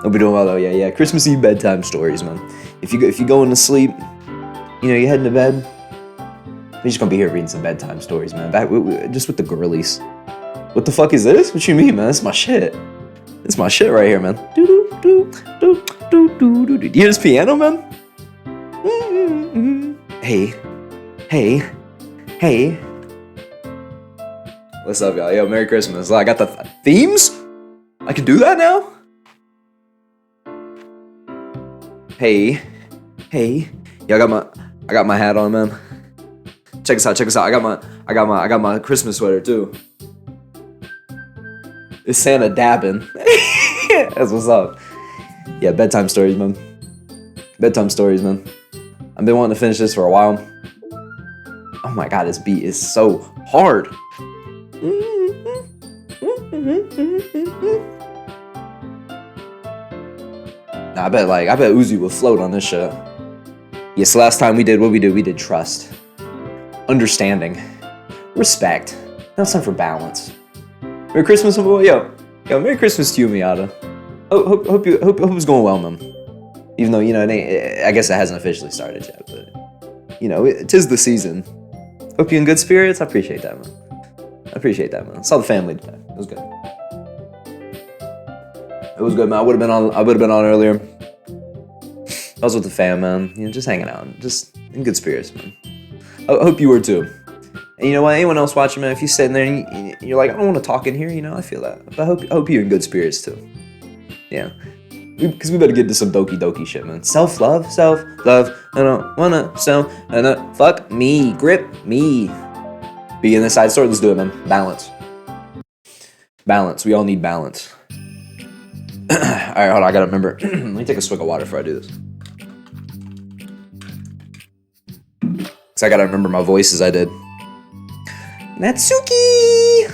Hope you're doing well though. Yeah. Christmas Eve bedtime stories, man. If you going to sleep, you know, you're heading to bed. We're just gonna be here reading some bedtime stories, man. Just with the girlies. What the fuck is this? What you mean, man? That's my shit. That's my shit right here, man. Do do do do do do do. You hear this piano, man? Hey. What's up, y'all? Yo, Merry Christmas. I got the themes? I can do that now? Hey. Yo, I got my hat on, man. Check this out. I got my Christmas sweater too. It's Santa dabbing. That's what's up. Yeah, bedtime stories, man. I've been wanting to finish this for a while. Oh my god, this beat is so hard. Nah, I bet Uzi would float on this shit. Yes, last time we did what we did trust, understanding, respect. Now it's time for balance. Merry Christmas, yo, Merry Christmas to you, Miata. Hope it's going well, man. Even though, you know, I guess it hasn't officially started yet, but you know, tis the season. Hope you're in good spirits. I appreciate that, man. I saw the family today. It was good. Man. I would have been on earlier. I was with the fam, man. You know, just hanging out, just in good spirits, man. I hope you were too. And you know what? Anyone else watching, man? If you're sitting there and you're like, I don't want to talk in here, you know, I feel that. But I hope you're in good spirits too. Yeah. Because we better get to some Doki shit, man. Self-love. I don't wanna fuck me, grip me. Be in the side story. Let's do it, man. Balance. We all need balance. All right, hold on. I gotta remember. Let me take a swig of water before I do this. Because I gotta remember my voice as I did. Natsuki!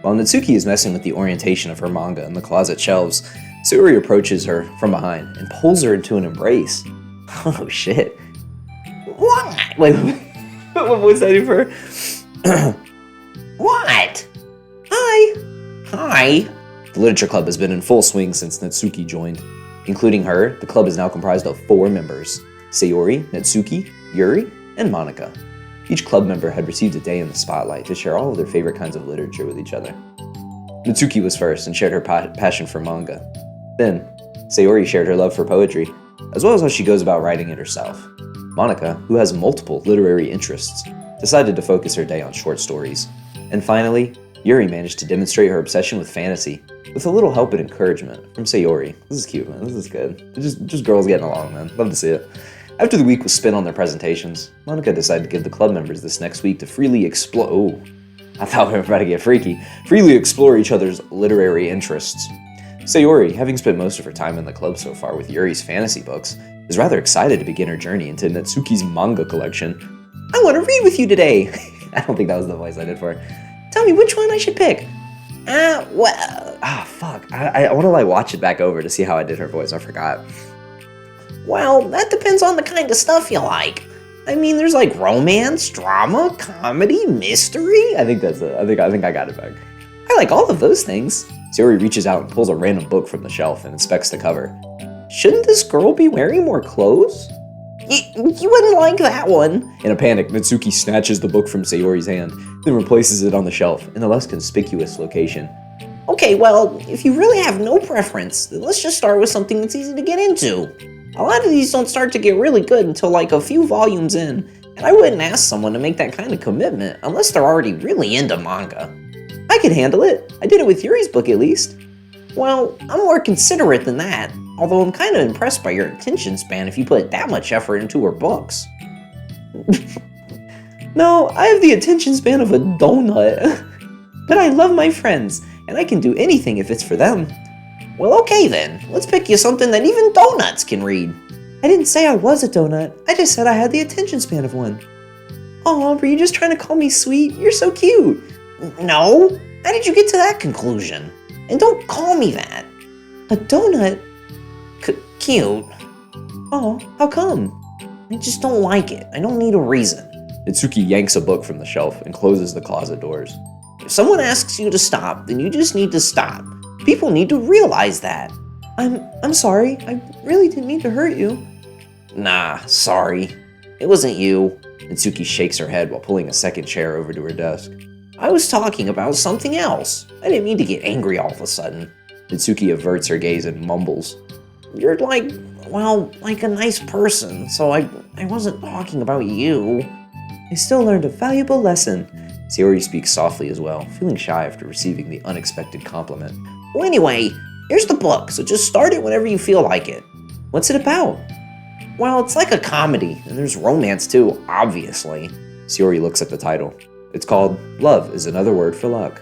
While Natsuki is messing with the orientation of her manga in the closet shelves, Sayori approaches her from behind and pulls her into an embrace. Oh shit. What? Wait, what voice did I do for her? What? Hi. The literature club has been in full swing since Natsuki joined. Including her, the club is now comprised of 4 members: Sayori, Natsuki, Yuri, and Monica. Each club member had received a day in the spotlight to share all of their favorite kinds of literature with each other. Natsuki was first and shared her passion for manga. Then, Sayori shared her love for poetry, as well as how she goes about writing it herself. Monica, who has multiple literary interests, decided to focus her day on short stories. And finally, Yuri managed to demonstrate her obsession with fantasy, with a little help and encouragement from Sayori. This is cute, man. This is good. Just girls getting along, man. Love to see it. After the week was spent on their presentations, Monica decided to give the club members this next week to freely explore. Oh, I thought we were about to get freaky. Freely explore each other's literary interests. Sayori, having spent most of her time in the club so far with Yuri's fantasy books, is rather excited to begin her journey into Natsuki's manga collection. I want to read with you today. I don't think that was the voice I did for her. Tell me which one I should pick. Fuck. I want to watch it back over to see how I did her voice. I forgot. Well, that depends on the kind of stuff you like. I mean, there's romance, drama, comedy, mystery. I think that's it. I think I got it back. I like all of those things. Sayori reaches out and pulls a random book from the shelf and inspects the cover. Shouldn't this girl be wearing more clothes? You wouldn't like that one. In a panic, Natsuki snatches the book from Sayori's hand, then replaces it on the shelf in a less conspicuous location. Okay, well, if you really have no preference, then let's just start with something that's easy to get into. A lot of these don't start to get really good until a few volumes in, and I wouldn't ask someone to make that kind of commitment unless they're already really into manga. I could handle it. I did it with Yuri's book at least. Well, I'm more considerate than that, although I'm kind of impressed by your attention span if you put that much effort into her books. No, I have the attention span of a donut. But I love my friends, and I can do anything if it's for them. Well, okay then. Let's pick you something that even donuts can read. I didn't say I was a donut. I just said I had the attention span of one. Aw, were you just trying to call me sweet? You're so cute. No. How did you get to that conclusion? And don't call me that. A donut? Cute. Oh, how come? I just don't like it. I don't need a reason. Natsuki yanks a book from the shelf and closes the closet doors. If someone asks you to stop, then you just need to stop. People need to realize that. I'm sorry. I really didn't mean to hurt you. Nah, sorry. It wasn't you. Natsuki shakes her head while pulling a second chair over to her desk. I was talking about something else. I didn't mean to get angry all of a sudden. Natsuki averts her gaze and mumbles. You're like a nice person, so I wasn't talking about you. I still learned a valuable lesson. Sayori speaks softly as well, feeling shy after receiving the unexpected compliment. Well, anyway, here's the book, so just start it whenever you feel like it. What's it about? Well, it's like a comedy, and there's romance too, obviously. Sayori looks at the title. It's called Love is Another Word for Luck.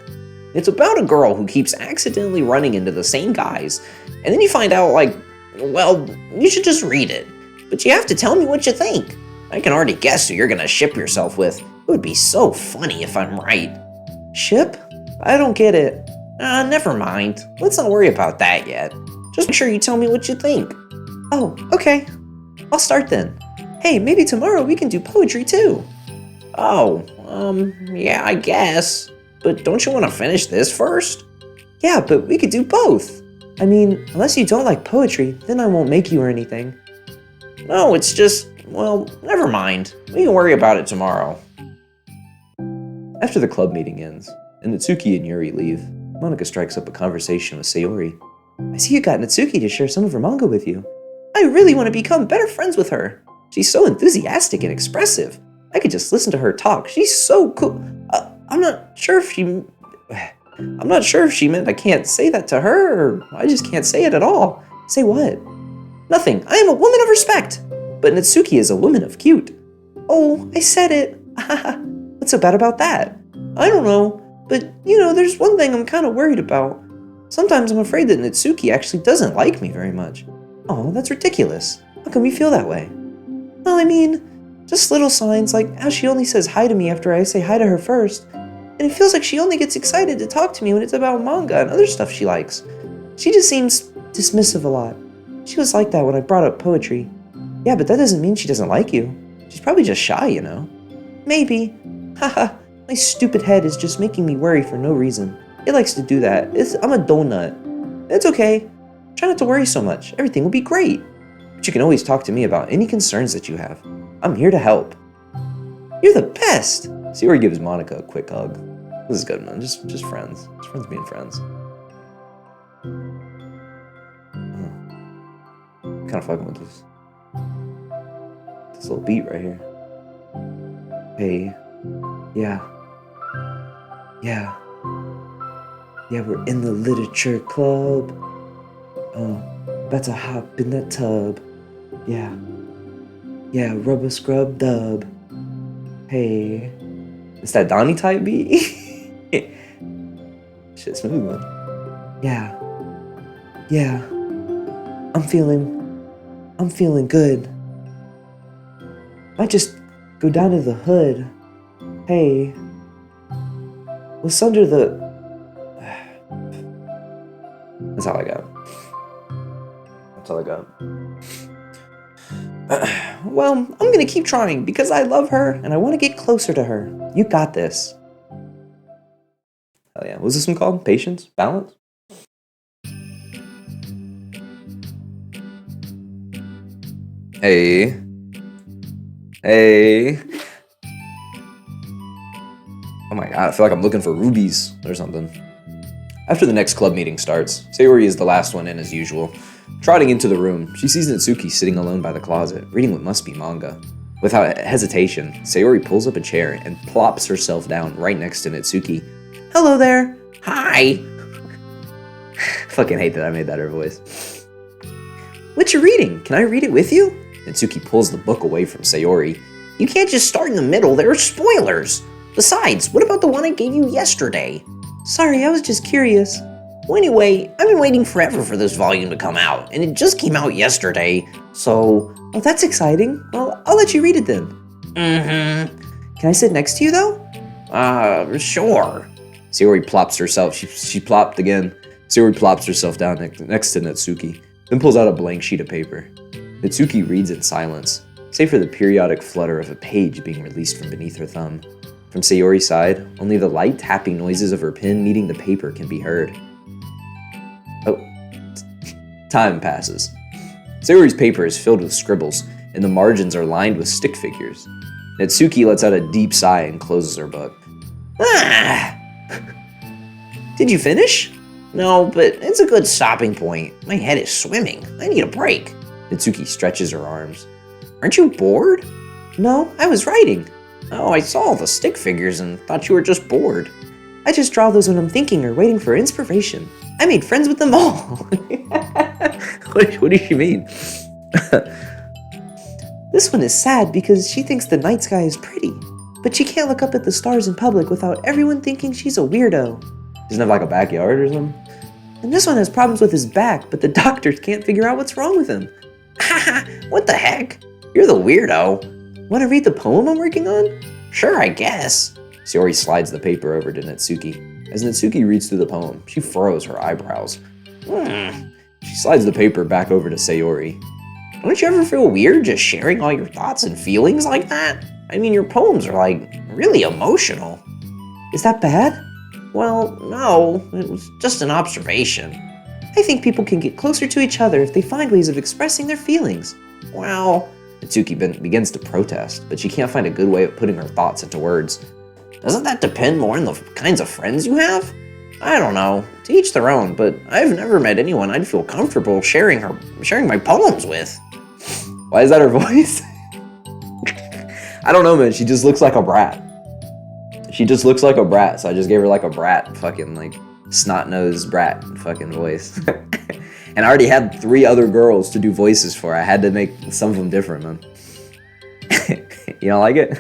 It's about a girl who keeps accidentally running into the same guys, and then you find out, well, you should just read it. But you have to tell me what you think. I can already guess who you're gonna ship yourself with. It would be so funny if I'm right. Ship? I don't get it. Never mind. Let's not worry about that yet. Just make sure you tell me what you think. Oh, okay. I'll start then. Hey, maybe tomorrow we can do poetry too. Oh, yeah, I guess. But don't you want to finish this first? Yeah, but we could do both. I mean, unless you don't like poetry, then I won't make you or anything. No, it's just, well, never mind. We can worry about it tomorrow. After the club meeting ends, and Natsuki and Yuri leave, Monika strikes up a conversation with Sayori. I see you got Natsuki to share some of her manga with you. I really want to become better friends with her. She's so enthusiastic and expressive. I could just listen to her talk. She's so cool. I'm not sure if she meant I can't say that to her, or I just can't say it at all. Say what? Nothing. I am a woman of respect. But Natsuki is a woman of cute. Oh, I said it. What's so bad about that? I don't know. But, there's one thing I'm kind of worried about. Sometimes I'm afraid that Natsuki actually doesn't like me very much. Oh, that's ridiculous. How come you feel that way? Well, I mean, just little signs like how she only says hi to me after I say hi to her first. And it feels like she only gets excited to talk to me when it's about manga and other stuff she likes. She just seems dismissive a lot. She was like that when I brought up poetry. Yeah, but that doesn't mean she doesn't like you. She's probably just shy, Maybe. Haha, my stupid head is just making me worry for no reason. It likes to do that. I'm a donut. It's okay. Try not to worry so much. Everything will be great. But you can always talk to me about any concerns that you have. I'm here to help. You're the best! Sayori gives Monika a quick hug. This is good, man. Just friends. Just friends being friends. Kind of fucking with this little beat right here. Hey. Yeah, we're in the literature club. About to hop in that tub. Yeah, rubber scrub dub. Hey. It's that Donnie type beat? Shit smooth, man. Yeah. I'm feeling good. Might just go down to the hood. Hey. What's under the... That's all I got. Well, I'm gonna keep trying because I love her and I want to get closer to her. You got this. Hell yeah. What's this one called? Patience? Balance? Hey. Oh my god, I feel like I'm looking for rubies or something. After the next club meeting starts, Sayori is the last one in as usual. Trotting into the room, she sees Natsuki sitting alone by the closet, reading what must be manga. Without hesitation, Sayori pulls up a chair and plops herself down right next to Natsuki. Hello there. Hi. Fucking hate that I made that her voice. What you reading? Can I read it with you? Natsuki pulls the book away from Sayori. You can't just start in the middle, there are spoilers. Besides, what about the one I gave you yesterday? Sorry, I was just curious. Well, anyway, I've been waiting forever for this volume to come out, and it just came out yesterday, so... Oh, that's exciting. Well, I'll let you read it then. Mm-hmm. Can I sit next to you, though? Sure. Sayori plops herself. She plopped again. Sayori plops herself down next to Natsuki, then pulls out a blank sheet of paper. Natsuki reads in silence, save for the periodic flutter of a page being released from beneath her thumb. From Sayori's side, only the light tapping noises of her pen meeting the paper can be heard. Oh, Time passes. Sayori's paper is filled with scribbles, and the margins are lined with stick figures. Natsuki lets out a deep sigh and closes her book. Ah! Did you finish? No, but it's a good stopping point. My head is swimming. I need a break. Natsuki stretches her arms. Aren't you bored? No, I was writing. Oh, I saw all the stick figures and thought you were just bored. I just draw those when I'm thinking or waiting for inspiration. I made friends with them all. What does she mean? This one is sad because she thinks the night sky is pretty, but she can't look up at the stars in public without everyone thinking she's a weirdo. Doesn't have like a backyard or something? And this one has problems with his back, but the doctors can't figure out what's wrong with him. Haha, what the heck? You're the weirdo. Want to read the poem I'm working on? Sure, I guess. Sayori slides the paper over to Natsuki. As Natsuki reads through the poem, she furrows her eyebrows. She slides the paper back over to Sayori. Don't you ever feel weird just sharing all your thoughts and feelings like that? I mean, your poems are like really emotional. Is that bad? Well, no, it was just an observation. I think people can get closer to each other if they find ways of expressing their feelings. Well, Natsuki begins to protest, but she can't find a good way of putting her thoughts into words. Doesn't that depend more on the kinds of friends you have? I don't know, to each their own, but I've never met anyone I'd feel comfortable sharing my poems with. Why is that her voice? I don't know, man, she just looks like a brat. She just looks like a brat, so I just gave her like a brat fucking like snot-nosed brat fucking voice. And I already had 3 other girls to do voices for. I had to make some of them different, man. You don't like it?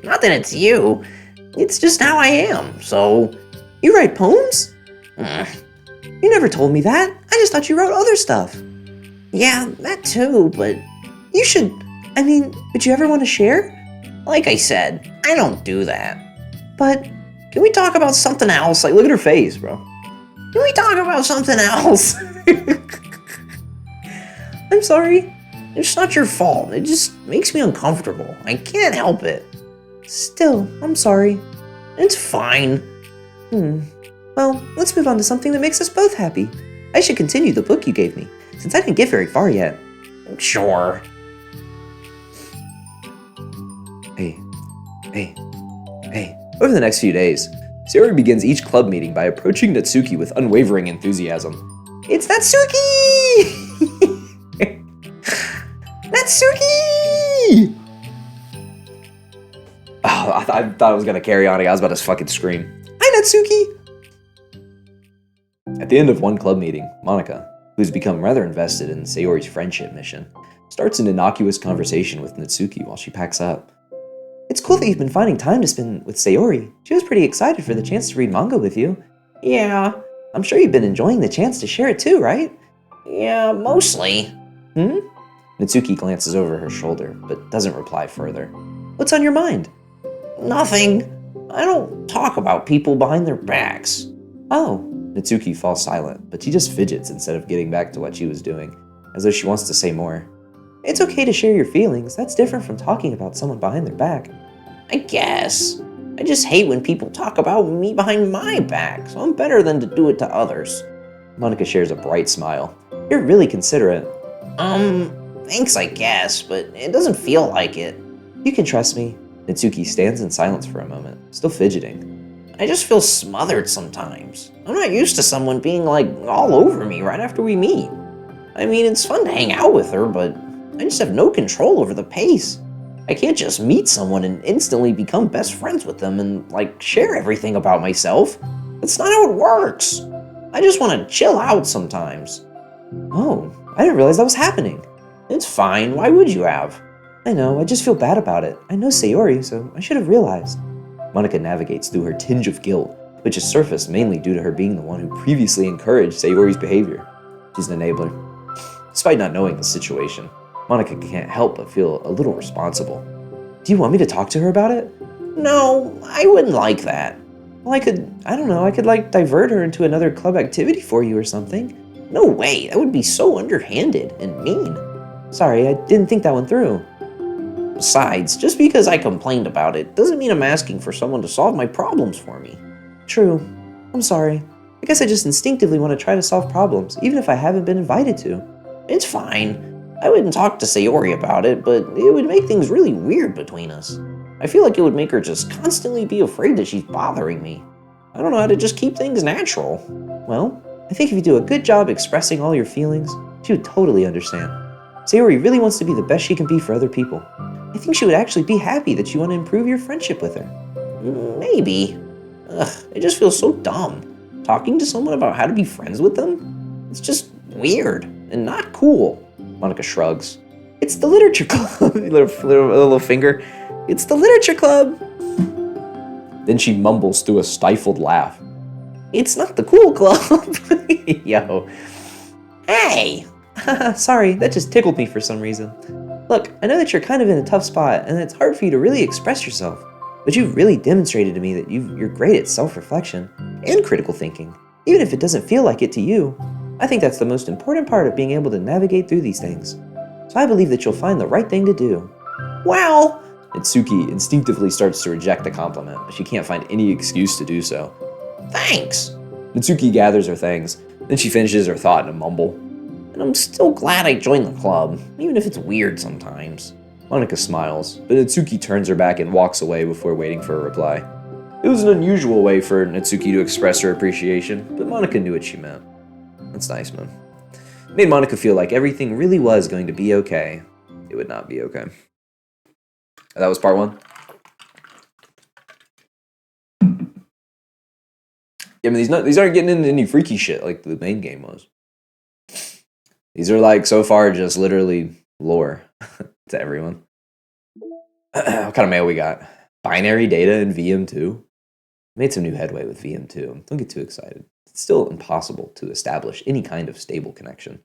Not that it's you. It's just how I am, so... You write poems? You never told me that. I just thought you wrote other stuff. Yeah, that too, but... You should... I mean, would you ever want to share? Like I said, I don't do that. But... Can we talk about something else? Like, look at her face, bro. Can we talk about something else? I'm sorry. It's not your fault. It just makes me uncomfortable. I can't help it. Still, I'm sorry. It's fine. Well, let's move on to something that makes us both happy. I should continue the book you gave me, since I didn't get very far yet. Sure. Hey. Over the next few days, Sayori begins each club meeting by approaching Natsuki with unwavering enthusiasm. It's Natsuki! Natsuki! Oh, I thought I was gonna carry on. I was about to fucking scream. Hi, Natsuki! At the end of one club meeting, Monica, who's become rather invested in Sayori's friendship mission, starts an innocuous conversation with Natsuki while she packs up. It's cool that you've been finding time to spend with Sayori. She was pretty excited for the chance to read manga with you. Yeah, I'm sure you've been enjoying the chance to share it too, right? Yeah, mostly. Natsuki glances over her shoulder, but doesn't reply further. What's on your mind? Nothing. I don't talk about people behind their backs. Oh. Natsuki falls silent, but she just fidgets instead of getting back to what she was doing, as though she wants to say more. It's okay to share your feelings. That's different from talking about someone behind their back. I guess. I just hate when people talk about me behind my back, so I'm better than to do it to others. Monica shares a bright smile. You're really considerate. Thanks, I guess, but it doesn't feel like it. You can trust me. Natsuki stands in silence for a moment, still fidgeting. I just feel smothered sometimes. I'm not used to someone being like all over me right after we meet. I mean, it's fun to hang out with her, but I just have no control over the pace. I can't just meet someone and instantly become best friends with them and like share everything about myself. That's not how it works. I just want to chill out sometimes. Oh, I didn't realize that was happening. It's fine, why would you have? I know, I just feel bad about it. I know Sayori, so I should have realized. Monica navigates through her tinge of guilt, which is surfaced mainly due to her being the one who previously encouraged Sayori's behavior. She's an enabler. Despite not knowing the situation, Monica can't help but feel a little responsible. Do you want me to talk to her about it? No, I wouldn't like that. Well, I could like divert her into another club activity for you or something. No way, that would be so underhanded and mean. Sorry, I didn't think that one through. Besides, just because I complained about it doesn't mean I'm asking for someone to solve my problems for me. True. I'm sorry. I guess I just instinctively want to try to solve problems, even if I haven't been invited to. It's fine. I wouldn't talk to Sayori about it, but it would make things really weird between us. I feel like it would make her just constantly be afraid that she's bothering me. I don't know how to just keep things natural. Well, I think if you do a good job expressing all your feelings, she would totally understand. Sayori really wants to be the best she can be for other people. I think she would actually be happy that you want to improve your friendship with her. Maybe. Ugh, it just feels so dumb. Talking to someone about how to be friends with them? It's just weird and not cool. Monica shrugs. It's the literature club. little finger. It's the literature club. Then she mumbles through a stifled laugh. It's not the cool club. Yo. Hey. Sorry, that just tickled me for some reason. Look, I know that you're kind of in a tough spot and it's hard for you to really express yourself, but you've really demonstrated to me that you're great at self-reflection and critical thinking, even if it doesn't feel like it to you. I think that's the most important part of being able to navigate through these things. So I believe that you'll find the right thing to do. Wow! Natsuki instinctively starts to reject the compliment, but she can't find any excuse to do so. Thanks! Natsuki gathers her things, then she finishes her thought in a mumble. And I'm still glad I joined the club, even if it's weird sometimes. Monica smiles, but Natsuki turns her back and walks away before waiting for a reply. It was an unusual way for Natsuki to express her appreciation, but Monica knew what she meant. That's nice, man. It made Monica feel like everything really was going to be okay. It would not be okay. That was part 1. Yeah, I mean, these aren't getting into any freaky shit like the main game was. These are like, so far, just literally lore to everyone. What kind of mail we got? Binary data in VM2? Made some new headway with VM2. Don't get too excited. It's still impossible to establish any kind of stable connection.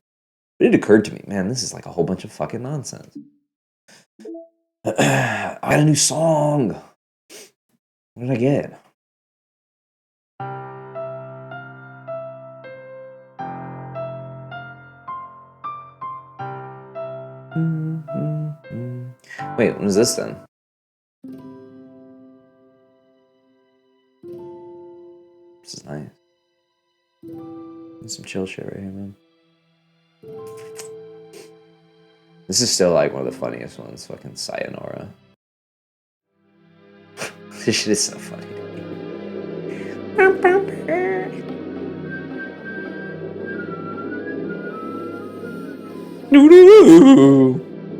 But it occurred to me, man, this is like a whole bunch of fucking nonsense. I got a new song. What did I get? Wait, what is this then? This is nice. There's some chill shit right here, man. This is still like one of the funniest ones. Fucking Sayonara. This shit is so funny.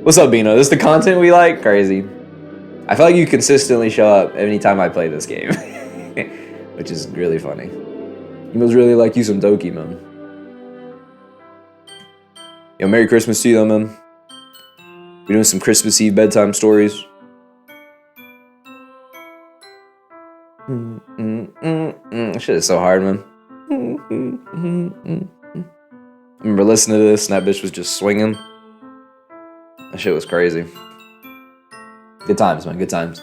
What's up, Bino? This is the content we like? Crazy. I feel like you consistently show up anytime I play this game. Which is really funny. You must really like you some Doki, man. Yo, Merry Christmas to you, though, man. We're doing some Christmas Eve bedtime stories. Shit is so hard, man. I remember listening to this, and that bitch was just swinging. That shit was crazy. Good times, man. Good times.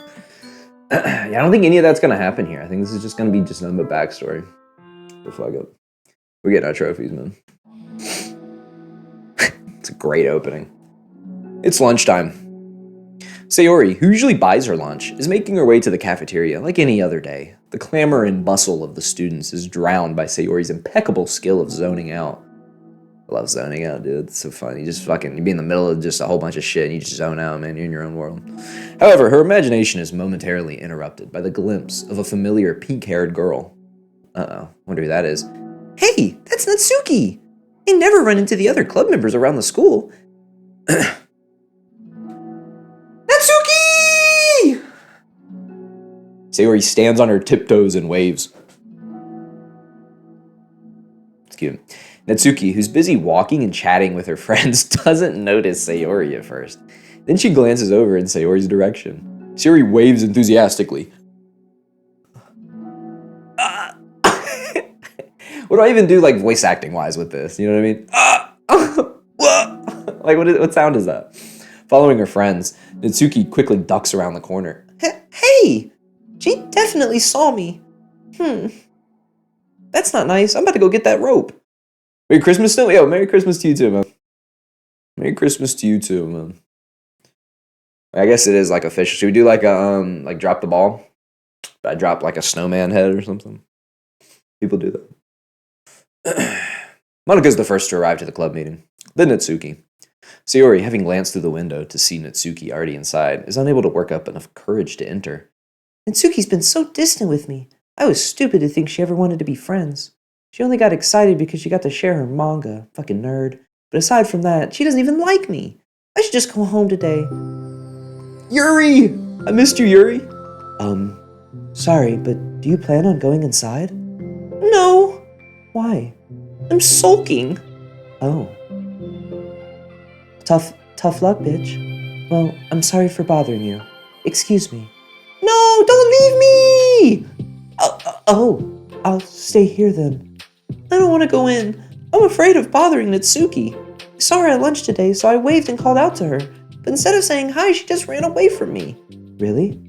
Yeah, I don't think any of that's gonna happen here. I think this is just gonna be just nothing but backstory. But fuck it. We're getting our trophies, man. It's a great opening. It's lunchtime. Sayori, who usually buys her lunch, is making her way to the cafeteria like any other day. The clamor and bustle of the students is drowned by Sayori's impeccable skill of zoning out. I love zoning out, dude. It's so fun. You just fucking, you be in the middle of just a whole bunch of shit and you just zone out, man. You're in your own world. However, her imagination is momentarily interrupted by the glimpse of a familiar pink-haired girl. Uh-oh. Wonder who that is. Hey, that's Natsuki! I never run into the other club members around the school. Natsuki! Sayori stands on her tiptoes and waves. It's cute. Natsuki, who's busy walking and chatting with her friends, doesn't notice Sayori at first. Then she glances over in Sayori's direction. Sayori waves enthusiastically. What do I even do, like, voice acting wise with this? You know what I mean? Like, what sound is that? Following her friends, Natsuki quickly ducks around the corner. Hey! She definitely saw me. That's not nice. I'm about to go get that rope. Merry Christmas still? Yo, Merry Christmas to you too, man. Merry Christmas to you too, man. I guess it is like official. Should we do like a like drop the ball? I drop like a snowman head or something. People do that. Monika's the first to arrive to the club meeting, then Natsuki. Sayori, having glanced through the window to see Natsuki already inside, is unable to work up enough courage to enter. Natsuki's been so distant with me. I was stupid to think she ever wanted to be friends. She only got excited because she got to share her manga. Fucking nerd. But aside from that, she doesn't even like me. I should just go home today. Yuri! I missed you, Yuri! Sorry, but do you plan on going inside? No. Why? I'm sulking. Oh. Tough luck, bitch. Well, I'm sorry for bothering you. Excuse me. No, don't leave me! I'll stay here then. I don't want to go in. I'm afraid of bothering Natsuki. I saw her at lunch today, so I waved and called out to her. But instead of saying hi, she just ran away from me. Really?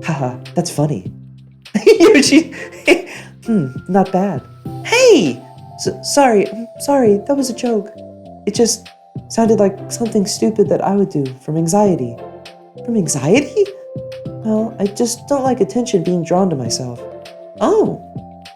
Haha, that's funny. She... Not bad. Hey! I'm sorry, that was a joke. It just sounded like something stupid that I would do from anxiety. From anxiety? Well, I just don't like attention being drawn to myself. Oh,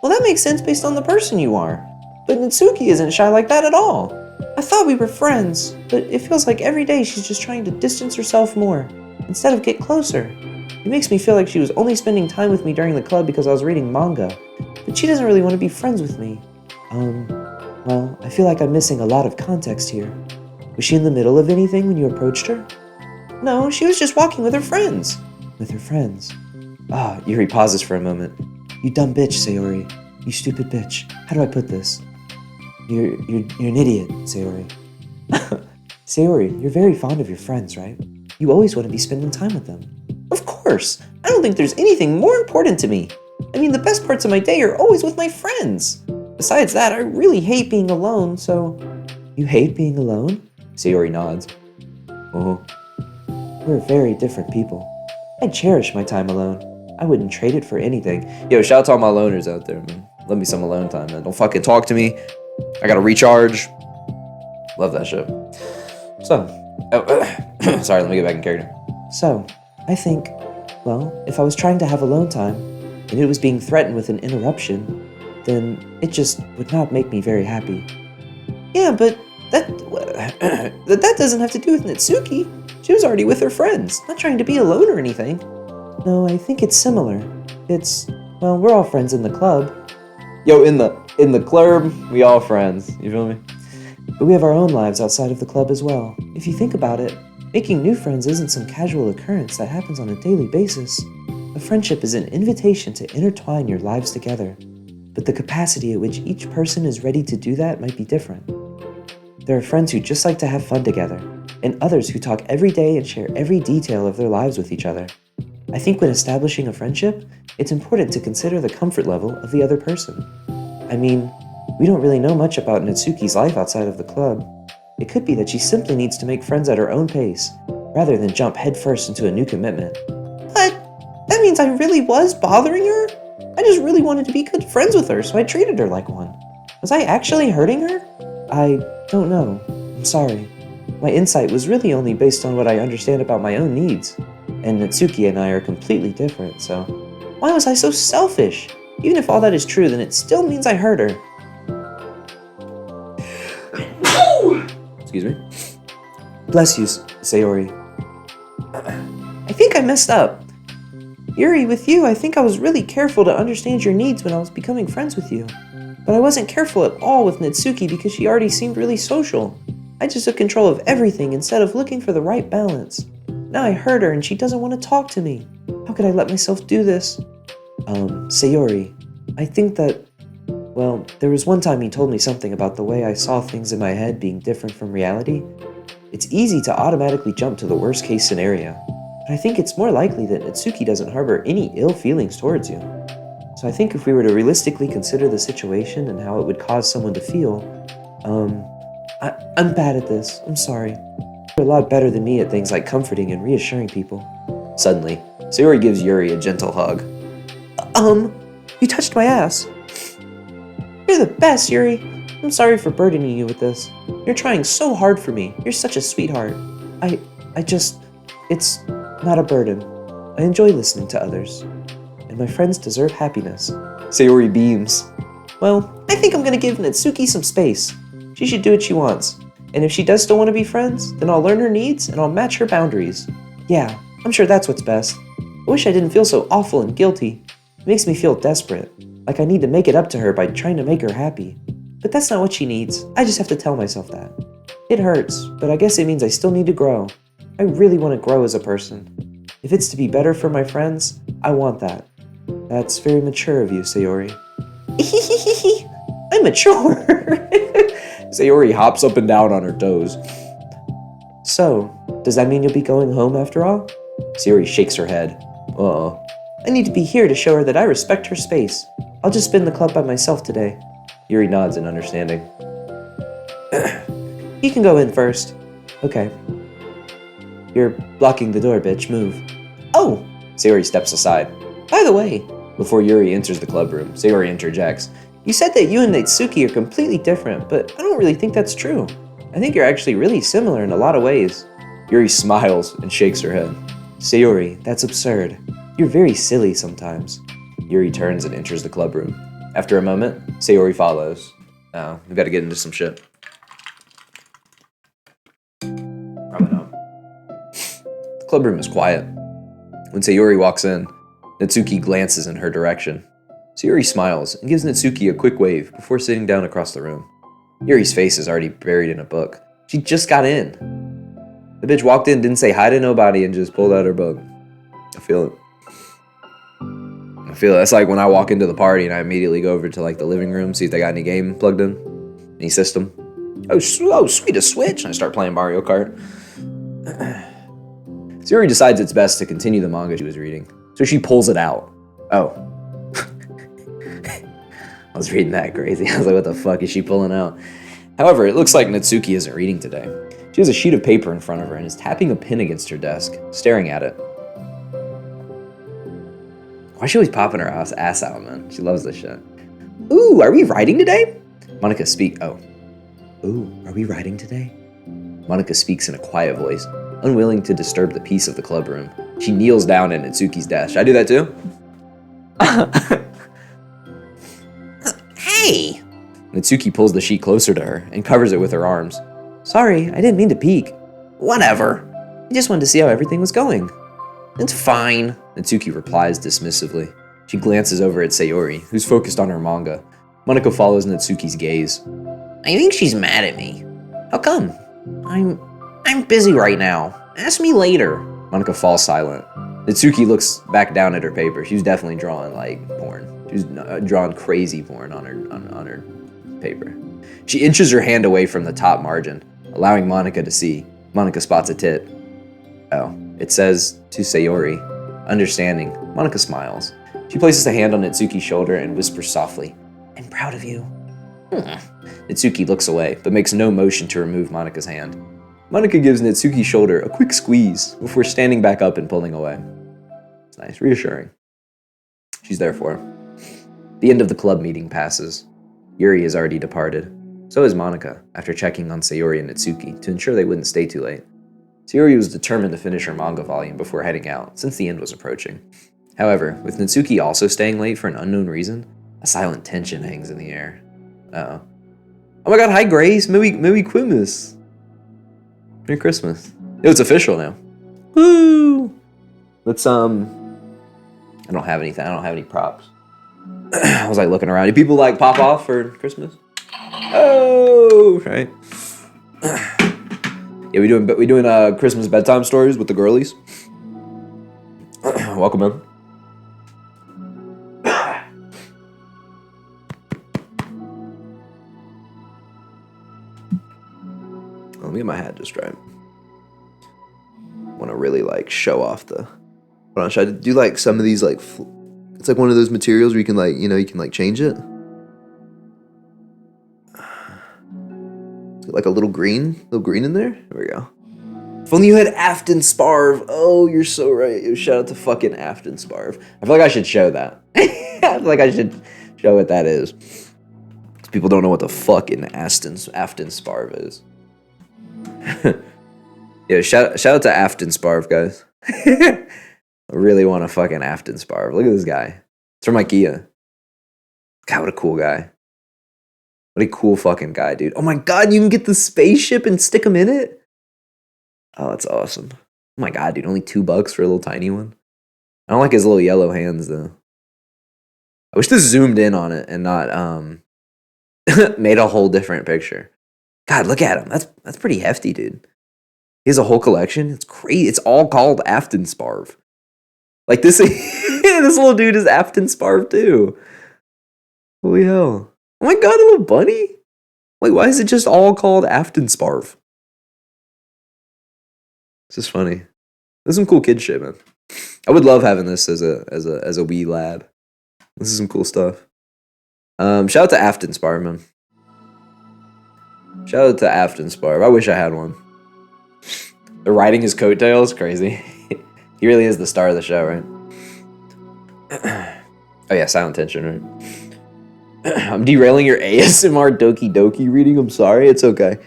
well that makes sense based on the person you are. But Natsuki isn't shy like that at all. I thought we were friends, but it feels like every day she's just trying to distance herself more, instead of get closer. It makes me feel like she was only spending time with me during the club because I was reading manga, but she doesn't really want to be friends with me. Well, I feel like I'm missing a lot of context here. Was she in the middle of anything when you approached her? No, she was just walking with her friends. With her friends? Yuri pauses for a moment. You dumb bitch, Sayori. You stupid bitch. How do I put this? You're an idiot, Sayori. Sayori, you're very fond of your friends, right? You always want to be spending time with them. Of course. I don't think there's anything more important to me. I mean, the best parts of my day are always with my friends. Besides that, I really hate being alone, so... You hate being alone? Sayori nods. Uh-huh. We're very different people. I cherish my time alone. I wouldn't trade it for anything. Yo, shout out to all my loners out there, man. Love me some alone time, man. Don't fucking talk to me. I gotta recharge. Love that shit. So, sorry, let me get back in character. So, I think, well, if I was trying to have alone time, and it was being threatened with an interruption, then it just would not make me very happy. Yeah, but that doesn't have to do with Natsuki. She was already with her friends, not trying to be alone or anything. No, I think it's similar. Well, we're all friends in the club. Yo, in the club, we all friends. You feel me? But we have our own lives outside of the club as well. If you think about it, making new friends isn't some casual occurrence that happens on a daily basis. A friendship is an invitation to intertwine your lives together. But the capacity at which each person is ready to do that might be different. There are friends who just like to have fun together, and others who talk every day and share every detail of their lives with each other. I think when establishing a friendship, it's important to consider the comfort level of the other person. I mean, we don't really know much about Natsuki's life outside of the club. It could be that she simply needs to make friends at her own pace, rather than jump headfirst into a new commitment. But that means I really was bothering her? I just really wanted to be good friends with her, so I treated her like one. Was I actually hurting her? I don't know. I'm sorry. My insight was really only based on what I understand about my own needs. And Natsuki and I are completely different, so... Why was I so selfish? Even if all that is true, then it still means I hurt her. Excuse me? Bless you, Sayori. I think I messed up. Yuri, with you, I think I was really careful to understand your needs when I was becoming friends with you. But I wasn't careful at all with Natsuki because she already seemed really social. I just took control of everything instead of looking for the right balance. Now I hurt her and she doesn't want to talk to me. How could I let myself do this? Sayori, I think that, well, there was one time you told me something about the way I saw things in my head being different from reality. It's easy to automatically jump to the worst case scenario, but I think it's more likely that Natsuki doesn't harbor any ill feelings towards you. So I think if we were to realistically consider the situation and how it would cause someone to feel, I'm bad at this, I'm sorry. You're a lot better than me at things like comforting and reassuring people. Suddenly, Sayori gives Yuri a gentle hug. You touched my ass. You're the best, Yuri. I'm sorry for burdening you with this. You're trying so hard for me. You're such a sweetheart. It's not a burden. I enjoy listening to others. And my friends deserve happiness. Sayori beams. Well, I think I'm gonna give Natsuki some space. She should do what she wants. And if she does still want to be friends, then I'll learn her needs and I'll match her boundaries. Yeah, I'm sure that's what's best. I wish I didn't feel so awful and guilty. It makes me feel desperate, like I need to make it up to her by trying to make her happy. But that's not what she needs. I just have to tell myself that. It hurts, but I guess it means I still need to grow. I really want to grow as a person. If it's to be better for my friends, I want that. That's very mature of you, Sayori. I'm mature. Sayori hops up and down on her toes. So, does that mean you'll be going home after all? Sayori shakes her head. Uh-oh. I need to be here to show her that I respect her space. I'll just spin the club by myself today. Yuri nods in understanding. You can go in first. Okay. You're blocking the door, bitch. Move. Oh! Sayori steps aside. By the way, Before Yuri enters the club room, Sayori interjects. you said that you and Natsuki are completely different, but I don't really think that's true. I think you're actually really similar in a lot of ways. Yuri smiles and shakes her head. Sayori, that's absurd. You're very silly sometimes. Yuri turns and enters the club room. After a moment, Sayori follows. Now, we've got to get into some shit. Probably not. The club room is quiet. When Sayori walks in, Natsuki glances in her direction. Sayori smiles and gives Natsuki a quick wave before sitting down across the room. Yuri's face is already buried in a book. She just got in. The bitch walked in, didn't say hi to nobody, and just pulled out her book. I feel it. That's like when I walk into the party and I immediately go over to like the living room, see if they got any game plugged in, any system. Oh, sweet, a Switch. And I start playing Mario Kart. Sayori decides it's best to continue the manga she was reading, so she pulls it out. Oh. I was reading that crazy. I was like, what the fuck is she pulling out? However, it looks like Natsuki isn't reading today. She has a sheet of paper in front of her and is tapping a pen against her desk, staring at it. Why is she always popping her ass out, man? She loves this shit. Ooh, are we writing today? Monica speaks. Oh. Ooh, are we writing today? Monica speaks in a quiet voice, unwilling to disturb the peace of the club room. She kneels down at Natsuki's desk. Should I do that too? Hey! Natsuki pulls the sheet closer to her and covers it with her arms. Sorry, I didn't mean to peek. Whatever. I just wanted to see how everything was going. It's fine. Natsuki replies dismissively. She glances over at Sayori, who's focused on her manga. Monica follows Natsuki's gaze. I think she's mad at me. How come? I'm busy right now. Ask me later. Monica falls silent. Natsuki looks back down at her paper. She was definitely drawing like porn. She was drawing crazy porn on her paper. She inches her hand away from the top margin, allowing Monica to see. Monica spots a tit. Oh, it says to Sayori. Understanding, Monica smiles. She places a hand on Natsuki's shoulder and whispers softly, I'm proud of you. Natsuki looks away, but makes no motion to remove Monica's hand. Monica gives Natsuki's shoulder a quick squeeze before standing back up and pulling away. It's nice, reassuring. She's there for him. The end of the club meeting passes. Yuri has already departed. So has Monica, after checking on Sayori and Natsuki to ensure they wouldn't stay too late. Sayori was determined to finish her manga volume before heading out, since the end was approaching. However, with Natsuki also staying late for an unknown reason, a silent tension hangs in the air. Uh-oh. Oh my god, hi Grace! Merry Christmas! Merry Christmas. Yo, it's official now. Woo! Let's, I don't have anything. I don't have any props. I was like looking around. Do people like pop off for Christmas? Oh, right. Yeah, we doing Christmas bedtime stories with the girlies. Welcome in. Let me get my hat just right. Want to really like show off the. Hold on, should I do like some of these like? It's like one of those materials where you can like you can like change it. Like a little green in there. There we go. If only you had Afton Sparv. Oh, you're so right. Yo, shout out to fucking Afton Sparv. I feel like I should show that. I feel like I should show what that is. Because people don't know what the fucking Afton Sparv is. Yeah, shout out to Afton Sparv, guys. I really want a fucking Afton Sparv. Look at this guy. It's from IKEA. God, what a cool guy. What a cool fucking guy, dude. Oh my god, you can get the spaceship and stick him in it? Oh, that's awesome. Oh my god, dude, only $2 for a little tiny one. I don't like his little yellow hands, though. I wish this zoomed in on it and not made a whole different picture. God, look at him. That's pretty hefty, dude. He has a whole collection. It's crazy. It's all called Aftensparv. Like this, this little dude is Aftensparv too. Holy hell! Oh my god, a little bunny. Wait, why is it just all called Aftensparv? This is funny. This is some cool kid shit, man. I would love having this as a wee lab. This is some cool stuff. Shout out to Aftensparv, man. Shout out to Aftensparv. I wish I had one. They're riding his coattails, crazy. He really is the star of the show, right? Oh yeah, silent tension, right? I'm derailing your ASMR Doki Doki reading. I'm sorry, it's okay.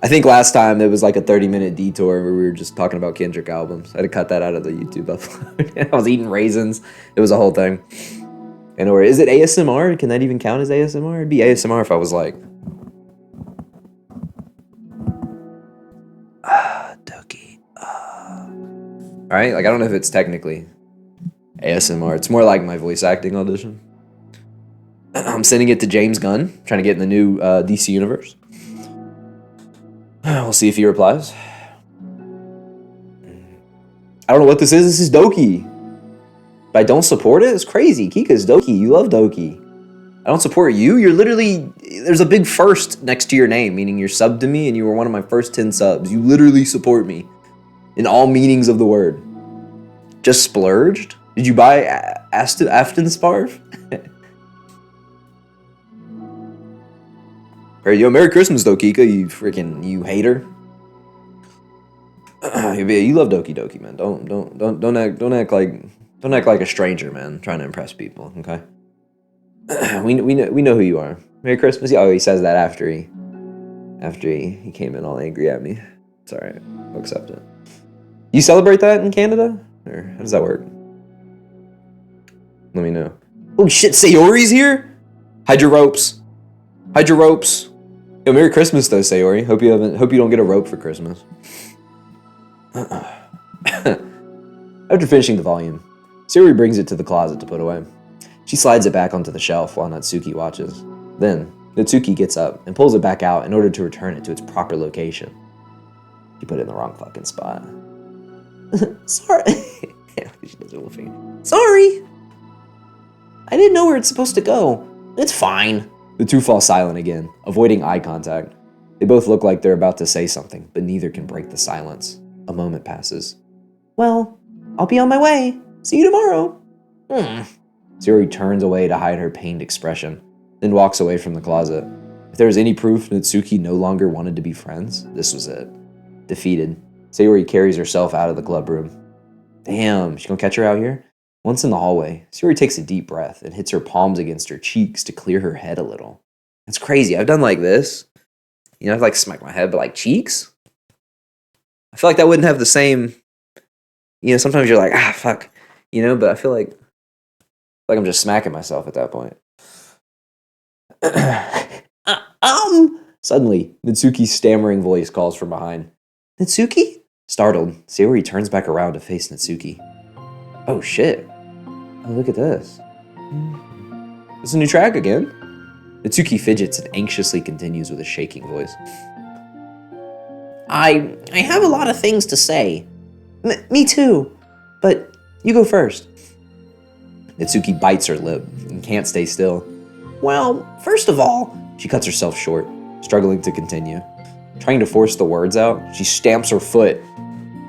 I think last time there was like a 30-minute detour where we were just talking about Kendrick albums. I had to cut that out of the YouTube upload. I was eating raisins. It was a whole thing. Anyway, is it ASMR? Can that even count as ASMR? It'd be ASMR if I was like... Doki. Alright, like I don't know if it's technically ASMR. It's more like my voice acting audition. I'm sending it to James Gunn, trying to get in the new DC universe. We'll see if he replies. I don't know what this is. This is Doki. But I don't support it? It's crazy. Kika's Doki. You love Doki. I don't support you? You're literally... There's a big first next to your name, meaning you're subbed to me and you were one of my first 10 subs. You literally support me. In all meanings of the word. Just splurged? Did you buy Aftensparv? Hey, yo, Merry Christmas, though, Kika, you hater. You love Doki Doki, man. Don't act like a stranger, man. Trying to impress people, okay? we know who you are. Merry Christmas. Oh, he says that after he came in all angry at me. It's all right. I'll accept it. You celebrate that in Canada, or how does that work? Let me know. Oh shit, Sayori's here. Hide your ropes. Hide your ropes. Yo, Merry Christmas though, Sayori. Hope you don't get a rope for Christmas. After finishing the volume, Sayori brings it to the closet to put away. She slides it back onto the shelf while Natsuki watches. Then, Natsuki gets up and pulls it back out in order to return it to its proper location. She put it in the wrong fucking spot. Sorry. She does it with her finger. Sorry. I didn't know where it's supposed to go. It's fine. The two fall silent again, avoiding eye contact. They both look like they're about to say something, but neither can break the silence. A moment passes. Well, I'll be on my way. See you tomorrow. Sayori turns away to hide her pained expression, then walks away from the closet. If there was any proof Natsuki no longer wanted to be friends, this was it. Defeated, Sayori carries herself out of the club room. Damn, she gonna catch her out here? Once in the hallway, Sayori takes a deep breath and hits her palms against her cheeks to clear her head a little. It's crazy. I've done like this. You know, I've like smacked my head, but like cheeks? I feel like that wouldn't have the same... You know, sometimes you're like, fuck. You know, but I feel like I'm just smacking myself at that point. Suddenly, Natsuki's stammering voice calls from behind. Natsuki? Startled, Sayori turns back around to face Natsuki. Oh shit. Oh, look at this. It's a new track again? Natsuki fidgets and anxiously continues with a shaking voice. I have a lot of things to say. Me too. But you go first. Natsuki bites her lip and can't stay still. Well, first of all, She cuts herself short, struggling to continue. Trying to force the words out, she stamps her foot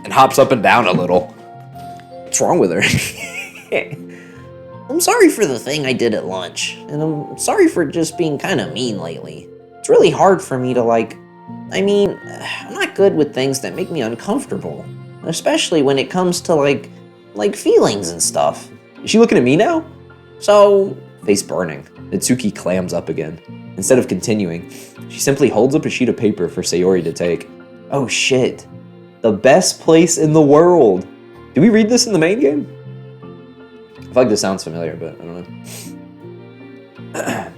and hops up and down a little. What's wrong with her? I'm sorry for the thing I did at lunch, and I'm sorry for just being kind of mean lately. It's really hard for me to I'm not good with things that make me uncomfortable, especially when it comes to like feelings and stuff. Is she looking at me now? So, Face burning, Natsuki clams up again. Instead of continuing, she simply holds up a sheet of paper for Sayori to take. Oh shit. The best place in the world. Did we read this in the main game? I feel like this sounds familiar, but I don't know.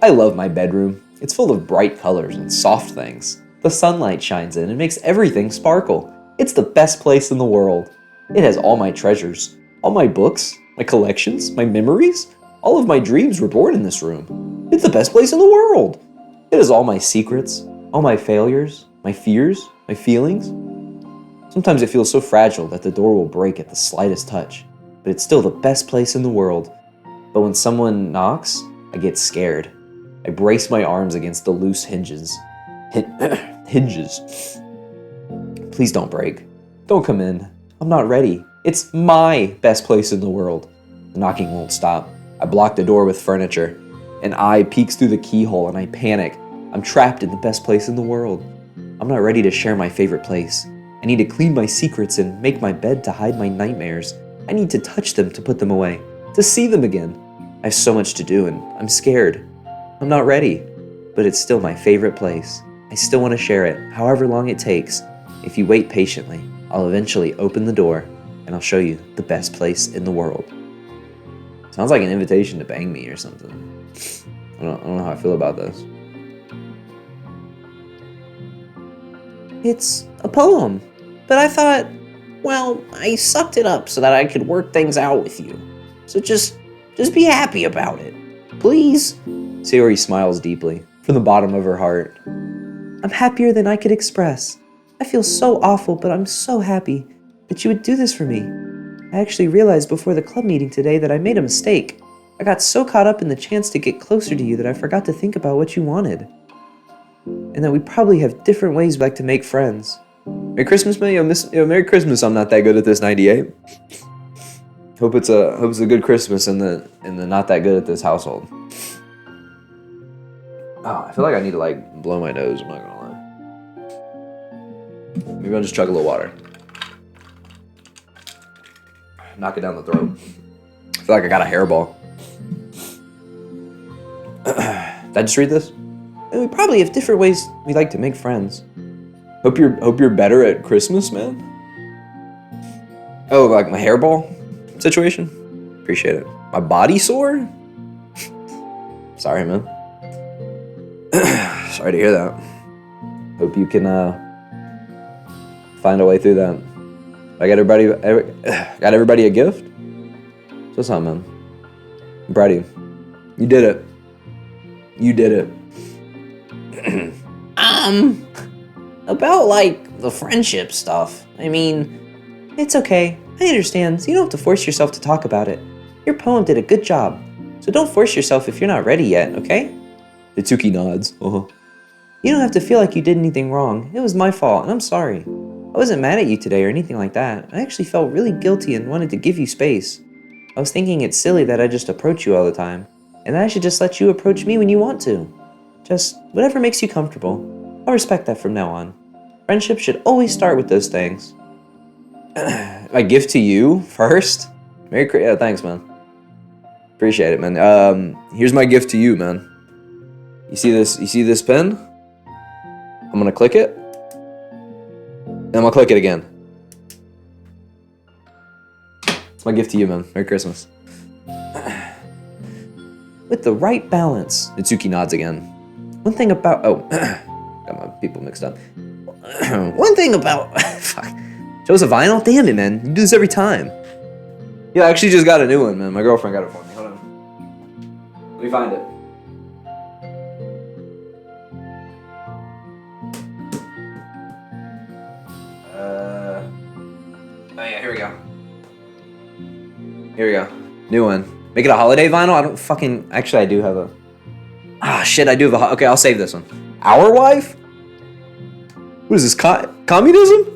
I love my bedroom. It's full of bright colors and soft things. The sunlight shines in and makes everything sparkle. It's the best place in the world. It has all my treasures, all my books, my collections, my memories. All of my dreams were born in this room. It's the best place in the world. It has all my secrets, all my failures, my fears, my feelings. Sometimes it feels so fragile that the door will break at the slightest touch, but it's still the best place in the world. But when someone knocks, I get scared. I brace my arms against the loose hinges. Hinges. Please don't break. Don't come in. I'm not ready. It's my best place in the world. The knocking won't stop. I block the door with furniture. An eye peeks through the keyhole and I panic. I'm trapped in the best place in the world. I'm not ready to share my favorite place. I need to clean my secrets and make my bed to hide my nightmares. I need to touch them to put them away, to see them again. I have so much to do and I'm scared. I'm not ready, but it's still my favorite place. I still want to share it, however long it takes. If you wait patiently, I'll eventually open the door and I'll show you the best place in the world. Sounds like an invitation to bang me or something. I don't know how I feel about this. It's a poem, but I thought, well, I sucked it up so that I could work things out with you. So just be happy about it. Please. Sayori smiles deeply, from the bottom of her heart. I'm happier than I could express. I feel so awful, but I'm so happy that you would do this for me. I actually realized before the club meeting today that I made a mistake. I got so caught up in the chance to get closer to you that I forgot to think about what you wanted. And that we probably have different ways we like to make friends. Merry Christmas, man. Merry Christmas. I'm not that good at this 98. Hope it's a good Christmas in the not that good at this household. Oh, I feel like I need to like blow my nose. I'm not gonna lie. Maybe I'll just chug a little water. Knock it down the throat. I feel like I got a hairball. Did I just read this? And we probably have different ways we like to make friends. Hope you're better at Christmas, man. Oh, like my hairball situation? Appreciate it. My body sore? Sorry, man. Sorry to hear that. Hope you can find a way through that. I got everybody a gift? So what's up, man? I'm proud of you. You did it. You did it. About like the friendship stuff. I mean, It's okay. I understand. You don't have to force yourself to talk about it. Your poem did a good job. So don't force yourself if you're not ready yet, okay? Itsuki nods. You don't have to feel like you did anything wrong. It was my fault, and I'm sorry. I wasn't mad at you today or anything like that. I actually felt really guilty and wanted to give you space. I was thinking it's silly that I just approach you all the time, and that I should just let you approach me when you want to. Just whatever makes you comfortable. I'll respect that from now on. Friendship should always start with those things. My gift to you first. Yeah, thanks, man. Appreciate it, man. Here's my gift to you, man. You see this pen? I'm gonna click it. And I'm gonna click it again. It's my gift to you, man. Merry Christmas. With the right balance. Itsuki nods again. One thing about... Oh, got my people mixed up. one thing about... Fuck. Show us a vinyl? Damn it, man. You do this every time. Yeah, I actually just got a new one, man. My girlfriend got it for me. Hold on. Let me find it. Oh yeah, here we go. Here we go. New one. Make it a holiday vinyl? I don't fucking... Actually, I do have a... Ah, shit, I do have a... Okay, I'll save this one. Our Wife? What is this, communism?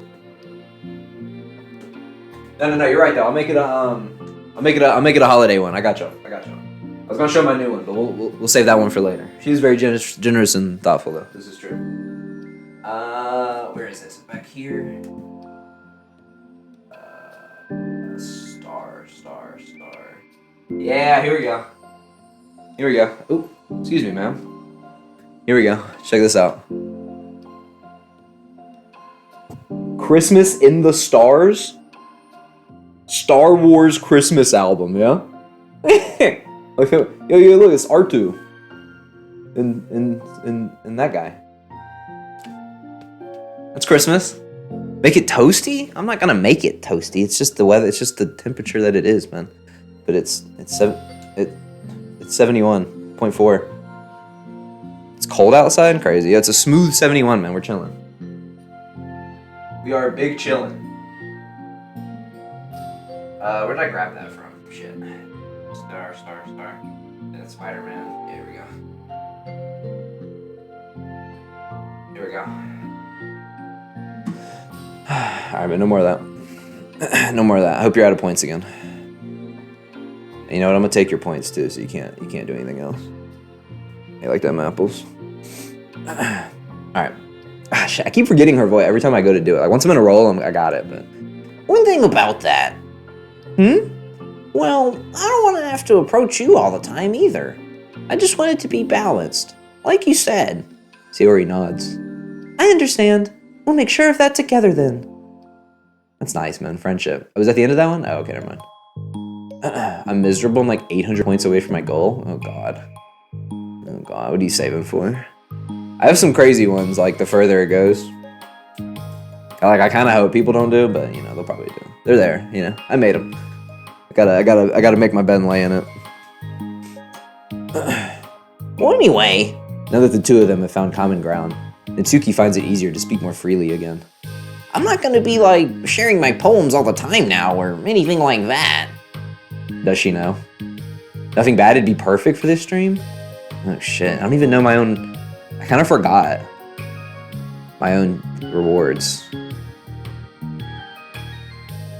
No, you're right though. I'll make it a holiday one. I got you. I was gonna show my new one, but we'll save that one for later. She's very generous and thoughtful though. This is true. Where is this? Back here. Star. Yeah, here we go. Oop, excuse me, ma'am. Here we go. Check this out. Christmas in the Stars. Star Wars Christmas album, yeah? Yo, look, it's R2. and that guy. That's Christmas. Make it toasty? I'm not gonna make it toasty. It's just the weather. It's just the temperature that it is, man. But it's 71.4. It's cold outside. Crazy. Yeah, it's a smooth 71, man. We're chilling. We are big chillin'. Where did I grab that from? Shit. Star. That's Spider-Man. Here we go. Here we go. Alright, but no more of that. No more of that. I hope you're out of points again. And you know what? I'm gonna take your points too, so you can't do anything else. You like them apples? Alright. Ah, shit, I keep forgetting her voice every time I go to do it. Like once I'm in a roll, I got it, but One thing about that. Well, I don't want to have to approach you all the time either. I just want it to be balanced, like you said. Sayori nods. I understand. We'll make sure of that together then. That's nice, man. Friendship. Oh, was that the end of that one? Oh, okay, never mind. I'm miserable. I'm like 800 points away from my goal. Oh, God. Oh, God. What are you saving for? I have some crazy ones, like the further it goes. I kind of hope people don't do, but, you know, they'll probably do. They're there, you know. I made them. I gotta make my bed and lay in it. Well, anyway. Now that the two of them have found common ground, Natsuki finds it easier to speak more freely again. I'm not going to be, like, sharing my poems all the time now or anything like that. Does she know? Nothing bad would be perfect for this stream? Oh, shit. I don't even know my own... I kind of forgot my own rewards.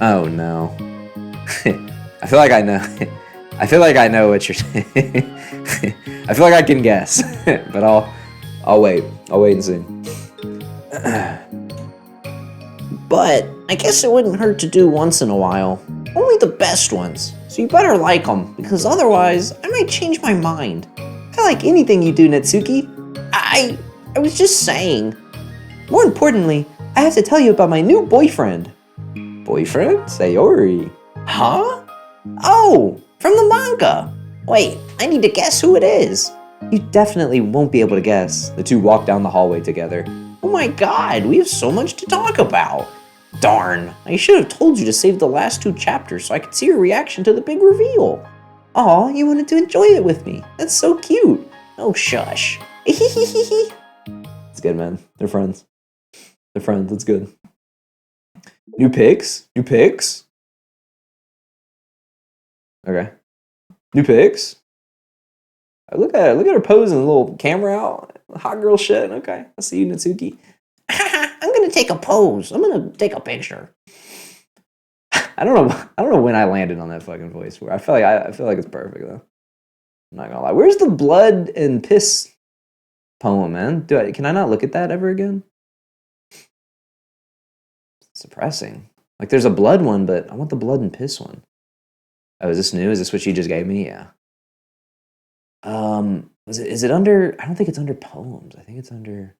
Oh, no. I feel like I know. I feel like I know what you're saying. I feel like I can guess, but I'll wait. I'll wait and see. But I guess it wouldn't hurt to do once in a while. Only the best ones. So you better like them, because otherwise I might change my mind. I like anything you do, Natsuki. I was just saying. More importantly, I have to tell you about my new boyfriend. Boyfriend? Sayori. Huh? Oh, from the manga. Wait, I need to guess who it is. You definitely won't be able to guess. The two walk down the hallway together. Oh my god, we have so much to talk about. Darn, I should have told you to save the last 2 chapters so I could see your reaction to the big reveal. Aw, you wanted to enjoy it with me. That's so cute. Oh, shush. It's good, man. They're friends. They're friends. It's good. New pics? New pics? Okay. New pics? Look at her posing, a little camera out. Hot girl shit. Okay. I see you, Natsuki. I'm gonna take a pose. I'm gonna take a picture. I don't know when I landed on that fucking voice. I feel like it's perfect though. I'm not gonna lie. Where's the blood and piss poem, man? Can I not look at that ever again? It's depressing. Like there's a blood one, but I want the blood and piss one. Oh, is this new? Is this what she just gave me? Yeah. Is it under? I don't think it's under poems. I think it's under.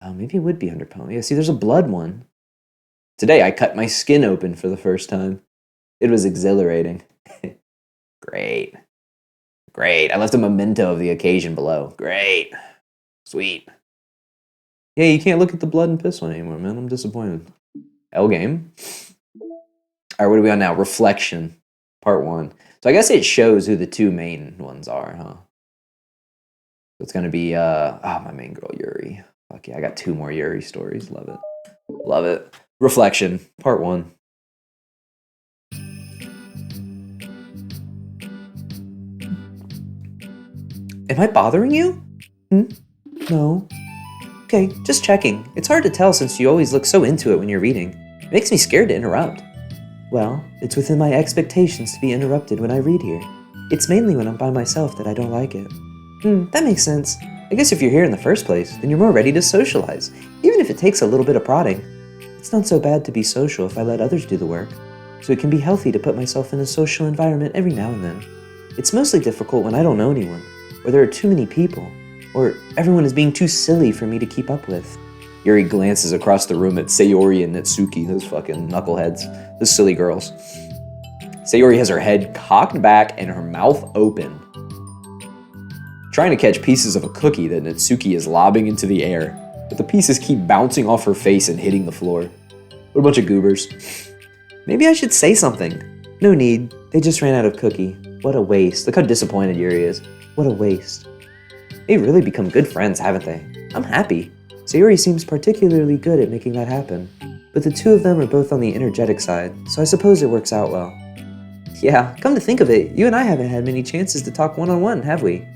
Maybe it would be under poem. Yeah, see, there's a blood one. Today, I cut my skin open for the first time. It was exhilarating. Great. I left a memento of the occasion below. Great. Sweet. Yeah, you can't look at the blood and piss one anymore, man. I'm disappointed. L game. All right, what are we on now? Reflection, part 1. So I guess it shows who the 2 main ones are, huh? So it's going to be, my main girl, Yuri. Fuck yeah, I got 2 more Yuri stories. Love it. Love it. Reflection, part 1. Am I bothering you? No. Okay, just checking. It's hard to tell since you always look so into it when you're reading. It makes me scared to interrupt. Well, it's within my expectations to be interrupted when I read here. It's mainly when I'm by myself that I don't like it. That makes sense. I guess if you're here in the first place, then you're more ready to socialize, even if it takes a little bit of prodding. It's not so bad to be social if I let others do the work, so it can be healthy to put myself in a social environment every now and then. It's mostly difficult when I don't know anyone, or there are too many people, or everyone is being too silly for me to keep up with. Yuri glances across the room at Sayori and Natsuki, those fucking knuckleheads, those silly girls. Sayori has her head cocked back and her mouth open, trying to catch pieces of a cookie that Natsuki is lobbing into the air, but the pieces keep bouncing off her face and hitting the floor. What a bunch of goobers. Maybe I should say something. No need. They just ran out of cookie. What a waste. Look how disappointed Yuri is. What a waste. They've really become good friends, haven't they? I'm happy. Sayori seems particularly good at making that happen. But the two of them are both on the energetic side, so I suppose it works out well. Yeah, come to think of it, you and I haven't had many chances to talk one-on-one, have we?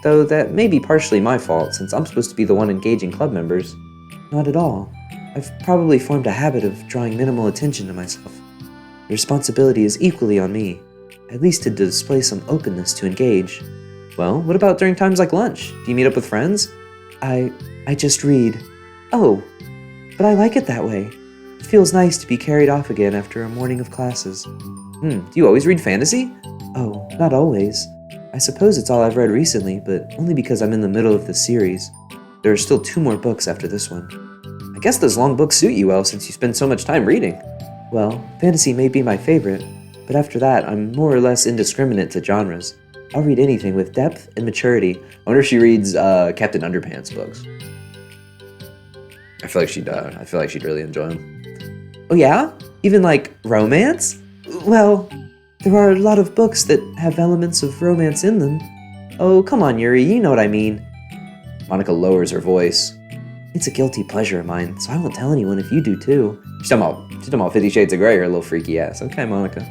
Though that may be partially my fault, since I'm supposed to be the one engaging club members. Not at all. I've probably formed a habit of drawing minimal attention to myself. The responsibility is equally on me, at least to display some openness to engage. Well, what about during times like lunch? Do you meet up with friends? I just read. Oh, but I like it that way. It feels nice to be carried off again after a morning of classes. Do you always read fantasy? Oh, not always. I suppose it's all I've read recently, but only because I'm in the middle of the series. There are still 2 more books after this one. I guess those long books suit you well since you spend so much time reading. Well, fantasy may be my favorite, but after that, I'm more or less indiscriminate to genres. I'll read anything with depth and maturity. I wonder if she reads Captain Underpants books. I feel like she'd really enjoy them. Oh yeah? Even like romance? Well, there are a lot of books that have elements of romance in them. Oh, come on, Yuri, you know what I mean. Monica lowers her voice. It's a guilty pleasure of mine, so I won't tell anyone if you do too. She's talking about 50 Shades of Grey, her little freaky ass. Okay, Monica.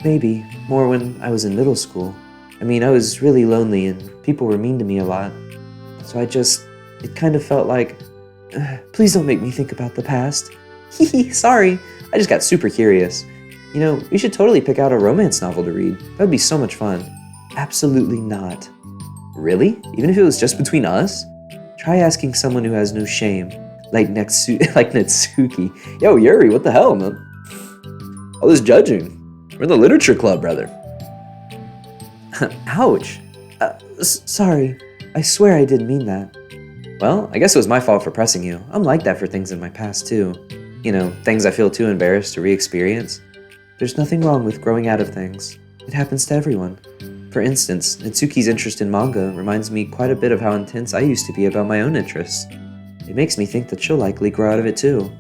Maybe. More when I was in middle school. I mean, I was really lonely and people were mean to me a lot. So it kind of felt like, please don't make me think about the past. Sorry, I just got super curious. You know, we should totally pick out a romance novel to read. That would be so much fun. Absolutely not. Really? Even if it was just between us? Try asking someone who has no shame, like Natsuki. Yo, Yuri, what the hell, man? All this judging. We're in the literature club, brother. Ouch. Sorry. I swear I didn't mean that. Well, I guess it was my fault for pressing you. I'm like that for things in my past, too. You know, things I feel too embarrassed to re-experience. There's nothing wrong with growing out of things. It happens to everyone. For instance, Natsuki's interest in manga reminds me quite a bit of how intense I used to be about my own interests. It makes me think that she'll likely grow out of it, too.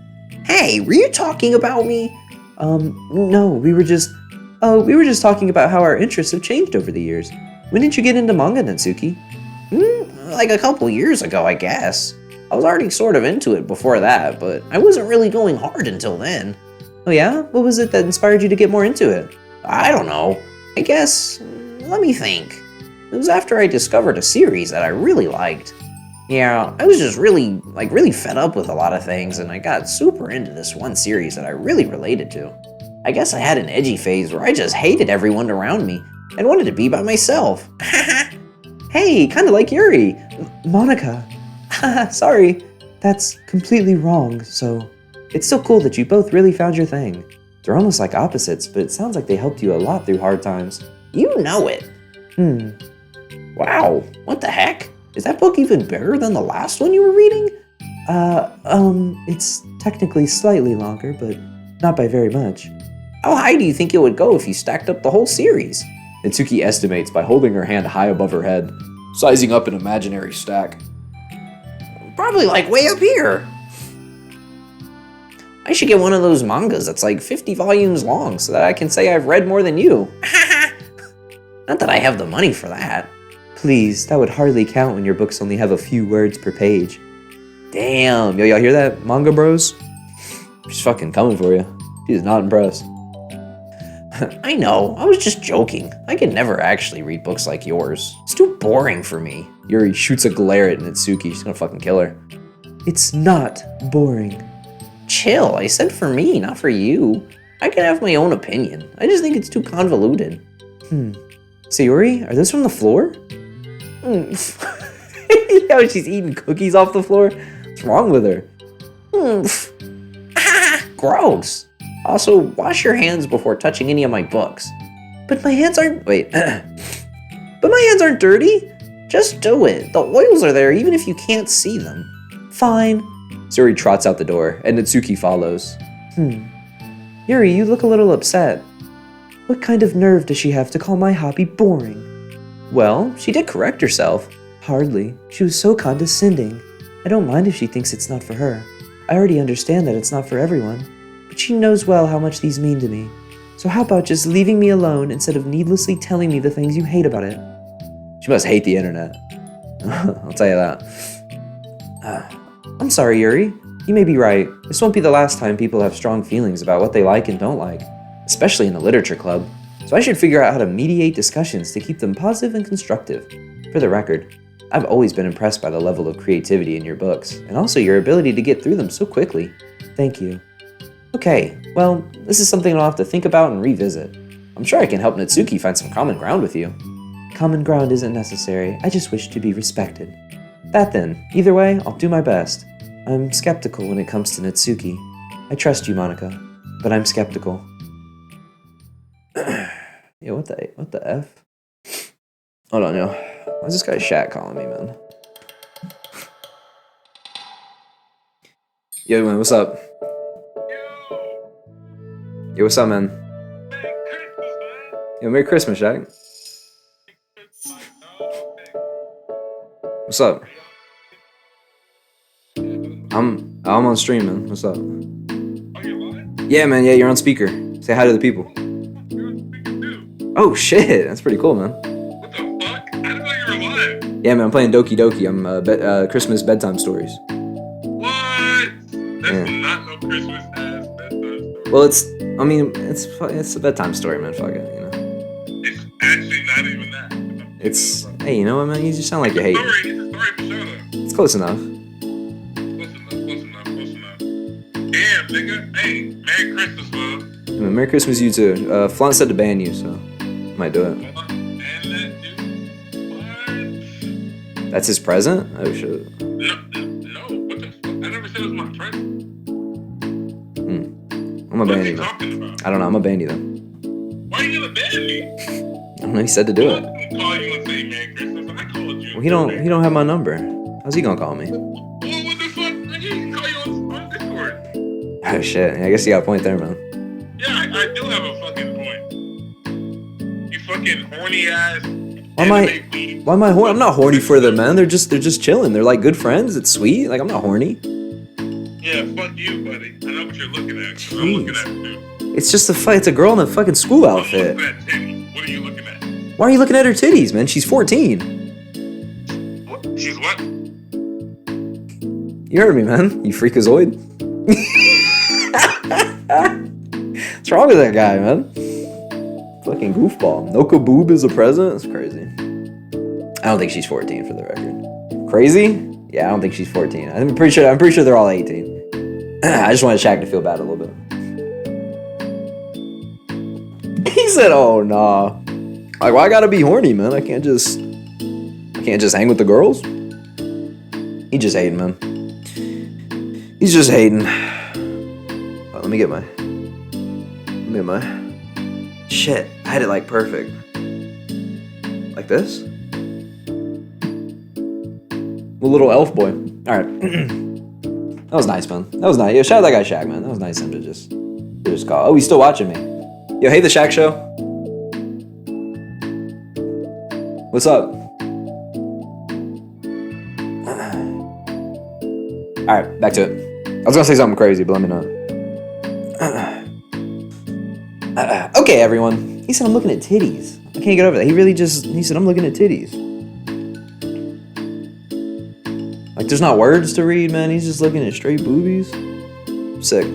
Hey, were you talking about me? No, we were just talking about how our interests have changed over the years. When did you get into manga, Natsuki? Like a couple years ago, I guess. I was already sort of into it before that, but I wasn't really going hard until then. Oh yeah? What was it that inspired you to get more into it? I don't know. I guess, let me think. It was after I discovered a series that I really liked. Yeah, I was just really fed up with a lot of things, and I got super into this one series that I really related to. I guess I had an edgy phase where I just hated everyone around me and wanted to be by myself. Hey, kind of like Yuri. Monica. Sorry. That's completely wrong, so it's still cool that you both really found your thing. They're almost like opposites, but it sounds like they helped you a lot through hard times. You know it. Wow, what the heck? Is that book even bigger than the last one you were reading? It's technically slightly longer, but not by very much. How high do you think it would go if you stacked up the whole series? Natsuki estimates by holding her hand high above her head, sizing up an imaginary stack. Probably like way up here. I should get one of those mangas that's like 50 volumes long so that I can say I've read more than you. Not that I have the money for that. Please, that would hardly count when your books only have a few words per page. Damn, yo, y'all hear that, manga bros? She's fucking coming for you. She's not impressed. I know, I was just joking. I could never actually read books like yours. It's too boring for me. Yuri shoots a glare at Natsuki. She's gonna fucking kill her. It's not boring. Chill, I said for me, not for you. I can have my own opinion. I just think it's too convoluted. Sayori, are those from the floor? Yo, she's eating cookies off the floor? What's wrong with her? Gross. Also, wash your hands before touching any of my books. But my hands aren't... Wait. But my hands aren't dirty. Just do it. The oils are there even if you can't see them. Fine. Sayori trots out the door, and Natsuki follows. Yuri, you look a little upset. What kind of nerve does she have to call my hobby boring? Well, she did correct herself. Hardly. She was so condescending. I don't mind if she thinks it's not for her. I already understand that it's not for everyone. But she knows well how much these mean to me. So how about just leaving me alone instead of needlessly telling me the things you hate about it? She must hate the internet. I'll tell you that. I'm sorry, Yuri. You may be right. This won't be the last time people have strong feelings about what they like and don't like, especially in the literature club. So I should figure out how to mediate discussions to keep them positive and constructive. For the record, I've always been impressed by the level of creativity in your books, and also your ability to get through them so quickly. Thank you. Okay, well, this is something I'll have to think about and revisit. I'm sure I can help Natsuki find some common ground with you. Common ground isn't necessary, I just wish to be respected. That then, either way, I'll do my best. I'm skeptical when it comes to Natsuki. I trust you, Monica, but I'm skeptical. Yo, what the F? Hold on, yo. Why's this guy Shaq calling me, man? Yo, man, what's up? Yo, what's up, man? Yo, Merry Christmas, Shaq. What's up? I'm on stream, man. What's up? Yeah, man. Yeah, you're on speaker. Say hi to the people. Oh shit, that's pretty cool, man. What the fuck? I didn't know you were live. Yeah, man. I'm playing Doki Doki. I'm Christmas bedtime stories. What? That's not no Christmas ass bedtime story. Well, it's a bedtime story, man. Fuck it, you know. It's actually not even that. It's hey, you know what, man? You just sound like you're hating. It's a story for sure though. It's close enough. Close enough. Damn, nigga. Hey, Merry Christmas, love. Yeah, man, Merry Christmas, you too. Flaunt said to ban you, so might do it. And that dude. What? That's his present? Oh shit. No. What the fuck? I never said it was my present. I'm a What is ban he you. talking about? I don't know. I'm a ban you then. Why are you gonna ban me? I don't know. He said to do I it. didn't call you and say Merry Christmas. I called you. Well, he don't have my number. How's he gonna call me? Well, what the fuck? Nigga, he can call you on Discord. Oh shit. I guess you got a point there, man. Yeah, I do have a fucking point. You fucking horny ass. Why am I horny? I'm not horny for them, man. They're just chilling. They're like good friends. It's sweet. Like I'm not horny. Yeah, fuck you, buddy. I know what you're looking at. 'Cause I'm looking at too. It's just a fight. It's a girl in a fucking school outfit. I'm looking at titties. What are you looking at? Why are you looking at her titties, man? She's 14. What? She's what? You heard me, man. You freakazoid. What's wrong with that guy, man? Fucking goofball. No kaboob is a present? That's crazy. I don't think she's 14 for the record. Crazy? Yeah, I don't think she's 14. I'm pretty sure they're all 18. I just wanted Shaq to feel bad a little bit. He said, "Oh nah." Like, why I gotta be horny, man? I can't just hang with the girls. He just hating, man. He's just hating. Let me get my shit. I had it like perfect. Like this. A little elf boy. All right. That was nice, man. That was nice. Yo, shout out that guy Shaq, man. That was nice of him to just call. Oh, he's still watching me. Yo, hey, the Shaq Show. What's up? All right, back to it. I was gonna say something crazy, but let me know. Okay, everyone. He said I'm looking at titties. I can't get over that. He said I'm looking at titties. Like there's not words to read, man. He's just looking at straight boobies. Sick.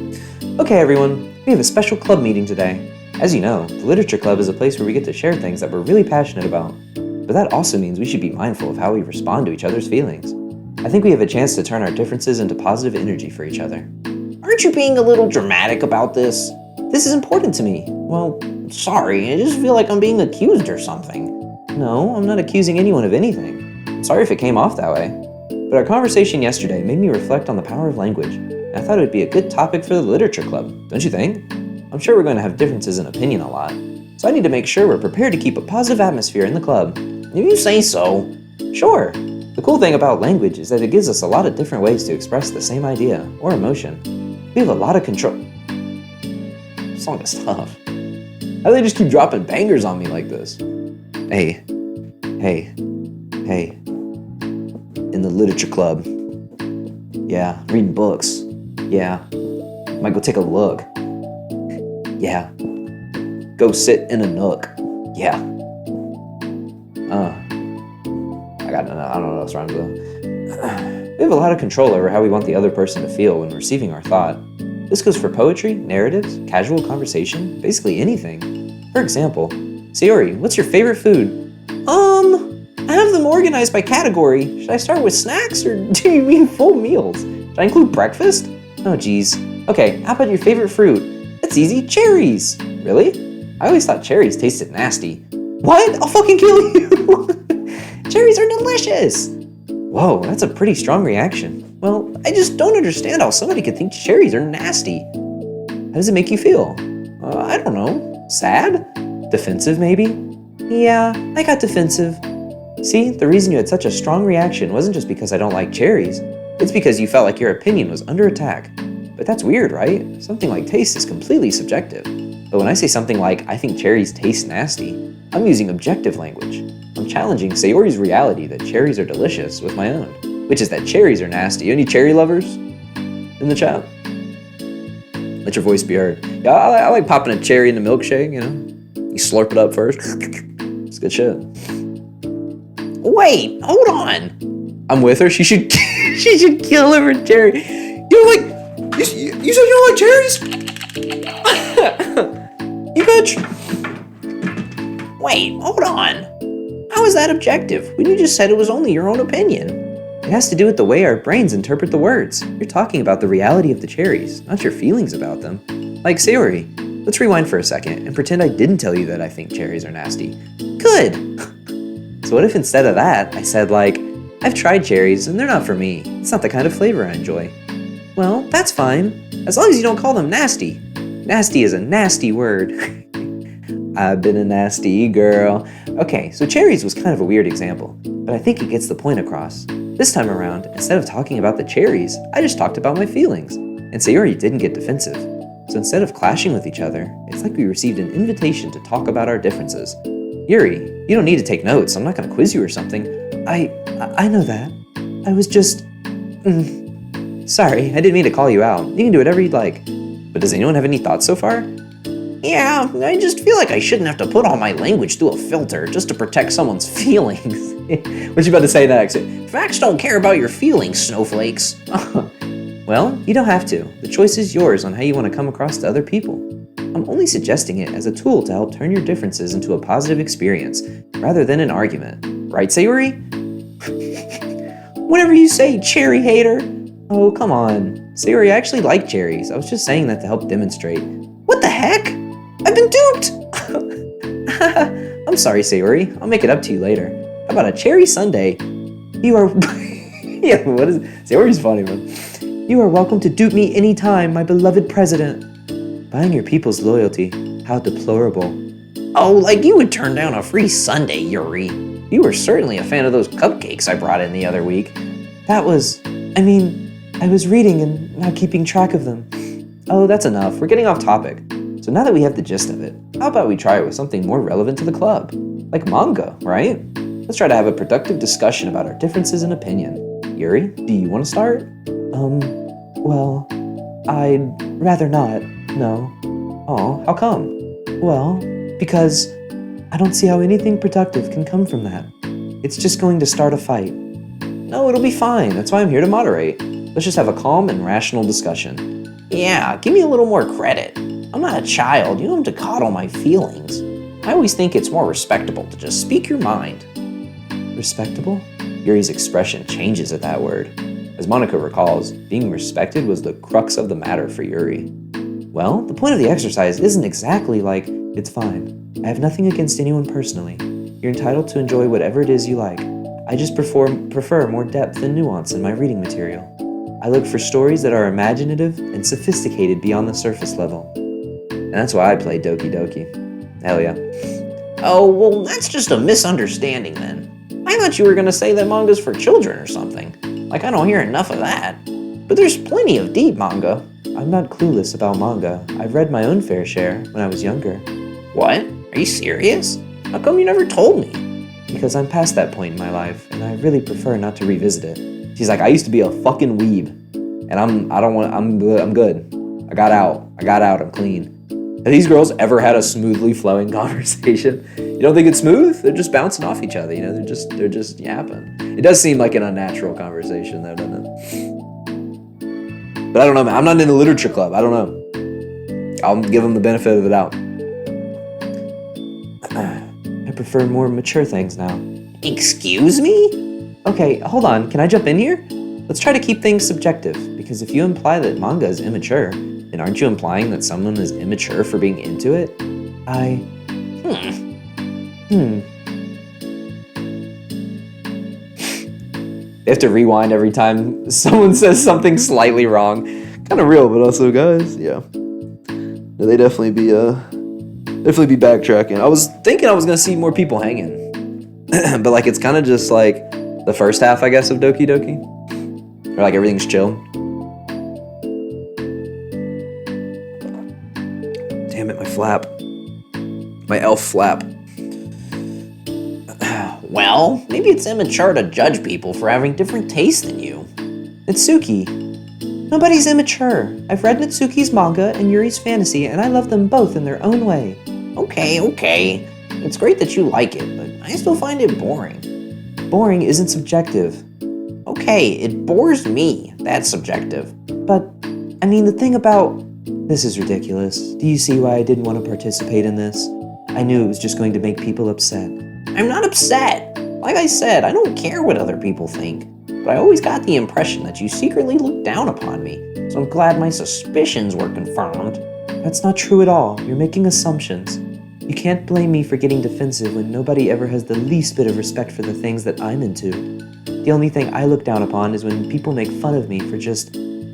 Okay, everyone. We have a special club meeting today. As you know, the Literature Club is a place where we get to share things that we're really passionate about. But that also means we should be mindful of how we respond to each other's feelings. I think we have a chance to turn our differences into positive energy for each other. Aren't you being a little dramatic about this? This is important to me. Well, sorry, I just feel like I'm being accused or something. No, I'm not accusing anyone of anything. I'm sorry if it came off that way. But our conversation yesterday made me reflect on the power of language. And I thought it would be a good topic for the Literature Club, don't you think? I'm sure we're going to have differences in opinion a lot. So I need to make sure we're prepared to keep a positive atmosphere in the club. If you say so. Sure. The cool thing about language is that it gives us a lot of different ways to express the same idea or emotion. We have a lot of control. This song is tough. How do they just keep dropping bangers on me like this? Hey, Hey, in the literature club. Yeah, reading books. Yeah, might go take a look. Yeah, go sit in a nook. Yeah. I don't know what's rhymes though. We have a lot of control over how we want the other person to feel when receiving our thought. This goes for poetry, narratives, casual conversation, basically anything. For example, Sayori, what's your favorite food? I have them organized by category. Should I start with snacks or do you mean full meals? Should I include breakfast? Oh geez. Okay, how about your favorite fruit? That's easy, cherries. Really? I always thought cherries tasted nasty. What? I'll fucking kill you! Cherries are delicious! Whoa, that's a pretty strong reaction. Well, I just don't understand how somebody could think cherries are nasty. How does it make you feel? I don't know. Sad? Defensive, maybe? Yeah, I got defensive. See, the reason you had such a strong reaction wasn't just because I don't like cherries. It's because you felt like your opinion was under attack. But that's weird, right? Something like taste is completely subjective. But when I say something like, I think cherries taste nasty, I'm using objective language. I'm challenging Sayori's reality that cherries are delicious with my own, which is that cherries are nasty. Any cherry lovers in the chat? Let your voice be heard. Yeah, I like popping a cherry in the milkshake, you know? You slurp it up first. It's good shit. Wait, hold on. I'm with her. She should She should kill her for cherry. You don't like... You said you don't like cherries? You bitch. Wait, hold on. How is that objective when you just said it was only your own opinion? It has to do with the way our brains interpret the words. You're talking about the reality of the cherries, not your feelings about them. Like Sayori, let's rewind for a second and pretend I didn't tell you that I think cherries are nasty. Good. So what if instead of that, I said like, I've tried cherries and they're not for me. It's not the kind of flavor I enjoy. Well, that's fine, as long as you don't call them nasty. Nasty is a nasty word. I've been a nasty girl. Okay, so cherries was kind of a weird example, but I think it gets the point across. This time around, instead of talking about the cherries, I just talked about my feelings, and Sayori didn't get defensive. So instead of clashing with each other, it's like we received an invitation to talk about our differences. Yuri, you don't need to take notes. I'm not going to quiz you or something. I know that. I was just... Sorry, I didn't mean to call you out. You can do whatever you'd like. But does anyone have any thoughts so far? Yeah, I just feel like I shouldn't have to put all my language through a filter just to protect someone's feelings. What you about to say next? Facts don't care about your feelings, snowflakes. Well, you don't have to. The choice is yours on how you want to come across to other people. I'm only suggesting it as a tool to help turn your differences into a positive experience, rather than an argument. Right, Sayori? Whatever you say, cherry hater. Oh, come on. Sayori, I actually like cherries. I was just saying that to help demonstrate. What the heck? I've been duped! I'm sorry, Sayori. I'll make it up to you later. How about a cherry sundae? You are... Yeah, what is it? Sayori's funny, man. You are welcome to dupe me anytime, my beloved president. Buying your people's loyalty. How deplorable. Oh, like you would turn down a free sundae, Yuri. You were certainly a fan of those cupcakes I brought in the other week. That was... I was reading and not keeping track of them. Oh, that's enough. We're getting off topic. So now that we have the gist of it, how about we try it with something more relevant to the club? Like manga, right? Let's try to have a productive discussion about our differences in opinion. Yuri, do you want to start? Well, I'd rather not, no. Oh, how come? Well, because I don't see how anything productive can come from that. It's just going to start a fight. No, it'll be fine. That's why I'm here to moderate. Let's just have a calm and rational discussion. Yeah, give me a little more credit. I'm not a child. You don't have to coddle my feelings. I always think it's more respectable to just speak your mind. Respectable? Yuri's expression changes at that word. As Monica recalls, being respected was the crux of the matter for Yuri. Well, the point of the exercise isn't exactly like, it's fine. I have nothing against anyone personally. You're entitled to enjoy whatever it is you like. I just prefer more depth and nuance in my reading material. I look for stories that are imaginative and sophisticated beyond the surface level. And that's why I play Doki Doki. Hell yeah. Oh, well, that's just a misunderstanding then. I thought you were going to say that manga's for children or something. Like, I don't hear enough of that. But there's plenty of deep manga. I'm not clueless about manga. I've read my own fair share when I was younger. What? Are you serious? How come you never told me? because I'm past that point in my life, and I really prefer not to revisit it. She's like, I used to be a fucking weeb, and I'm good. I got out, I'm clean. Have these girls ever had a smoothly flowing conversation? You don't think it's smooth? They're just bouncing off each other, you know, they're just yapping. It does seem like an unnatural conversation though, doesn't it? But I don't know, man. I'm not in the literature club. I don't know. I'll give them the benefit of the doubt. I prefer more mature things now. Excuse me? Okay, hold on. Can I jump in here? Let's try to keep things subjective, because if you imply that manga is immature, then aren't you implying that someone is immature for being into it? They have to rewind every time someone says something slightly wrong. Kind of real, but also, guys, yeah. No, they definitely be backtracking. I was thinking I was gonna see more people hanging, but like it's kind of just like the first half, I guess, of Doki Doki, or like everything's chill. Damn it, my flap, my elf flap. Well, maybe it's immature to judge people for having different tastes than you. Natsuki. Nobody's immature. I've read Natsuki's manga and Yuri's fantasy, and I love them both in their own way. Okay. It's great that you like it, but I still find it boring. Boring isn't subjective. Okay, it bores me. That's subjective. But, I mean, the thing about... This is ridiculous. Do you see why I didn't want to participate in this? I knew it was just going to make people upset. I'm not upset. Like I said, I don't care what other people think. But I always got the impression that you secretly looked down upon me. So I'm glad my suspicions were confirmed. That's not true at all. You're making assumptions. You can't blame me for getting defensive when nobody ever has the least bit of respect for the things that I'm into. The only thing I look down upon is when people make fun of me for just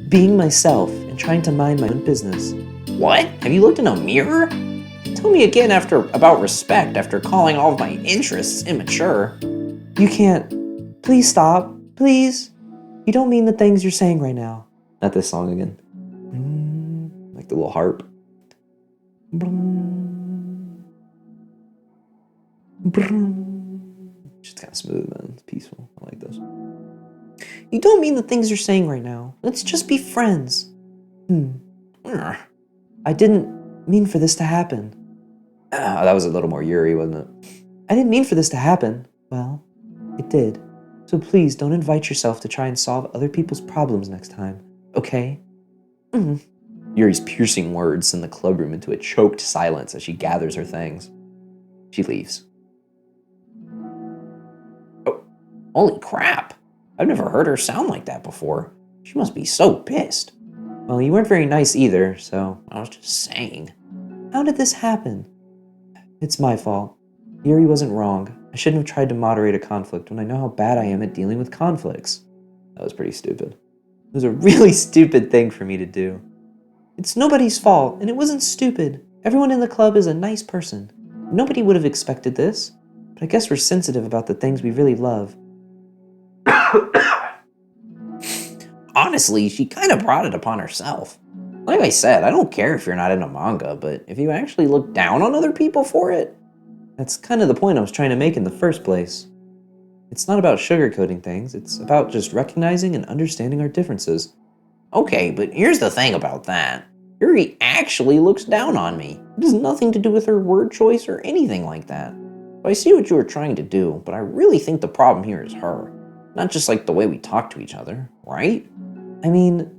being myself and trying to mind my own business. What? Have you looked in a mirror? Tell me again about respect after calling all of my interests immature. You can't. Please stop. Please. You don't mean the things you're saying right now. Not this song again. Like the little harp. Just kind of smooth, man. It's peaceful. I like those. You don't mean the things you're saying right now. Let's just be friends. I didn't mean for this to happen. That was a little more Yuri, wasn't it? I didn't mean for this to happen. Well, it did. So please don't invite yourself to try and solve other people's problems next time, okay? Yuri's piercing words send the club room into a choked silence as she gathers her things. She leaves. Oh, holy crap. I've never heard her sound like that before. She must be so pissed. Well, you weren't very nice either, so... I was just saying. How did this happen? It's my fault. Yuri wasn't wrong. I shouldn't have tried to moderate a conflict when I know how bad I am at dealing with conflicts. That was pretty stupid. It was a really stupid thing for me to do. It's nobody's fault, and it wasn't stupid. Everyone in the club is a nice person. Nobody would have expected this, but I guess we're sensitive about the things we really love. Honestly, she kind of brought it upon herself. Like I said, I don't care if you're not into manga, but if you actually look down on other people for it... That's kind of the point I was trying to make in the first place. It's not about sugarcoating things, it's about just recognizing and understanding our differences. Okay, but here's the thing about that. Yuri actually looks down on me. It has nothing to do with her word choice or anything like that. I see what you were trying to do, but I really think the problem here is her. Not just like the way we talk to each other, right? I mean,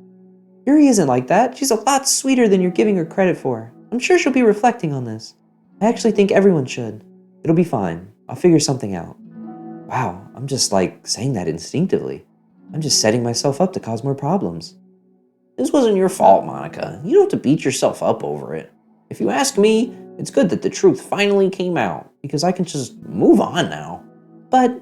Yuri isn't like that. She's a lot sweeter than you're giving her credit for. I'm sure she'll be reflecting on this. I actually think everyone should. It'll be fine. I'll figure something out. Wow, I'm just like saying that instinctively. I'm just setting myself up to cause more problems. This wasn't your fault, Monica. You don't have to beat yourself up over it. If you ask me, it's good that the truth finally came out, because I can just move on now. But,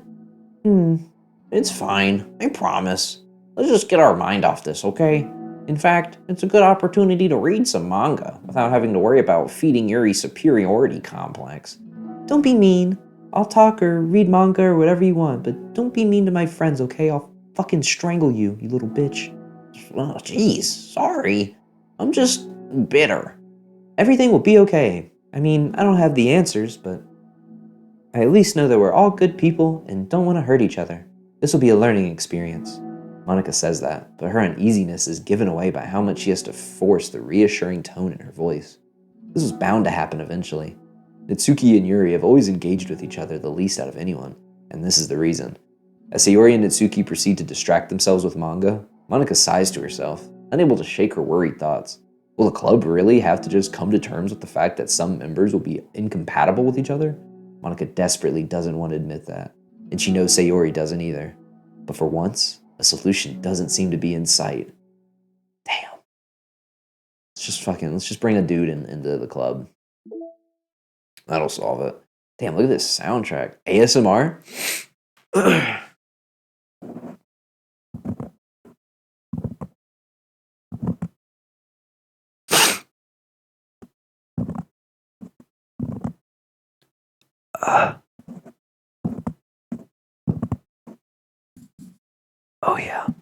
It's fine, I promise. Let's just get our mind off this, okay? In fact, it's a good opportunity to read some manga without having to worry about feeding Yuri's superiority complex. Don't be mean. I'll talk or read manga or whatever you want, but don't be mean to my friends, okay? I'll fucking strangle you, you little bitch. Oh, jeez, sorry. I'm just bitter. Everything will be okay. I mean, I don't have the answers, but... I at least know that we're all good people and don't want to hurt each other. This will be a learning experience. Monica says that, but her uneasiness is given away by how much she has to force the reassuring tone in her voice. This was bound to happen eventually. Natsuki and Yuri have always engaged with each other the least out of anyone, and this is the reason. As Sayori and Natsuki proceed to distract themselves with manga, Monica sighs to herself, unable to shake her worried thoughts. Will the club really have to just come to terms with the fact that some members will be incompatible with each other? Monica desperately doesn't want to admit that, and she knows Sayori doesn't either. But for once, a solution doesn't seem to be in sight. Damn. Let's just bring a dude into the club. That'll solve it. Damn, look at this soundtrack. ASMR? Oh yeah. Do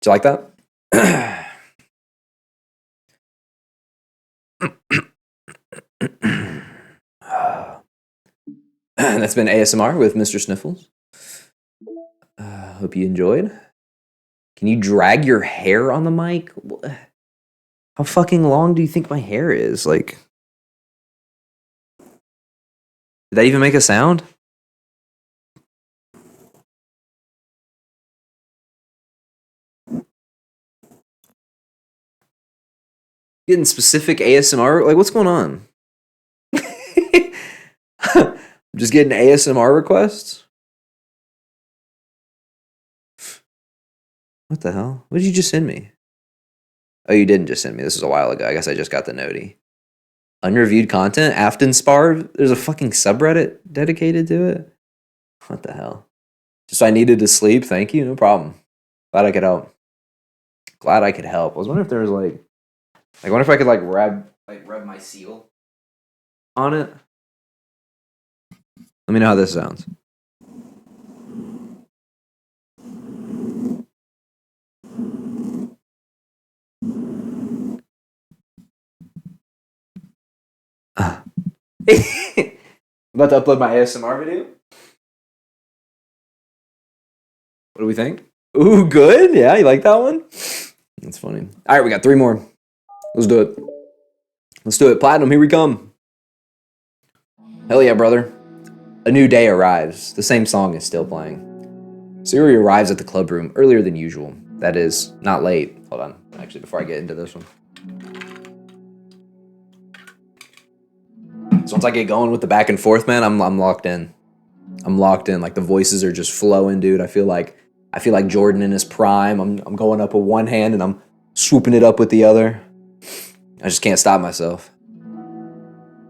you like that? That's been ASMR with Mr. Sniffles. Hope you enjoyed. Can you drag your hair on the mic? How fucking long do you think my hair is? Like, did that even make a sound? Getting specific ASMR? Like, what's going on? I'm just getting ASMR requests? What the hell? What did you just send me? Oh, you didn't just send me. This was a while ago. I guess I just got the noti. Unreviewed content? Afton Spar? There's a fucking subreddit dedicated to it? What the hell? Just I needed to sleep. Thank you. No problem. Glad I could help. Glad I could help. I was wondering if there was I wonder if I could rub my seal on it. Let me know how this sounds. About to upload my ASMR video. What do we think? Ooh, good. Yeah, you like that one? That's funny. All right, we got 3 more. Let's do it. Let's do it. Platinum, here we come. Hell yeah, brother. A new day arrives. The same song is still playing. Sayori arrives at the club room earlier than usual. That is, not late. Hold on. Actually, before I get into this one. So once I get going with the back and forth, man, I'm locked in. I'm locked in. Like, the voices are just flowing, dude. I feel like Jordan in his prime. I'm going up with one hand and I'm swooping it up with the other. I just can't stop myself.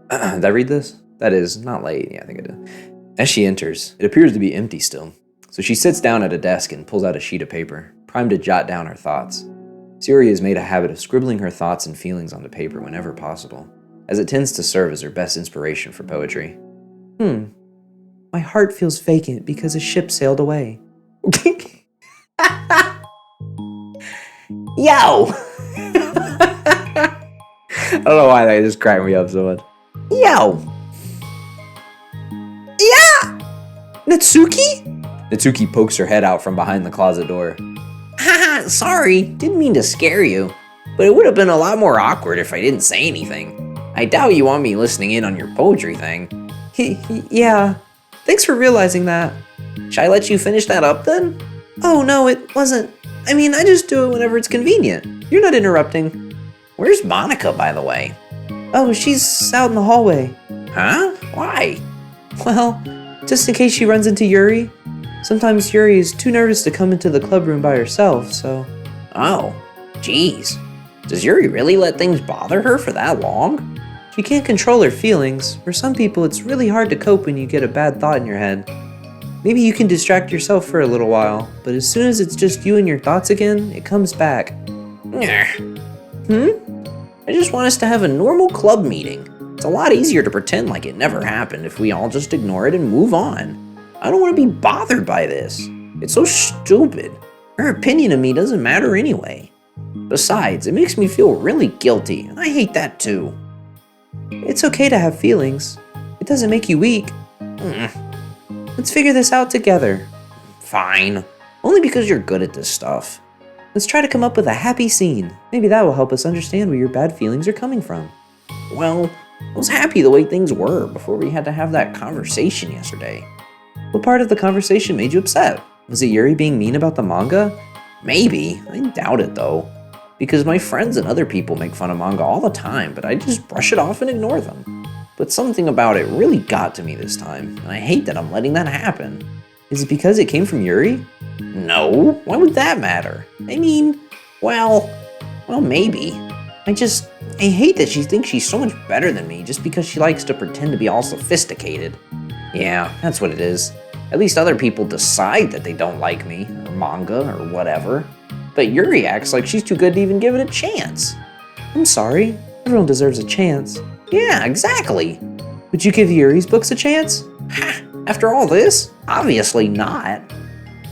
Did I read this? That is not late. Yeah, I think I did. As she enters, it appears to be empty still. So she sits down at a desk and pulls out a sheet of paper, primed to jot down her thoughts. Sayori has made a habit of scribbling her thoughts and feelings onto paper whenever possible, as it tends to serve as her best inspiration for poetry. My heart feels vacant because a ship sailed away. Yo! I don't know why that just cracked me up so much. Yo! Yeah! Natsuki? Natsuki pokes her head out from behind the closet door. Haha, sorry, didn't mean to scare you, but it would have been a lot more awkward if I didn't say anything. I doubt you want me listening in on your poetry thing. Yeah, thanks for realizing that. Should I let you finish that up then? Oh no, it wasn't. I mean, I just do it whenever it's convenient. You're not interrupting. Where's Monica, by the way? Oh, she's out in the hallway. Huh? Why? Well, just in case she runs into Yuri. Sometimes Yuri is too nervous to come into the club room by herself, so... Oh, geez. Does Yuri really let things bother her for that long? She can't control her feelings. For some people, it's really hard to cope when you get a bad thought in your head. Maybe you can distract yourself for a little while, but as soon as it's just you and your thoughts again, it comes back. I just want us to have a normal club meeting. It's a lot easier to pretend like it never happened if we all just ignore it and move on. I don't want to be bothered by this. It's so stupid. Her opinion of me doesn't matter anyway. Besides, it makes me feel really guilty, and I hate that too. It's okay to have feelings. It doesn't make you weak. Let's figure this out together. Fine. Only because you're good at this stuff. Let's try to come up with a happy scene. Maybe that will help us understand where your bad feelings are coming from. Well, I was happy the way things were before we had to have that conversation yesterday. What part of the conversation made you upset? Was it Yuri being mean about the manga? Maybe. I doubt it though. Because my friends and other people make fun of manga all the time, but I just brush it off and ignore them. But something about it really got to me this time, and I hate that I'm letting that happen. Is it because it came from Yuri? No, why would that matter? I mean, well, maybe. I hate that she thinks she's so much better than me just because she likes to pretend to be all sophisticated. Yeah, that's what it is. At least other people decide that they don't like me, or manga, or whatever. But Yuri acts like she's too good to even give it a chance. I'm sorry. Everyone deserves a chance. Yeah, exactly. Would you give Yuri's books a chance? Ha! After all this? Obviously not.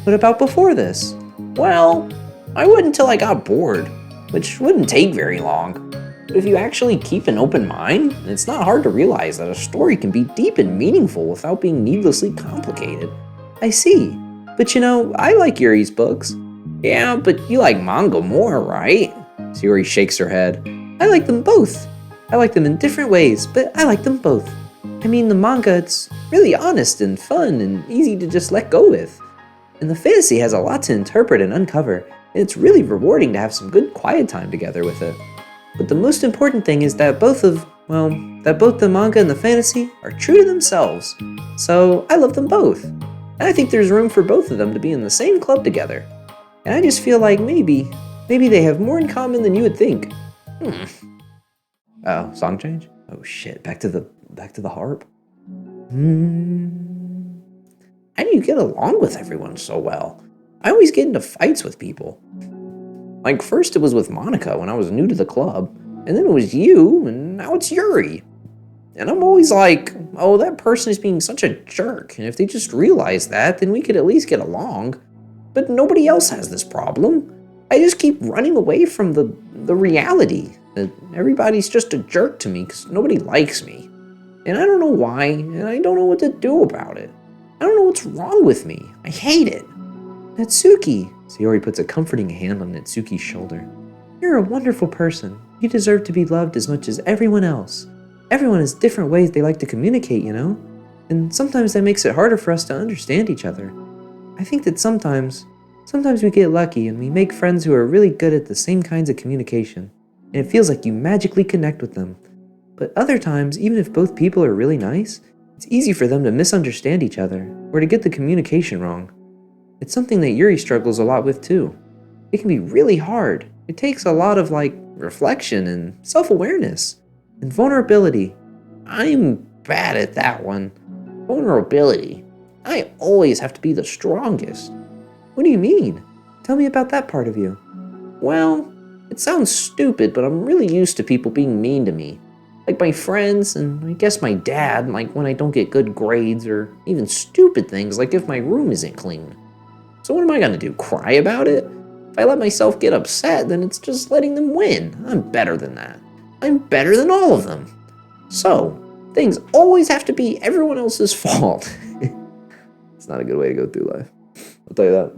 What about before this? Well, I would until I got bored, which wouldn't take very long. But if you actually keep an open mind, it's not hard to realize that a story can be deep and meaningful without being needlessly complicated. I see. But I like Yuri's books. Yeah, but you like manga more, right? Sayori shakes her head. I like them both. I like them in different ways, but I like them both. I mean, the manga, it's really honest and fun and easy to just let go with. And the fantasy has a lot to interpret and uncover, and it's really rewarding to have some good quiet time together with it. But the most important thing is that both the manga and the fantasy are true to themselves. So I love them both. And I think there's room for both of them to be in the same club together. And I just feel like maybe they have more in common than you would think. Oh, song change? Oh shit, back to the harp. How do you get along with everyone so well? I always get into fights with people. Like first it was with Monica when I was new to the club, and then it was you, and now it's Yuri. And I'm always like, oh, that person is being such a jerk, and if they just realize that, then we could at least get along. But nobody else has this problem. I just keep running away from the reality that everybody's just a jerk to me because nobody likes me. And I don't know why, and I don't know what to do about it. I don't know what's wrong with me. I hate it. Natsuki! Sayori puts a comforting hand on Natsuki's shoulder. You're a wonderful person. You deserve to be loved as much as everyone else. Everyone has different ways they like to communicate, And sometimes that makes it harder for us to understand each other. I think that sometimes we get lucky and we make friends who are really good at the same kinds of communication, and it feels like you magically connect with them. But other times, even if both people are really nice, it's easy for them to misunderstand each other or to get the communication wrong. It's something that Yuri struggles a lot with too. It can be really hard. It takes a lot of reflection and self-awareness and vulnerability. I'm bad at that one. Vulnerability. I always have to be the strongest. What do you mean? Tell me about that part of you. Well, it sounds stupid, but I'm really used to people being mean to me. Like my friends, and I guess my dad, like when I don't get good grades, or even stupid things like if my room isn't clean. So what am I gonna do, cry about it? If I let myself get upset, then it's just letting them win. I'm better than that. I'm better than all of them. So, things always have to be everyone else's fault. It's not a good way to go through life. I'll tell you that.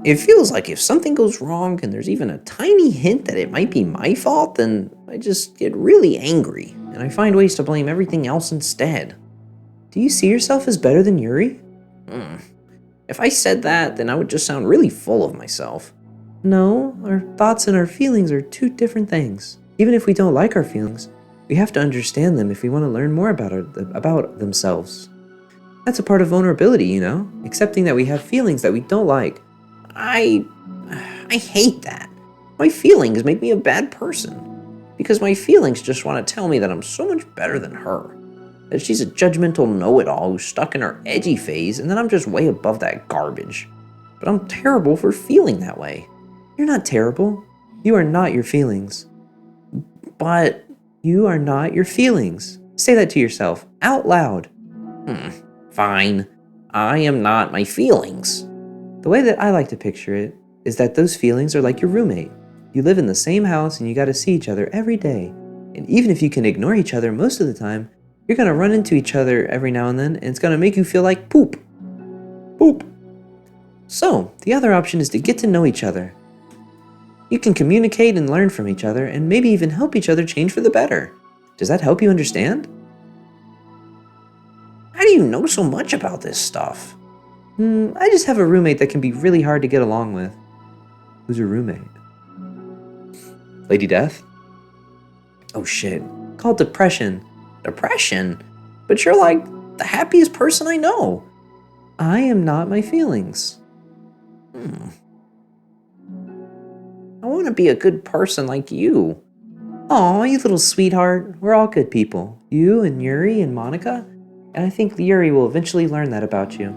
It feels like if something goes wrong and there's even a tiny hint that it might be my fault, then I just get really angry and I find ways to blame everything else instead. Do you see yourself as better than Yuri? If I said that, then I would just sound really full of myself. No, our thoughts and our feelings are two different things. Even if we don't like our feelings, we have to understand them if we want to learn more about themselves. That's a part of vulnerability, accepting that we have feelings that we don't like. I hate that. My feelings make me a bad person. Because my feelings just want to tell me that I'm so much better than her. That she's a judgmental know-it-all who's stuck in her edgy phase, and that I'm just way above that garbage. But I'm terrible for feeling that way. You're not terrible. You are not your feelings. But you are not your feelings. Say that to yourself, out loud. Fine. I am not my feelings. The way that I like to picture it is that those feelings are like your roommate. You live in the same house and you gotta see each other every day. And even if you can ignore each other most of the time, you're gonna run into each other every now and then, and it's gonna make you feel like poop. Poop. So, the other option is to get to know each other. You can communicate and learn from each other, and maybe even help each other change for the better. Does that help you understand? How do you know so much about this stuff? I just have a roommate that can be really hard to get along with. Who's your roommate? Lady Death? Oh shit. Called depression. Depression? But you're like the happiest person I know. I am not my feelings. I want to be a good person like you. Aw, you little sweetheart. We're all good people. You and Yuri and Monica. And I think Yuri will eventually learn that about you.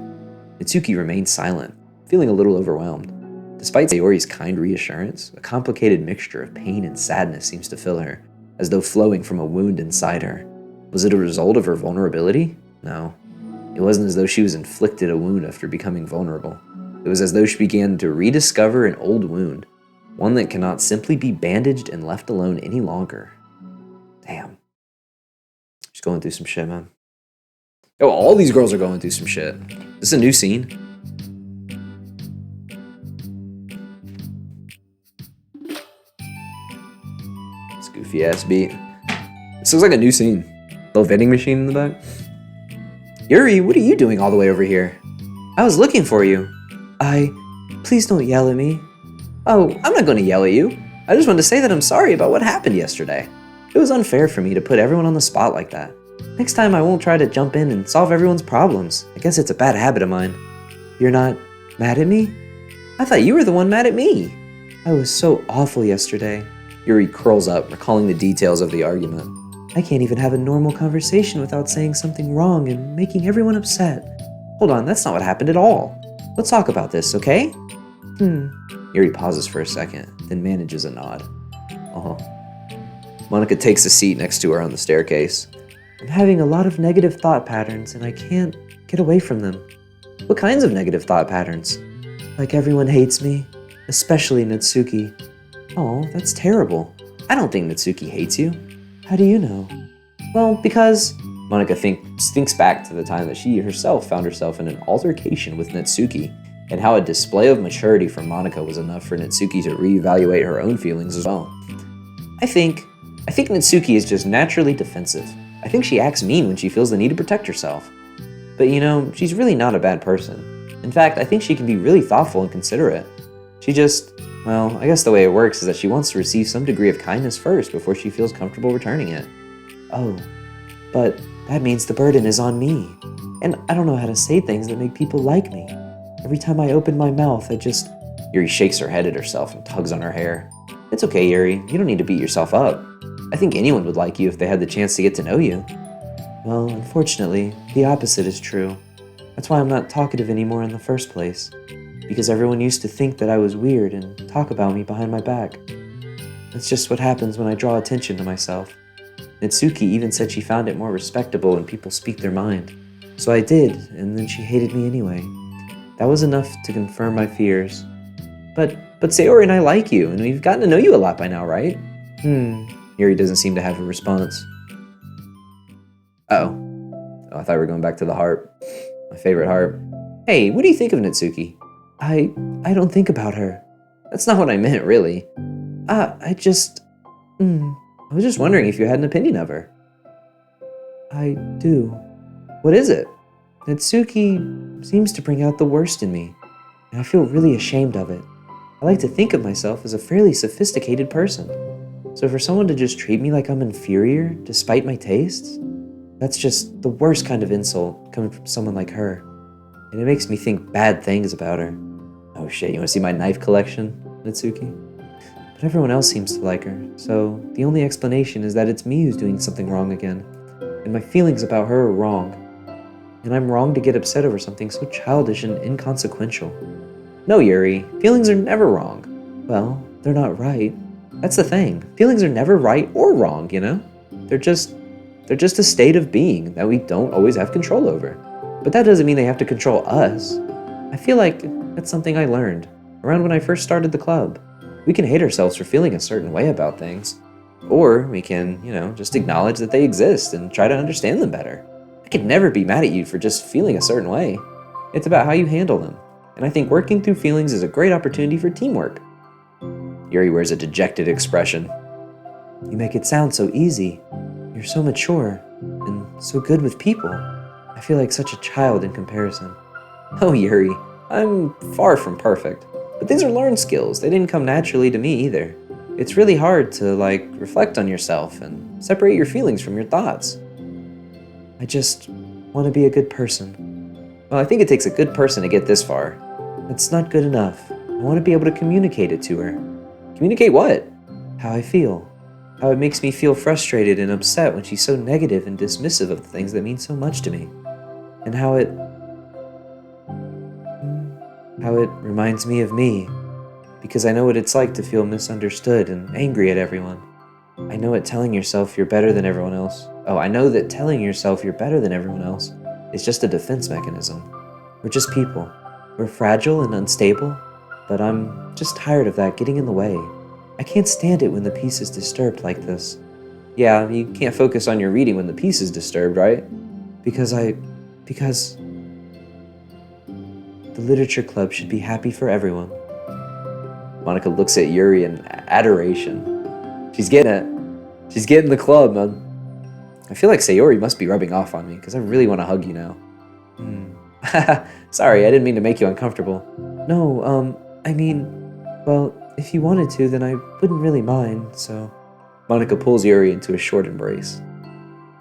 Natsuki remained silent, feeling a little overwhelmed. Despite Sayori's kind reassurance, a complicated mixture of pain and sadness seems to fill her, as though flowing from a wound inside her. Was it a result of her vulnerability? No. It wasn't as though she was inflicted a wound after becoming vulnerable. It was as though she began to rediscover an old wound, one that cannot simply be bandaged and left alone any longer. Damn. She's going through some shit, man. Oh, all these girls are going through some shit. This is a new scene. It's a goofy ass beat. This looks like a new scene. Little vending machine in the back. Yuri, what are you doing all the way over here? I was looking for you. Please don't yell at me. Oh, I'm not going to yell at you. I just wanted to say that I'm sorry about what happened yesterday. It was unfair for me to put everyone on the spot like that. Next time I won't try to jump in and solve everyone's problems. I guess it's a bad habit of mine. You're not mad at me? I thought you were the one mad at me. I was so awful yesterday. Yuri curls up, recalling the details of the argument. I can't even have a normal conversation without saying something wrong and making everyone upset. Hold on, that's not what happened at all. Let's talk about this, okay? Yuri pauses for a second, then manages a nod. Monica takes a seat next to her on the staircase. I'm having a lot of negative thought patterns and I can't get away from them. What kinds of negative thought patterns? Like everyone hates me, especially Natsuki. Oh, that's terrible. I don't think Natsuki hates you. How do you know? Well, because Monica thinks back to the time that she herself found herself in an altercation with Natsuki, and how a display of maturity from Monica was enough for Natsuki to reevaluate her own feelings as well. I think Natsuki is just naturally defensive. I think she acts mean when she feels the need to protect herself. But you know, she's really not a bad person. In fact, I think she can be really thoughtful and considerate. She just, well, I guess the way it works is that she wants to receive some degree of kindness first before she feels comfortable returning it. Oh, but that means the burden is on me. And I don't know how to say things that make people like me. Every time I open my mouth, Yuri shakes her head at herself and tugs on her hair. It's okay, Yuri. You don't need to beat yourself up. I think anyone would like you if they had the chance to get to know you. Well, unfortunately, the opposite is true. That's why I'm not talkative anymore in the first place. Because everyone used to think that I was weird and talk about me behind my back. That's just what happens when I draw attention to myself. Natsuki even said she found it more respectable when people speak their mind. So I did, and then she hated me anyway. That was enough to confirm my fears. But Sayori and I like you, and we've gotten to know you a lot by now, right? Yuri doesn't seem to have a response. Oh, I thought we were going back to the harp. My favorite harp. Hey, what do you think of Natsuki? I don't think about her. That's not what I meant, really. I was just wondering if you had an opinion of her. I do. What is it? Natsuki seems to bring out the worst in me, and I feel really ashamed of it. I like to think of myself as a fairly sophisticated person. So for someone to just treat me like I'm inferior, despite my tastes, that's just the worst kind of insult coming from someone like her. And it makes me think bad things about her. Oh shit, you want to see my knife collection, Natsuki? But everyone else seems to like her, so the only explanation is that it's me who's doing something wrong again. And my feelings about her are wrong. And I'm wrong to get upset over something so childish and inconsequential. No, Yuri, feelings are never wrong. Well, they're not right. That's the thing. Feelings are never right or wrong, you know? They're just a state of being that we don't always have control over. But that doesn't mean they have to control us. I feel like that's something I learned around when I first started the club. We can hate ourselves for feeling a certain way about things, Or we can, just acknowledge that they exist and try to understand them better. I could never be mad at you for just feeling a certain way. It's about how you handle them. And I think working through feelings is a great opportunity for teamwork. Yuri wears a dejected expression. You make it sound so easy. You're so mature and so good with people. I feel like such a child in comparison. Oh, Yuri, I'm far from perfect. But these are learned skills. They didn't come naturally to me either. It's really hard to, reflect on yourself and separate your feelings from your thoughts. I just want to be a good person. Well, I think it takes a good person to get this far. That's not good enough. I want to be able to communicate it to her. Communicate what? How I feel. How it makes me feel frustrated and upset when she's so negative and dismissive of the things that mean so much to me. And how it reminds me of me. Because I know what it's like to feel misunderstood and angry at everyone. I know that telling yourself you're better than everyone else is just a defense mechanism. We're just people. We're fragile and unstable, but I'm just tired of that getting in the way. I can't stand it when the peace is disturbed like this. Yeah, you can't focus on your reading when the peace is disturbed, right? Because the literature club should be happy for everyone. Monica looks at Yuri in adoration. She's getting it. She's getting the club, man. I feel like Sayori must be rubbing off on me because I really want to hug you now. Sorry, I didn't mean to make you uncomfortable. No, well, if you wanted to, then I wouldn't really mind, so... Monica pulls Yuri into a short embrace.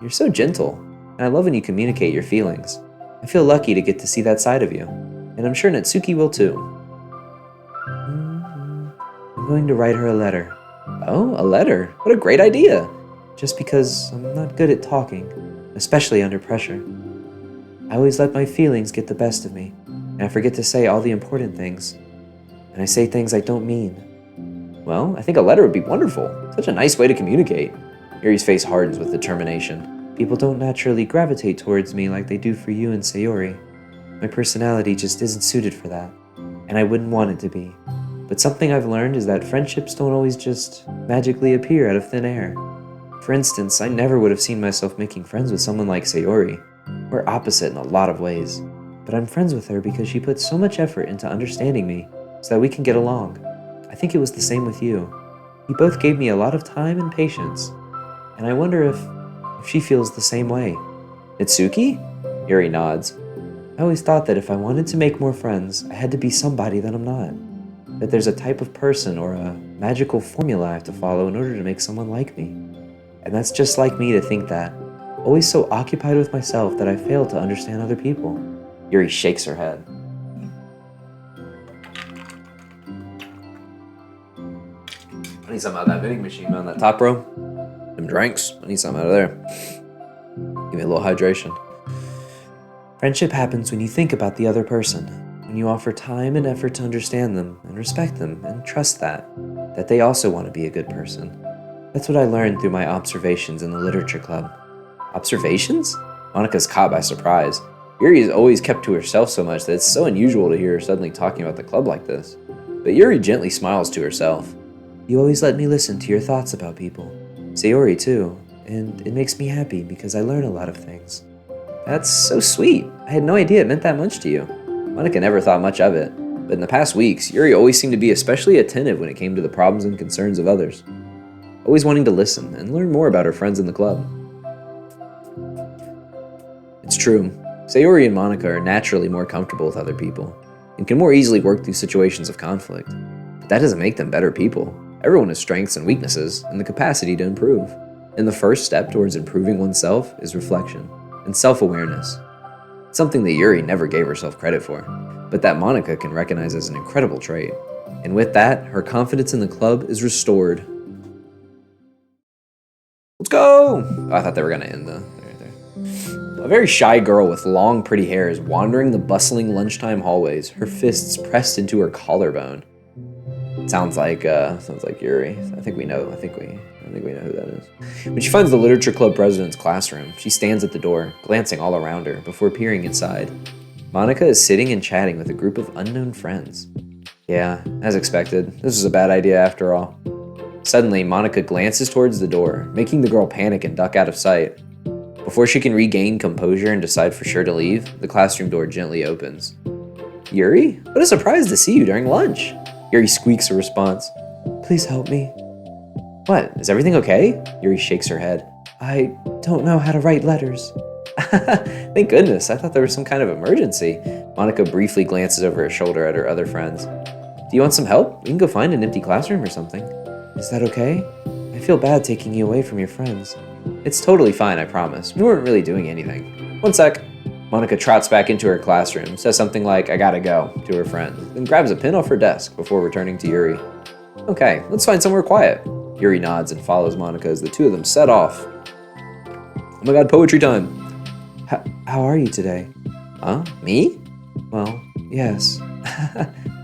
You're so gentle, and I love when you communicate your feelings. I feel lucky to get to see that side of you, and I'm sure Natsuki will too. I'm going to write her a letter. Oh, a letter? What a great idea! Just because I'm not good at talking, especially under pressure. I always let my feelings get the best of me, and I forget to say all the important things. And I say things I don't mean. Well, I think a letter would be wonderful. Such a nice way to communicate. Yuri's face hardens with determination. People don't naturally gravitate towards me like they do for you and Sayori. My personality just isn't suited for that, and I wouldn't want it to be. But something I've learned is that friendships don't always just magically appear out of thin air. For instance, I never would have seen myself making friends with someone like Sayori. We're opposite in a lot of ways, but I'm friends with her because she put so much effort into understanding me so that we can get along. I think it was the same with you. You both gave me a lot of time and patience, and I wonder if she feels the same way. Natsuki? Yuri nods. I always thought that if I wanted to make more friends, I had to be somebody that I'm not. That there's a type of person or a magical formula I have to follow in order to make someone like me. And that's just like me to think that. Always so occupied with myself that I fail to understand other people. Yuri shakes her head. I need something out of that vending machine, man. That top row. Them drinks. I need something out of there. Give me a little hydration. Friendship happens when you think about the other person. When you offer time and effort to understand them and respect them and trust that they also want to be a good person. That's what I learned through my observations in the literature club. Observations? Monica's caught by surprise. Yuri has always kept to herself so much that it's so unusual to hear her suddenly talking about the club like this. But Yuri gently smiles to herself. You always let me listen to your thoughts about people. Sayori too, and it makes me happy because I learn a lot of things. That's so sweet. I had no idea it meant that much to you. Monica never thought much of it, but in the past weeks, Yuri always seemed to be especially attentive when it came to the problems and concerns of others. Always wanting to listen and learn more about her friends in the club. It's true, Sayori and Monica are naturally more comfortable with other people and can more easily work through situations of conflict. But that doesn't make them better people. Everyone has strengths and weaknesses and the capacity to improve. And the first step towards improving oneself is reflection and self-awareness. It's something that Yuri never gave herself credit for, but that Monica can recognize as an incredible trait. And with that, her confidence in the club is restored. Let's go! Oh, I thought they were going to end right there. A very shy girl with long, pretty hair is wandering the bustling lunchtime hallways, her fists pressed into her collarbone. Sounds like Yuri. I think we know who that is. When she finds the literature club president's classroom, she stands at the door, glancing all around her before peering inside. Monica is sitting and chatting with a group of unknown friends. Yeah, as expected, this was a bad idea after all. Suddenly, Monica glances towards the door, making the girl panic and duck out of sight. Before she can regain composure and decide for sure to leave, the classroom door gently opens. Yuri? What a surprise to see you during lunch! Yuri squeaks a response. Please help me. What? Is everything okay? Yuri shakes her head. I don't know how to write letters. Thank goodness, I thought there was some kind of emergency. Monica briefly glances over her shoulder at her other friends. Do you want some help? We can go find an empty classroom or something. Is that okay? I feel bad taking you away from your friends. It's totally fine, I promise. We weren't really doing anything. One sec. Monica trots back into her classroom, says something like, I gotta go, to her friend, then grabs a pen off her desk before returning to Yuri. Okay, let's find somewhere quiet. Yuri nods and follows Monica as the two of them set off. Oh my god, poetry time! How are you today? Huh? Me? Well, yes.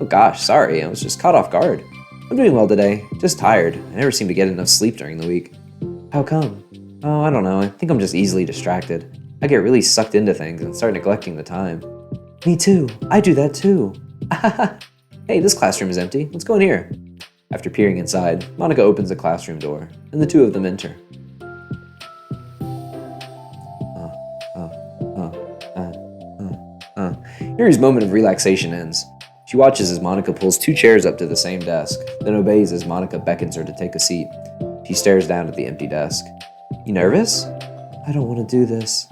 Oh gosh, sorry, I was just caught off guard. I'm doing well today, just tired. I never seem to get enough sleep during the week. How come? Oh, I don't know, I think I'm just easily distracted. I get really sucked into things and start neglecting the time. Me too. I do that too. Hey, this classroom is empty. Let's go in here. After peering inside, Monica opens the classroom door, and the two of them enter. Yuri's moment of relaxation ends. She watches as Monica pulls two chairs up to the same desk, then obeys as Monica beckons her to take a seat. She stares down at the empty desk. You nervous? I don't want to do this.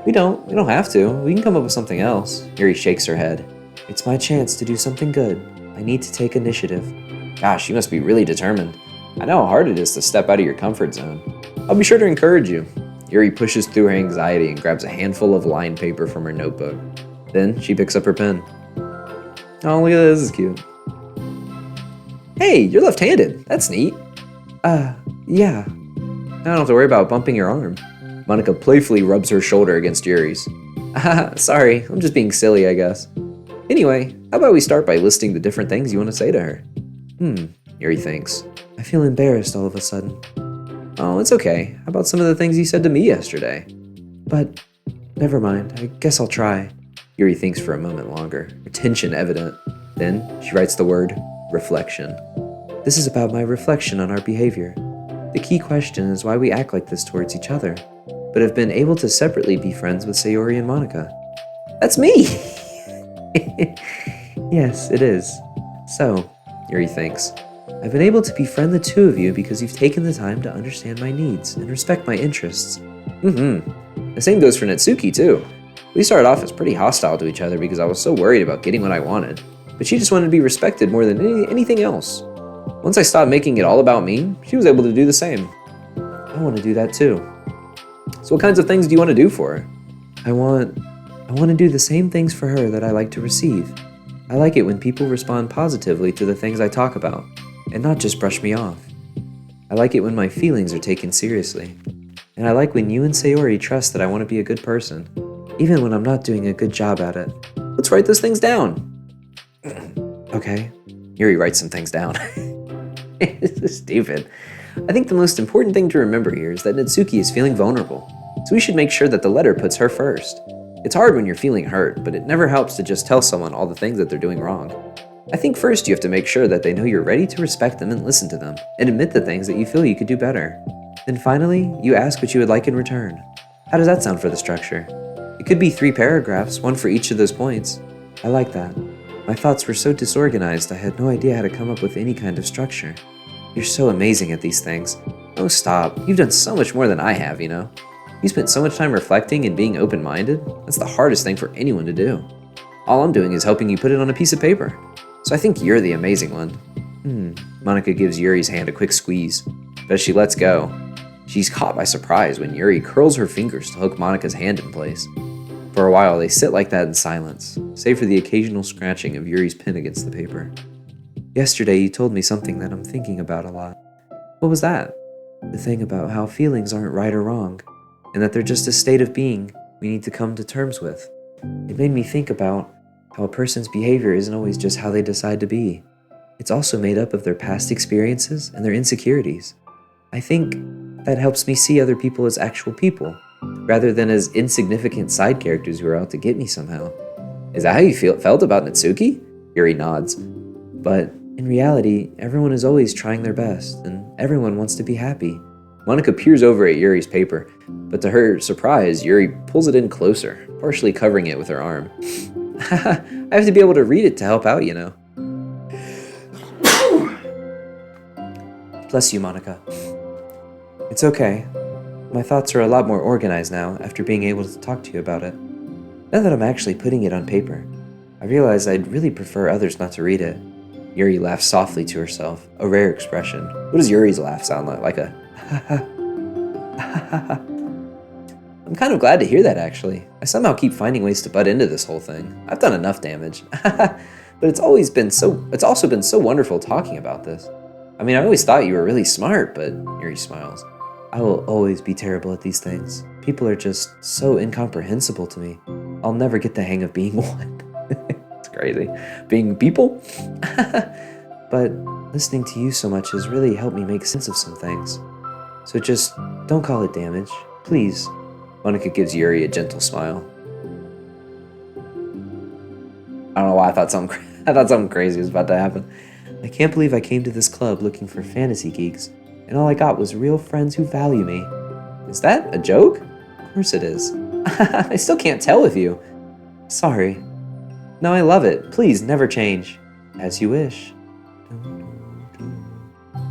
We don't have to. We can come up with something else. Yuri shakes her head. It's my chance to do something good. I need to take initiative. Gosh, you must be really determined. I know how hard it is to step out of your comfort zone. I'll be sure to encourage you. Yuri pushes through her anxiety and grabs a handful of lined paper from her notebook. Then she picks up her pen. Oh, look at this, this is cute. Hey, you're left-handed. That's neat. Yeah. I don't have to worry about bumping your arm. Monica playfully rubs her shoulder against Yuri's. Sorry, I'm just being silly, I guess. Anyway, how about we start by listing the different things you want to say to her? Yuri thinks. I feel embarrassed all of a sudden. Oh, it's okay. How about some of the things you said to me yesterday? But, never mind. I guess I'll try. Yuri thinks for a moment longer, her tension evident. Then she writes the word, reflection. This is about my reflection on our behavior. The key question is why we act like this towards each other, but have been able to separately be friends with Sayori and Monica. That's me! Yes, it is. So, Yuri thinks. I've been able to befriend the two of you because you've taken the time to understand my needs and respect my interests. The same goes for Natsuki, too. We started off as pretty hostile to each other because I was so worried about getting what I wanted, but she just wanted to be respected more than anything else. Once I stopped making it all about me, she was able to do the same. I want to do that too. So what kinds of things do you want to do for her? I want to do the same things for her that I like to receive. I like it when people respond positively to the things I talk about, and not just brush me off. I like it when my feelings are taken seriously. And I like when you and Sayori trust that I want to be a good person, even when I'm not doing a good job at it. Let's write those things down. Okay. Yuri writes some things down. This is stupid. I think the most important thing to remember here is that Natsuki is feeling vulnerable, so we should make sure that the letter puts her first. It's hard when you're feeling hurt, but it never helps to just tell someone all the things that they're doing wrong. I think first you have to make sure that they know you're ready to respect them and listen to them, and admit the things that you feel you could do better. Then finally, you ask what you would like in return. How does that sound for the structure? It could be 3 paragraphs, one for each of those points. I like that. My thoughts were so disorganized I had no idea how to come up with any kind of structure. You're so amazing at these things. Oh, stop. You've done so much more than I have, you know? You spent so much time reflecting and being open-minded. That's the hardest thing for anyone to do. All I'm doing is helping you put it on a piece of paper. So I think you're the amazing one. Monica gives Yuri's hand a quick squeeze. But as she lets go, she's caught by surprise when Yuri curls her fingers to hook Monica's hand in place. For a while, they sit like that in silence, save for the occasional scratching of Yuri's pen against the paper. Yesterday, you told me something that I'm thinking about a lot. What was that? The thing about how feelings aren't right or wrong, and that they're just a state of being we need to come to terms with. It made me think about how a person's behavior isn't always just how they decide to be. It's also made up of their past experiences and their insecurities. I think that helps me see other people as actual people, rather than as insignificant side characters who are out to get me somehow. Is that how you felt about Natsuki? Yuri nods. But In reality, everyone is always trying their best, and everyone wants to be happy. Monica peers over at Yuri's paper, but to her surprise, Yuri pulls it in closer, partially covering it with her arm. I have to be able to read it to help out, you know. Bless you, Monica. It's okay. My thoughts are a lot more organized now after being able to talk to you about it. Now that I'm actually putting it on paper, I realize I'd really prefer others not to read it. Yuri laughs softly to herself, a rare expression. What does Yuri's laugh sound like? Like a I'm kind of glad to hear that, actually. I somehow keep finding ways to butt into this whole thing. I've done enough damage. But it's also been so wonderful talking about this. I mean, I always thought you were really smart, but Yuri smiles. I will always be terrible at these things. People are just so incomprehensible to me. I'll never get the hang of being one. It's crazy. Being people? But listening to you so much has really helped me make sense of some things. So just don't call it damage, please. Monica gives Yuri a gentle smile. I don't know why I thought something crazy was about to happen. I can't believe I came to this club looking for fantasy geeks, and all I got was real friends who value me. Is that a joke? Of course it is. I still can't tell with you. Sorry. No, I love it. Please, never change. As you wish.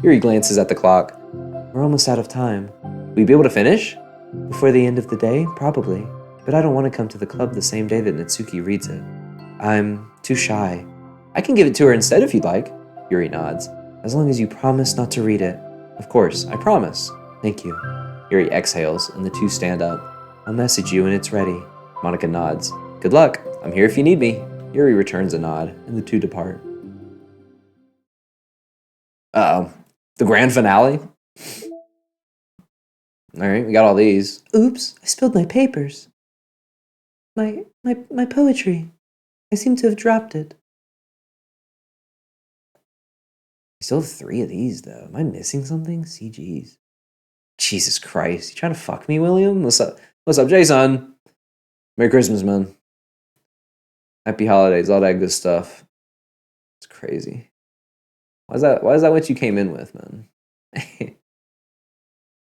Yuri glances at the clock. We're almost out of time. Will you be able to finish? Before the end of the day, probably. But I don't want to come to the club the same day that Natsuki reads it. I'm too shy. I can give it to her instead if you'd like. Yuri nods. As long as you promise not to read it. Of course, I promise. Thank you. Yuri exhales, and the two stand up. I'll message you when it's ready. Monica nods. Good luck. I'm here if you need me. Yuri returns a nod, and the two depart. Uh-oh. The grand finale? Alright, we got all these. Oops, I spilled my papers. My poetry. I seem to have dropped it. I still have 3 of these, though. Am I missing something? CGs. Jesus Christ. You trying to fuck me, William? What's up? What's up, Jason? Merry Christmas, man. Happy holidays, all that good stuff. It's crazy. Why is that what you came in with, man?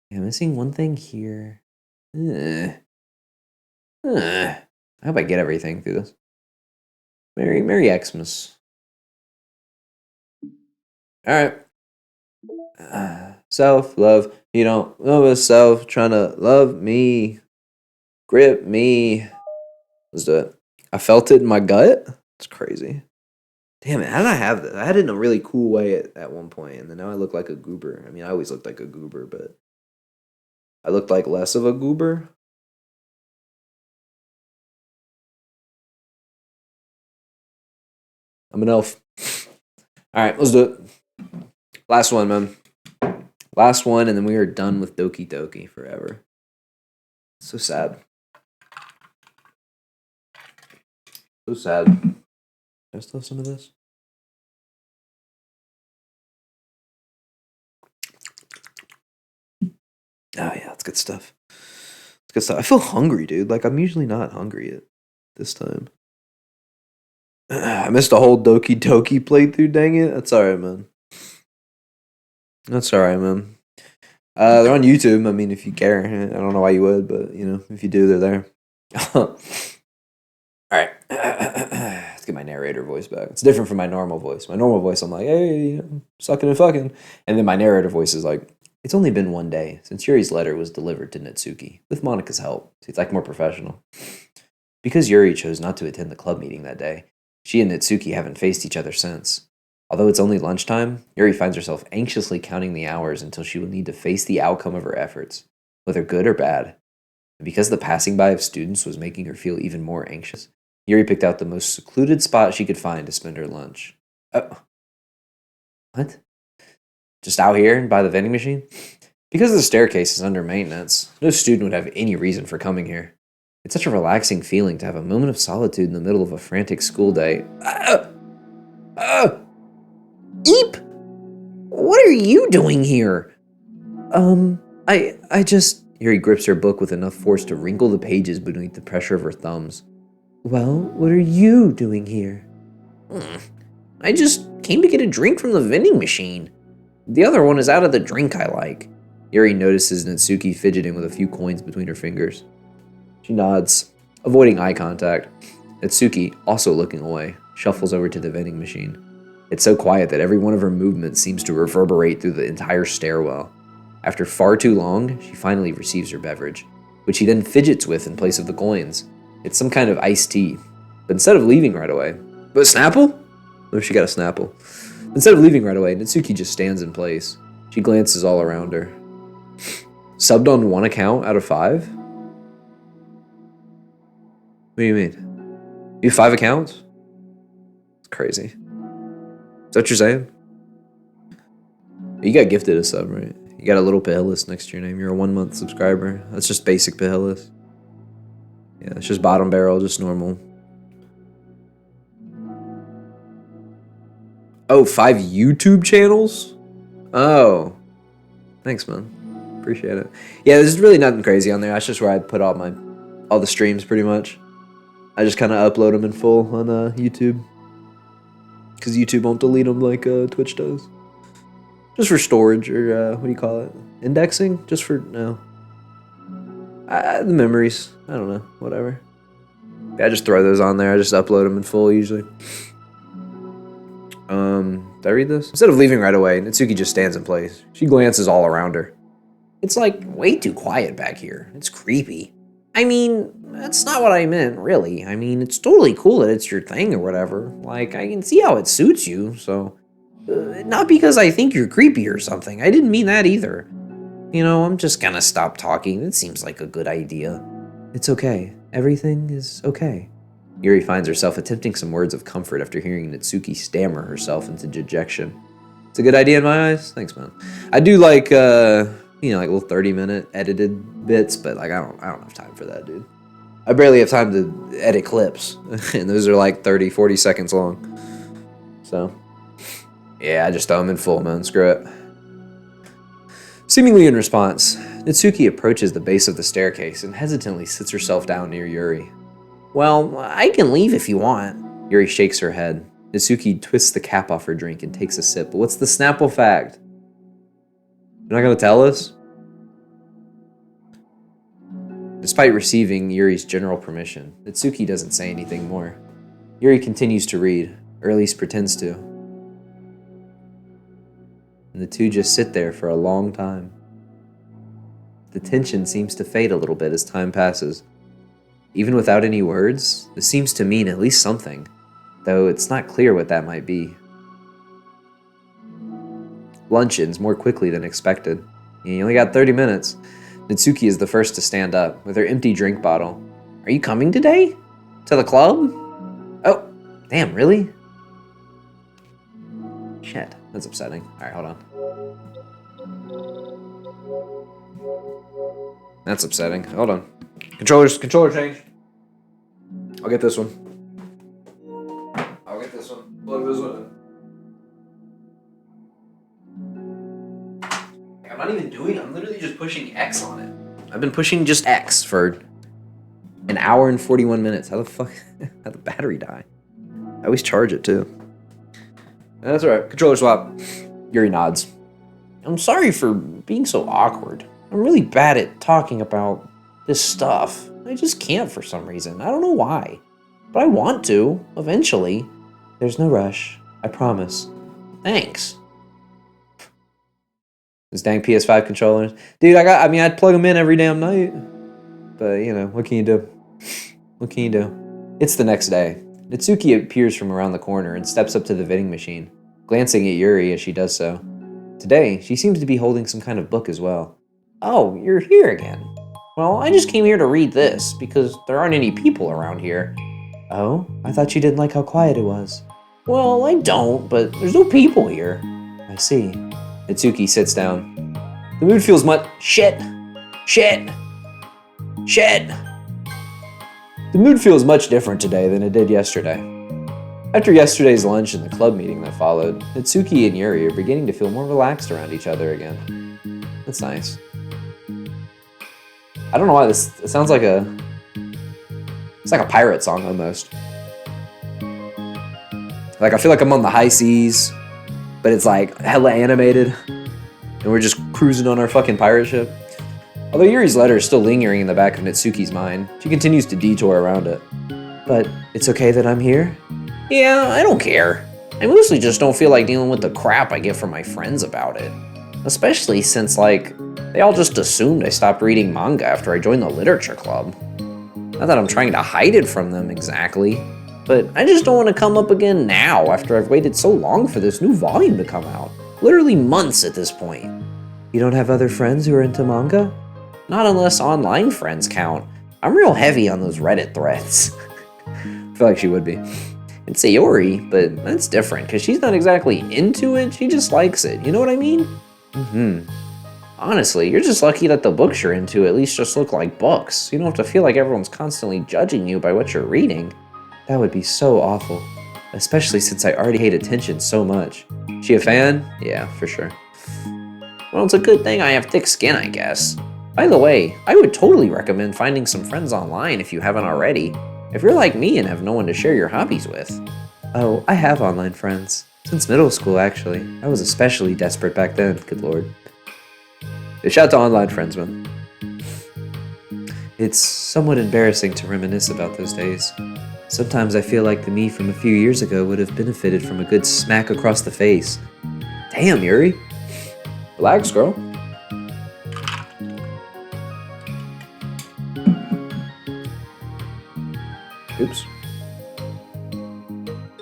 Yeah, missing one thing here. I hope I get everything through this. Merry Xmas. Alright. Self-love. You don't love yourself. Trying to love me. Grip me. Let's do it. I felt it in my gut. It's crazy. Damn it, how did I have this? I had it in a really cool way at one point, and then now I look like a goober. I mean, I always looked like a goober, but I looked like less of a goober. I'm an elf. Alright, let's do it. Last one, man. Last one, and then we are done with Doki Doki forever. So sad. So sad. I still have some of this? Oh yeah, that's good stuff. It's good stuff. I feel hungry, dude. Like, I'm usually not hungry at this time. I missed a whole Doki Doki playthrough, dang it. That's alright, man. That's alright, man. They're on YouTube. I mean, if you care. I don't know why you would, but, you know, if you do, they're there. Alright. Let's get my narrator voice back. It's different from my normal voice. My normal voice, I'm like, hey, you know, sucking and fucking. And then my narrator voice is like, it's only been one day since Yuri's letter was delivered to Natsuki, with Monika's help. So it's like more professional. Because Yuri chose not to attend the club meeting that day, she and Natsuki haven't faced each other since. Although it's only lunchtime, Yuri finds herself anxiously counting the hours until she will need to face the outcome of her efforts, whether good or bad. And because the passing by of students was making her feel even more anxious, Yuri picked out the most secluded spot she could find to spend her lunch. Oh. What? Just out here by the vending machine? Because the staircase is under maintenance, no student would have any reason for coming here. It's such a relaxing feeling to have a moment of solitude in the middle of a frantic school day. Eep! What are you doing here? I just... Yuri grips her book with enough force to wrinkle the pages beneath the pressure of her thumbs. Well, what are you doing here? I just came to get a drink from the vending machine. The other one is out of the drink I like. Yuri notices Natsuki fidgeting with a few coins between her fingers. She nods, avoiding eye contact. Natsuki, also looking away, shuffles over to the vending machine. It's so quiet that every one of her movements seems to reverberate through the entire stairwell. After far too long, she finally receives her beverage, which she then fidgets with in place of the coins. It's some kind of iced tea. But instead of leaving right away... But Snapple? What if she got a Snapple? Instead of leaving right away, Natsuki just stands in place. She glances all around her. Subbed on 1 account out of 5? What do you mean? You have 5 accounts? It's crazy. Is that what you're saying? You got gifted a sub, right? You got a little Pahillis next to your name. You're a 1-month subscriber. That's just basic Pahillis. Yeah, it's just bottom barrel, just normal. Oh, 5 YouTube channels? Oh. Thanks, man. Appreciate it. Yeah, there's really nothing crazy on there. That's just where I put all the streams, pretty much. I just kind of upload them in full on YouTube. Because YouTube won't delete them like Twitch does. Just for storage, or what do you call it? Indexing? Just for, no. The memories. I don't know. Whatever. Yeah, I just throw those on there. I just upload them in full, usually. Did I read this? Instead of leaving right away, Natsuki just stands in place. She glances all around her. It's like way too quiet back here. It's creepy. I mean, that's not what I meant, really. I mean, it's totally cool that it's your thing or whatever. Like, I can see how it suits you, so... not because I think you're creepy or something. I didn't mean that either. You know, I'm just gonna stop talking. It seems like a good idea. It's okay. Everything is okay. Yuri finds herself attempting some words of comfort after hearing Natsuki stammer herself into dejection. It's a good idea in my eyes. Thanks, man. I do like, you know, like little 30-minute edited bits, but like I don't have time for that, dude. I barely have time to edit clips, and those are like 30, 40 seconds long. So, yeah, I just throw them in full, man. Screw it. Seemingly in response, Natsuki approaches the base of the staircase and hesitantly sits herself down near Yuri. Well, I can leave if you want. Yuri shakes her head. Natsuki twists the cap off her drink and takes a sip. But what's the Snapple fact? You're not going to tell us? Despite receiving Yuri's general permission, Natsuki doesn't say anything more. Yuri continues to read, or at least pretends to. And the two just sit there for a long time. The tension seems to fade a little bit as time passes. Even without any words, this seems to mean at least something, though it's not clear what that might be. Lunch ends more quickly than expected. You only got 30 minutes. Natsuki is the first to stand up, with her empty drink bottle. Are you coming today? To the club? Oh, damn, really? Shit, that's upsetting. Alright, hold on. That's upsetting. Hold on. Controller change. I'll get this one. I'll get this one. Plug this one in. I'm not even doing it. I'm literally just pushing X on it. I've been pushing just X for an hour and 41 minutes. How the fuck? How'd the battery die? I always charge it too. That's alright. Controller swap. Yuri nods. I'm sorry for being so awkward. I'm really bad at talking about this stuff. I just can't for some reason. I don't know why. But I want to, eventually. There's no rush. I promise. Thanks. Those dang PS5 controllers. Dude, I'd plug them in every damn night. But, you know, what can you do? What can you do? It's the next day. Natsuki appears from around the corner and steps up to the vending machine, glancing at Yuri as she does so. Today, she seems to be holding some kind of book as well. Oh, you're here again. Well, I just came here to read this, because there aren't any people around here. Oh? I thought you didn't like how quiet it was. Well, I don't, but there's no people here. I see. Natsuki sits down. The mood feels much... Shit! The mood feels much different today than it did yesterday. After yesterday's lunch and the club meeting that followed, Natsuki and Yuri are beginning to feel more relaxed around each other again. That's nice. I don't know why it sounds like it's like a pirate song almost. Like, I feel like I'm on the high seas, but it's like hella animated, and we're just cruising on our fucking pirate ship. Although Yuri's letter is still lingering in the back of Natsuki's mind, she continues to detour around it. But it's okay that I'm here? Yeah, I don't care. I mostly just don't feel like dealing with the crap I get from my friends about it. Especially since, like, they all just assumed I stopped reading manga after I joined the literature club. Not that I'm trying to hide it from them exactly, but I just don't want to come up again now after I've waited so long for this new volume to come out. Literally months at this point. You don't have other friends who are into manga? Not unless online friends count. I'm real heavy on those Reddit threads. I feel like she would be. It's Sayori, but that's different because she's not exactly into it, she just likes it. You know what I mean? Honestly, you're just lucky that the books you're into at least just look like books. You don't have to feel like everyone's constantly judging you by what you're reading. That would be so awful, especially since I already hate attention so much. She a fan? Yeah, for sure. Well, it's a good thing I have thick skin, I guess. By the way, I would totally recommend finding some friends online if you haven't already. If you're like me and have no one to share your hobbies with. Oh, I have online friends. Since middle school, actually. I was especially desperate back then, good lord. Shout out to online friends, man. It's somewhat embarrassing to reminisce about those days. Sometimes I feel like the me from a few years ago would have benefited from a good smack across the face. Damn, Yuri. Relax, girl. Oops.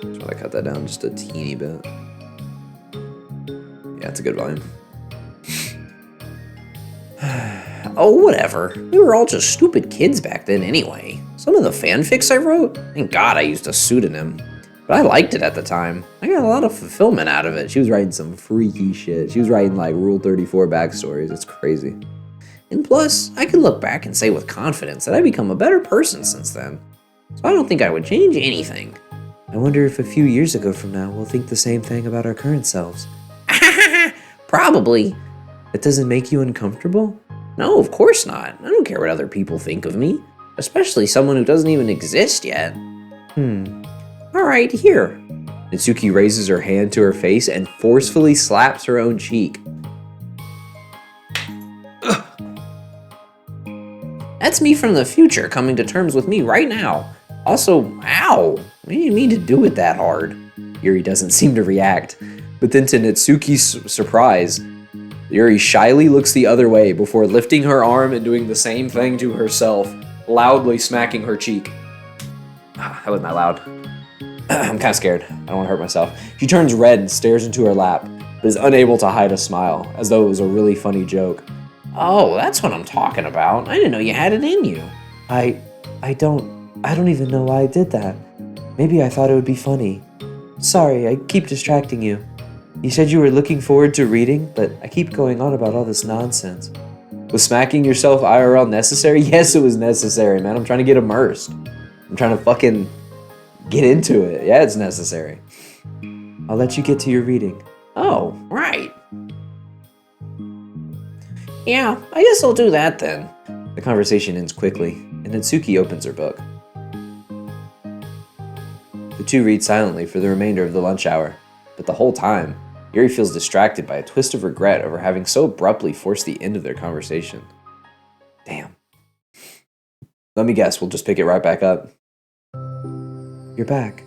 Just want to cut that down just a teeny bit. Yeah, it's a good volume. Oh, whatever. We were all just stupid kids back then anyway. Some of the fanfics I wrote, thank God I used a pseudonym. But I liked it at the time. I got a lot of fulfillment out of it. She was writing some freaky shit. She was writing like Rule 34 backstories. It's crazy. And plus, I can look back and say with confidence that I've become a better person since then. So I don't think I would change anything. I wonder if a few years ago from now we'll think the same thing about our current selves. Probably. It doesn't make you uncomfortable? No, of course not. I don't care what other people think of me. Especially someone who doesn't even exist yet. Alright, here. Natsuki raises her hand to her face and forcefully slaps her own cheek. That's me from the future coming to terms with me right now. Also, ow, I didn't mean to do it that hard. Yuri doesn't seem to react, but then to Natsuki's surprise, Yuri shyly looks the other way before lifting her arm and doing the same thing to herself, loudly smacking her cheek. That was not loud. I'm kind of scared. I don't want to hurt myself. She turns red and stares into her lap, but is unable to hide a smile, as though it was a really funny joke. Oh, that's what I'm talking about. I didn't know you had it in you. I don't even know why I did that. Maybe I thought it would be funny. Sorry, I keep distracting you. You said you were looking forward to reading, but I keep going on about all this nonsense. Was smacking yourself IRL necessary? Yes, it was necessary, man. I'm trying to get immersed. I'm trying to fucking get into it. Yeah, it's necessary. I'll let you get to your reading. Oh, right. Yeah, I guess I'll do that then. The conversation ends quickly, and Natsuki opens her book. The two read silently for the remainder of the lunch hour, but the whole time, Yuri feels distracted by a twist of regret over having so abruptly forced the end of their conversation. Damn. Let me guess, we'll just pick it right back up. You're back.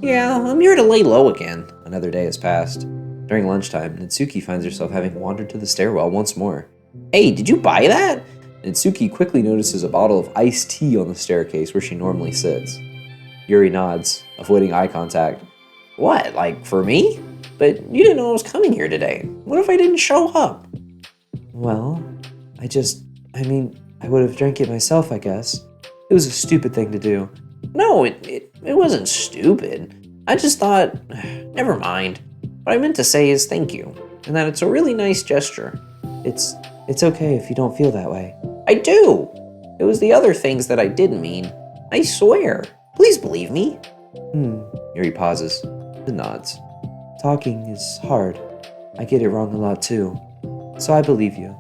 Yeah, I'm here to lay low again. Another day has passed. During lunchtime, Natsuki finds herself having wandered to the stairwell once more. Hey, did you buy that? Natsuki quickly notices a bottle of iced tea on the staircase where she normally sits. Yuri nods, avoiding eye contact. What, like for me? But you didn't know I was coming here today. What if I didn't show up? Well, I would have drank it myself, I guess. It was a stupid thing to do. No, it wasn't stupid. I just thought, never mind. What I meant to say is thank you, and that it's a really nice gesture. It's okay if you don't feel that way. I do! It was the other things that I didn't mean. I swear. Please believe me. Yuri pauses and nods. Talking is hard. I get it wrong a lot too. So I believe you.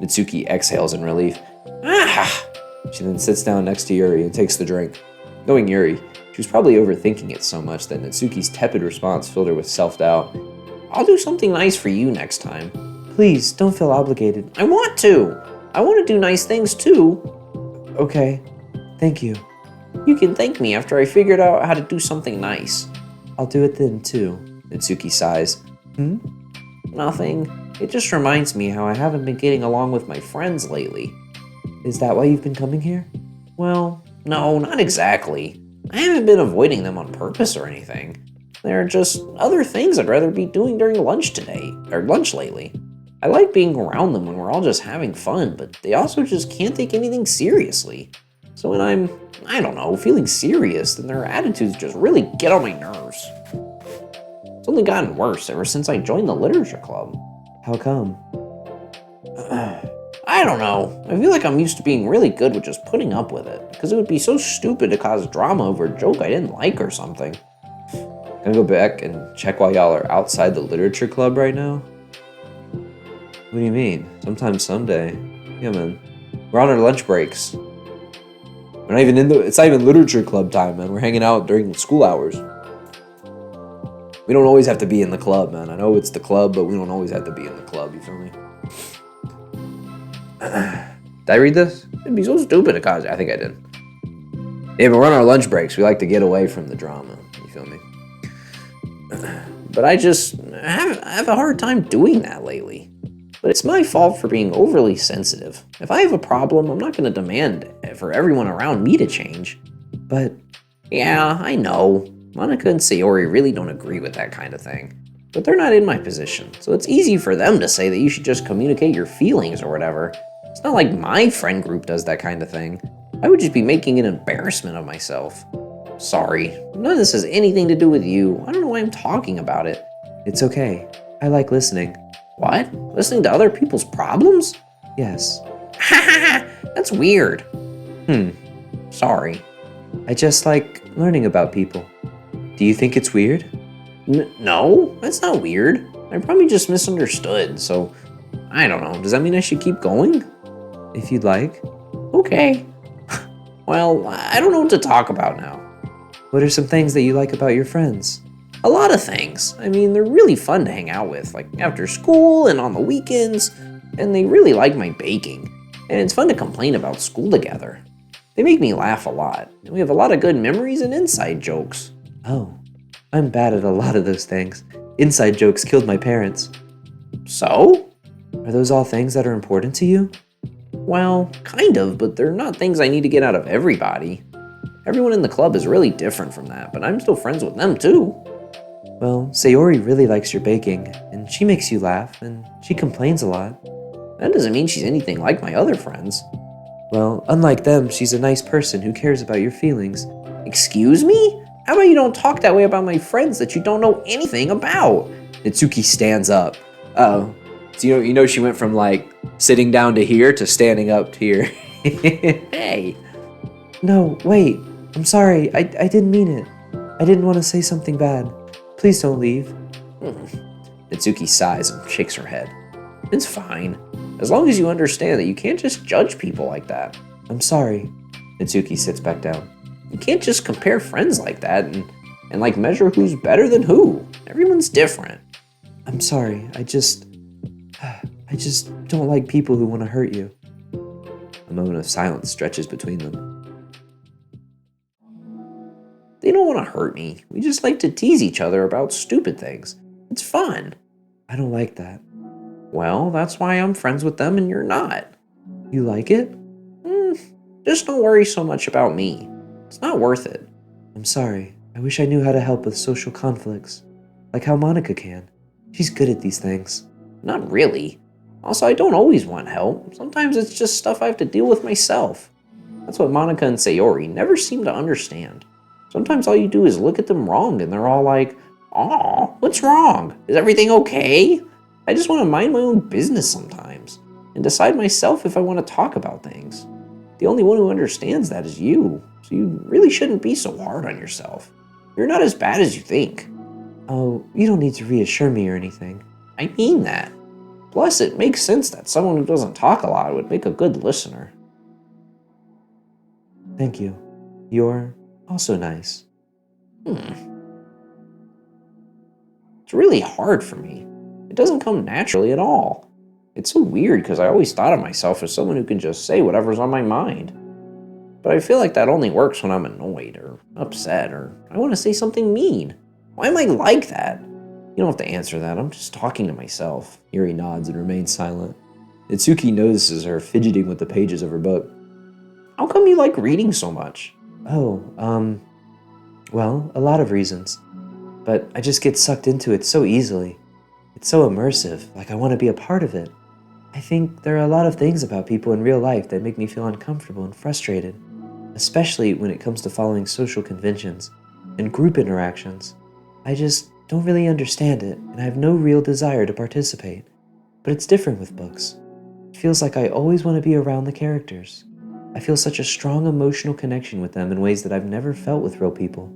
Natsuki exhales in relief. Ah! She then sits down next to Yuri and takes the drink. Knowing Yuri, she She was probably overthinking it so much that Natsuki's tepid response filled her with self-doubt. I'll do something nice for you next time. Please, don't feel obligated. I want to. I want to do nice things too. Okay, thank you. You can thank me after I figured out how to do something nice. I'll do it then, too. Natsuki sighs. Nothing. It just reminds me how I haven't been getting along with my friends lately. Is that why you've been coming here? Well, no, not exactly. I haven't been avoiding them on purpose or anything. There are just other things I'd rather be doing during lunch lately. I like being around them when we're all just having fun, but they also just can't take anything seriously. So when I'm, I don't know, feeling serious, then their attitudes just really get on my nerves. It's only gotten worse ever since I joined the literature club. How come? I don't know. I feel like I'm used to being really good with just putting up with it, because it would be so stupid to cause drama over a joke I didn't like or something. Gonna go back and check while y'all are outside the literature club right now? What do you mean? Sometime someday. Yeah, man. We're on our lunch breaks. We're not even it's not even literature club time, man. We're hanging out during school hours. We don't always have to be in the club, man. I know it's the club, but we don't always have to be in the club, you feel me? Did I read this? It'd be so stupid to cause. I think I did. Yeah, but we're on our lunch breaks. We like to get away from the drama, you feel me? But I have a hard time doing that lately. But it's my fault for being overly sensitive. If I have a problem, I'm not going to demand for everyone around me to change. But, yeah, I know. Monica and Sayori really don't agree with that kind of thing. But they're not in my position, so it's easy for them to say that you should just communicate your feelings or whatever. It's not like my friend group does that kind of thing. I would just be making an embarrassment of myself. Sorry, none of this has anything to do with you. I don't know why I'm talking about it. it's okay. I like listening. What? Listening to other people's problems? Yes. That's weird. Sorry. I just like learning about people. Do you think it's weird? No, that's not weird. I probably just misunderstood, so I don't know. Does that mean I should keep going? If you'd like. Okay. Well, I don't know what to talk about now. What are some things that you like about your friends? A lot of things. I mean, they're really fun to hang out with, like after school and on the weekends, and they really like my baking. And it's fun to complain about school together. They make me laugh a lot, and we have a lot of good memories and inside jokes. Oh, I'm bad at a lot of those things. Inside jokes killed my parents. So? Are those all things that are important to you? Well, kind of, but they're not things I need to get out of everybody. Everyone in the club is really different from that, but I'm still friends with them too. Well, Sayori really likes your baking, and she makes you laugh, and she complains a lot. That doesn't mean she's anything like my other friends. Well, unlike them, she's a nice person who cares about your feelings. Excuse me? How about you don't talk that way about my friends that you don't know anything about? Natsuki stands up. Oh, so you know she went from like sitting down to here to standing up to here. Hey. No, wait. I'm sorry. I didn't mean it. I didn't want to say something bad. Please don't leave. Natsuki sighs and shakes her head. It's fine. As long as you understand that you can't just judge people like that. I'm sorry. Natsuki sits back down. You can't just compare friends like that and like measure who's better than who. Everyone's different. I'm sorry. I just don't like people who want to hurt you. A moment of silence stretches between them. They don't want to hurt me. We just like to tease each other about stupid things. It's fun. I don't like that. Well, that's why I'm friends with them and you're not. You like it? Just don't worry so much about me. It's not worth it. I'm sorry. I wish I knew how to help with social conflicts. Like how Monica can. She's good at these things. Not really. Also, I don't always want help. Sometimes it's just stuff I have to deal with myself. That's what Monica and Sayori never seem to understand. Sometimes all you do is look at them wrong and they're all like, "Aw, what's wrong? Is everything okay?" I just want to mind my own business sometimes and decide myself if I want to talk about things. The only one who understands that is you, so you really shouldn't be so hard on yourself. You're not as bad as you think. Oh, you don't need to reassure me or anything. I mean that. Plus, it makes sense that someone who doesn't talk a lot would make a good listener. Thank you. You're also nice. It's really hard for me. It doesn't come naturally at all. It's so weird because I always thought of myself as someone who can just say whatever's on my mind. But I feel like that only works when I'm annoyed or upset or I want to say something mean. Why am I like that? You don't have to answer that. I'm just talking to myself. Yuri nods and remains silent. Natsuki notices her fidgeting with the pages of her book. How come you like reading so much? Oh, well, a lot of reasons. But I just get sucked into it so easily. It's so immersive, like I want to be a part of it. I think there are a lot of things about people in real life that make me feel uncomfortable and frustrated, especially when it comes to following social conventions and group interactions. I just don't really understand it, and I have no real desire to participate. But it's different with books. It feels like I always want to be around the characters. I feel such a strong emotional connection with them in ways that I've never felt with real people.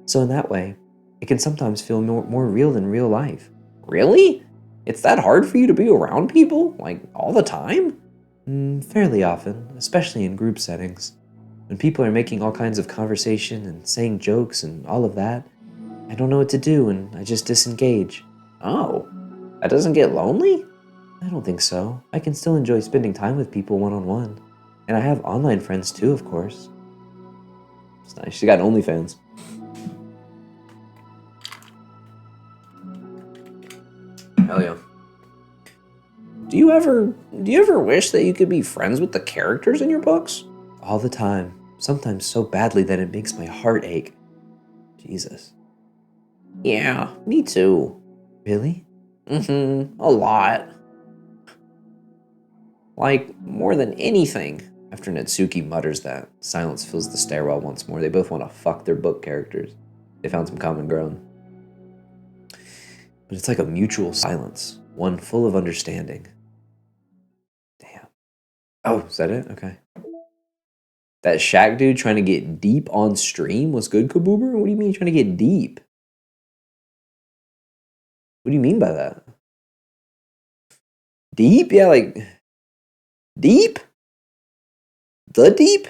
So in that way, it can sometimes feel more real than real life. Really? It's that hard for you to be around people? Like, all the time? Fairly often, especially in group settings. When people are making all kinds of conversation and saying jokes and all of that, I don't know what to do and I just disengage. Oh, that doesn't get lonely? I don't think so. I can still enjoy spending time with people one-on-one. And I have online friends too, of course. It's nice. She's got OnlyFans. Hell yeah. Do you ever wish that you could be friends with the characters in your books? All the time. Sometimes so badly that it makes my heart ache. Jesus. Yeah, me too. Really? A lot. Like, more than anything. After Natsuki mutters that, silence fills the stairwell once more. They both want to fuck their book characters. They found some common ground. But it's like a mutual silence, one full of understanding. Damn. Oh, is that it? Okay. That Shaq dude trying to get deep on stream was good, Kaboober? What do you mean trying to get deep? What do you mean by that? Deep? Yeah, like... Deep? The Deep?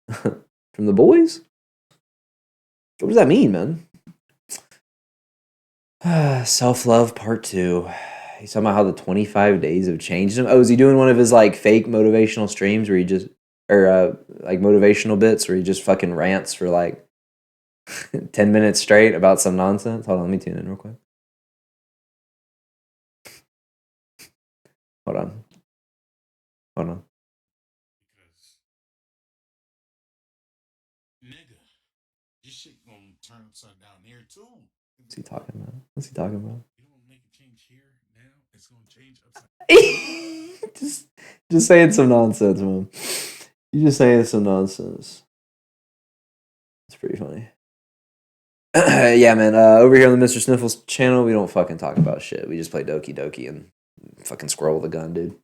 From the boys? What does that mean, man? Self-love part 2. He's talking about how the 25 days have changed him. Oh, is he doing one of his like fake motivational streams where he just, or like motivational bits where he just fucking rants for like 10 minutes straight about some nonsense? Hold on, let me tune in real quick. Hold on. Hold on. Nigga, this shit gonna turn upside down there too. What's he talking about? What's he talking about? You don't make a change here now, it's gonna change upside just saying some nonsense, man. You just saying some nonsense. It's pretty funny. Yeah, man. Over here on the Mr. Sniffles channel, we don't fucking talk about shit. We just play Doki Doki and fucking squirrel with a gun, dude.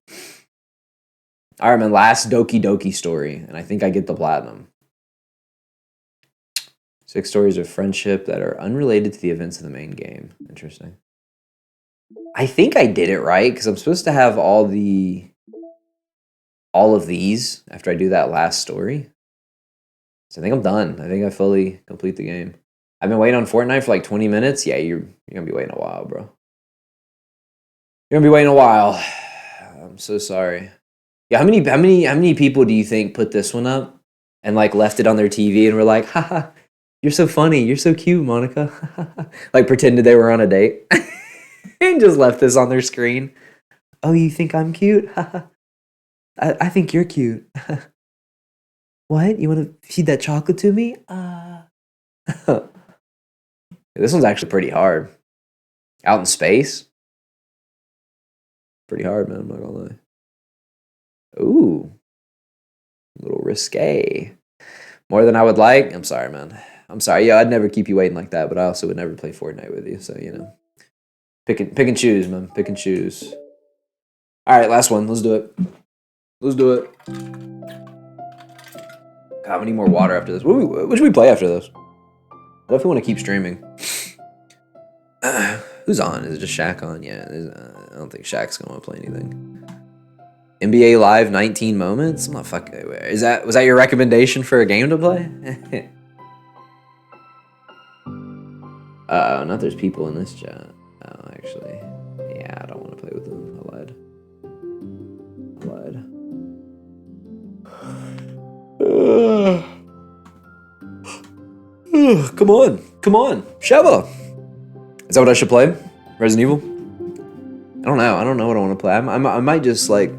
All right, man. Last Doki Doki story, and I think I get the platinum. 6 stories of friendship that are unrelated to the events of the main game. Interesting. I think I did it right because I'm supposed to have all of these after I do that last story. So I think I'm done. I think I fully complete the game. I've been waiting on Fortnite for like 20 minutes. Yeah, you're gonna be waiting a while, bro. You're gonna be waiting a while. I'm so sorry. Yeah, how many people do you think put this one up and like left it on their TV and were like, haha, you're so funny, you're so cute, Monica. Like pretended they were on a date and just left this on their screen. Oh, you think I'm cute? I think you're cute. What? You want to feed that chocolate to me? This one's actually pretty hard. Out in space? Pretty hard, man, I'm not gonna lie. Ooh. A little risque. More than I would like. I'm sorry, man. I'm sorry. Yeah, I'd never keep you waiting like that, but I also would never play Fortnite with you, so, you know. Pick and choose, man. Pick and choose. Alright, last one. Let's do it. Let's do it. God, we need more water after this. What should we play after this? I definitely want to keep streaming. Who's on? Is it just Shaq on? Yeah, I don't think Shaq's gonna want to play anything. NBA Live 19 moments? I'm not fucking. Was that your recommendation for a game to play? Not there's people in this chat. Oh, actually. Yeah, I don't want to play with them. I lied. Come on. Come on. Sheva. Is that what I should play? Resident Evil? I don't know. I don't know what I want to play. I might just, like,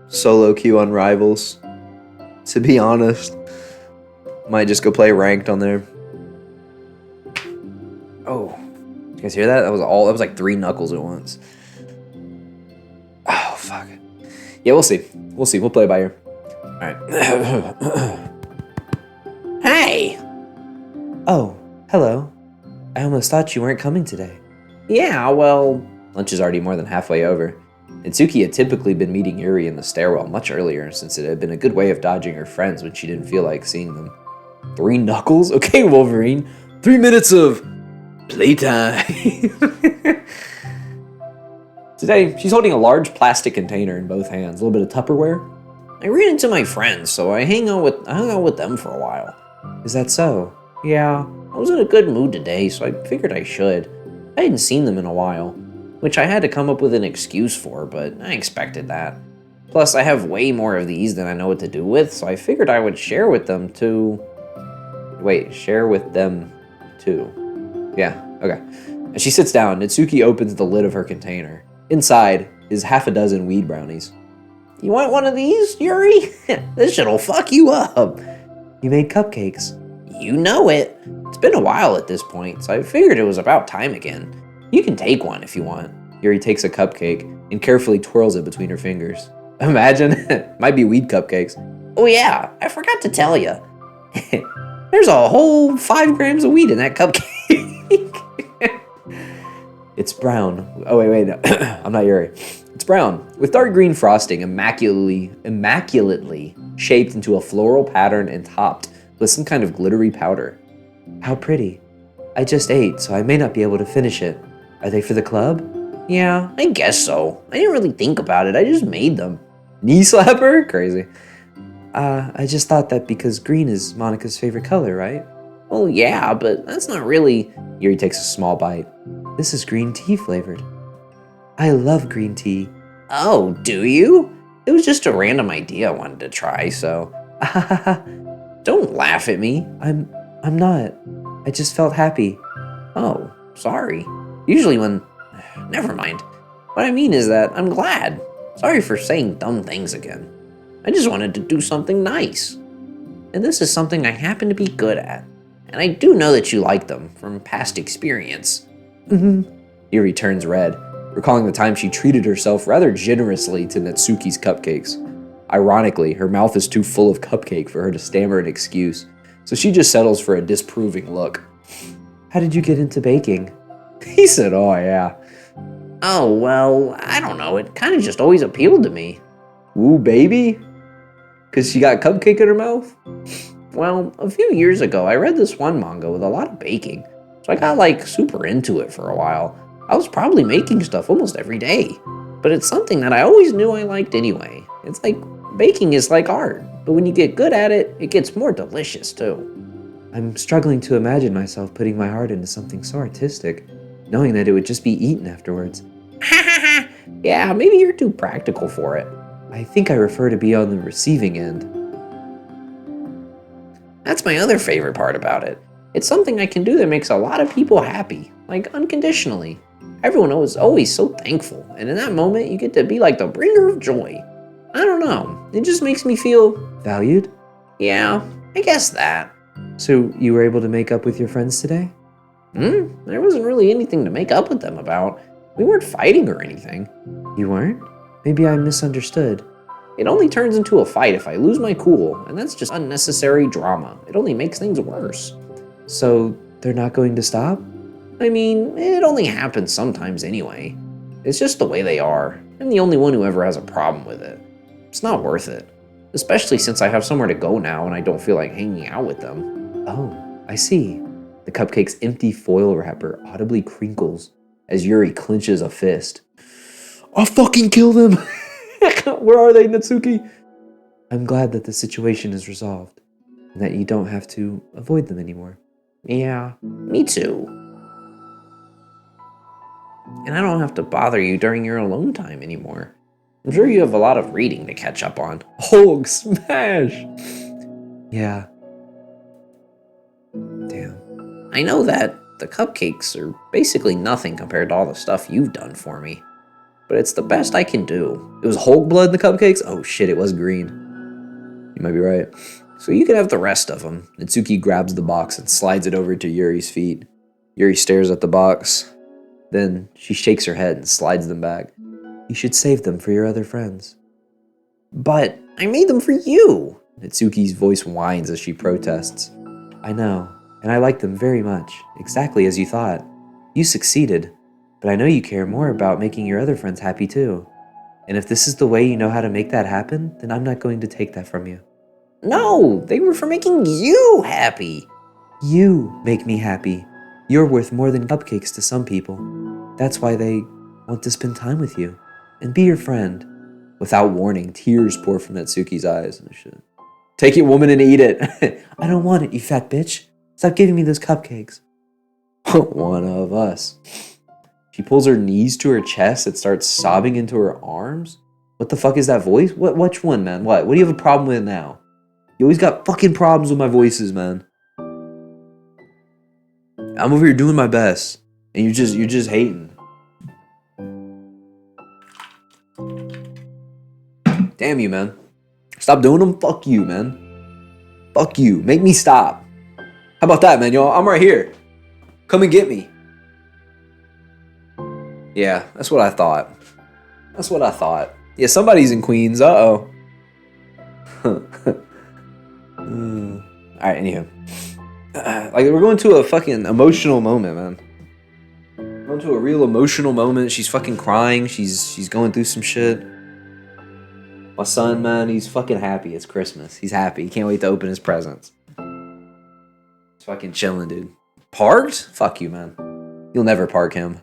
solo queue on Rivals. To be honest. Might just go play ranked on there. Oh. You guys hear that? That was like 3 knuckles at once. Oh, fuck. Yeah, we'll see. We'll see. We'll play by ear. Alright. Hey! Oh, hello. I almost thought you weren't coming today. Yeah, well, Lunch is already more than halfway over. Itsuki had typically been meeting Yuri in the stairwell much earlier, since it had been a good way of dodging her friends when she didn't feel like seeing them. 3 knuckles? Okay, Wolverine. 3 minutes of playtime. Today, she's holding a large plastic container in both hands. A little bit of Tupperware. I ran into my friends, so I hung out with them for a while. Is that so? Yeah, I was in a good mood today, so I figured I should. I hadn't seen them in a while, which I had to come up with an excuse for, but I expected that. Plus, I have way more of these than I know what to do with, so I figured I would share with them too. Wait, share with them too. Yeah, okay. As she sits down, Natsuki opens the lid of her container. Inside is half a dozen weed brownies. You want one of these, Yuri? This shit'll fuck you up. You made cupcakes. You know it. It's been a while at this point, so I figured it was about time again. You can take one if you want. Yuri takes a cupcake and carefully twirls it between her fingers. Imagine, might be weed cupcakes. Oh yeah, I forgot to tell you. There's a whole 5 grams of weed in that cupcake. It's brown. Oh, wait, no. I'm not Yuri. It's brown, with dark green frosting immaculately shaped into a floral pattern and topped with some kind of glittery powder. How pretty. I just ate, so I may not be able to finish it. Are they for the club? Yeah, I guess so. I didn't really think about it. I just made them. Knee slapper? Crazy. I just thought that because green is Monica's favorite color, right? Well, yeah, but that's not really... Yuri takes a small bite. This is green tea flavored. I love green tea. Oh, do you? It was just a random idea I wanted to try, so... Don't laugh at me. I'm not. I just felt happy. Oh, sorry. Usually when... Never mind. What I mean is that I'm glad. Sorry for saying dumb things again. I just wanted to do something nice. And this is something I happen to be good at. And I do know that you like them from past experience. Yuri turns red, recalling the time she treated herself rather generously to Natsuki's cupcakes. Ironically, her mouth is too full of cupcake for her to stammer an excuse, so she just settles for a disapproving look. How did you get into baking? He said, oh yeah. Oh, well, I don't know. It kind of just always appealed to me. Ooh, baby? Because she got cupcake in her mouth? Well, a few years ago, I read this one manga with a lot of baking, so I got like super into it for a while. I was probably making stuff almost every day, but it's something that I always knew I liked anyway. It's like baking is like art, but when you get good at it, it gets more delicious too. I'm struggling to imagine myself putting my heart into something so artistic, knowing that it would just be eaten afterwards. Yeah, maybe you're too practical for it. I think I prefer to be on the receiving end. That's my other favorite part about it. It's something I can do that makes a lot of people happy, like unconditionally. Everyone is always so thankful, and in that moment, you get to be like the bringer of joy. I don't know, it just makes me feel... Valued? Yeah, I guess that. So you were able to make up with your friends today? There wasn't really anything to make up with them about. We weren't fighting or anything. You weren't? Maybe I misunderstood. It only turns into a fight if I lose my cool, and that's just unnecessary drama. It only makes things worse. So they're not going to stop? I mean, it only happens sometimes anyway. It's just the way they are. I'm the only one who ever has a problem with it. It's not worth it. Especially since I have somewhere to go now and I don't feel like hanging out with them. Oh, I see. The cupcake's empty foil wrapper audibly crinkles as Yuri clenches a fist. I'll fucking kill them! Where are they, Natsuki? I'm glad that the situation is resolved, and that you don't have to avoid them anymore. Yeah, me too. And I don't have to bother you during your alone time anymore. I'm sure you have a lot of reading to catch up on. Hulk smash! Yeah. Damn. I know that the cupcakes are basically nothing compared to all the stuff you've done for me, but it's the best I can do. It was Hulk blood in the cupcakes? Oh shit, it was green. You might be right. So you can have the rest of them. Natsuki grabs the box and slides it over to Yuri's feet. Yuri stares at the box. Then she shakes her head and slides them back. You should save them for your other friends. But I made them for you. Natsuki's voice whines as she protests. I know, and I like them very much, exactly as you thought. You succeeded, but I know you care more about making your other friends happy too. And if this is the way you know how to make that happen, then I'm not going to take that from you. No, they were for making you happy. You make me happy. You're worth more than cupcakes to some people. That's why they want to spend time with you and be your friend. Without warning, tears pour from Natsuki's eyes. And shit. Take it, woman, and eat it. I don't want it, you fat bitch. Stop giving me those cupcakes. One of us. She pulls her knees to her chest and starts sobbing into her arms. What the fuck is that voice? Which one, man? What do you have a problem with now? You always got fucking problems with my voices, man. I'm over here doing my best, and you're just hating. Damn you, man. Stop doing them. Fuck you, man. Fuck you. Make me stop. How about that, man, y'all? I'm right here. Come and get me. Yeah, that's what I thought. That's what I thought. Yeah, somebody's in Queens. Uh-oh. Alright, anywho. Like, we're going to a fucking emotional moment, man. We're going to a real emotional moment. She's fucking crying. She's going through some shit. My son, man, he's fucking happy. It's Christmas. He's happy. He can't wait to open his presents. He's fucking chilling, dude. Parked? Fuck you, man. You'll never park him.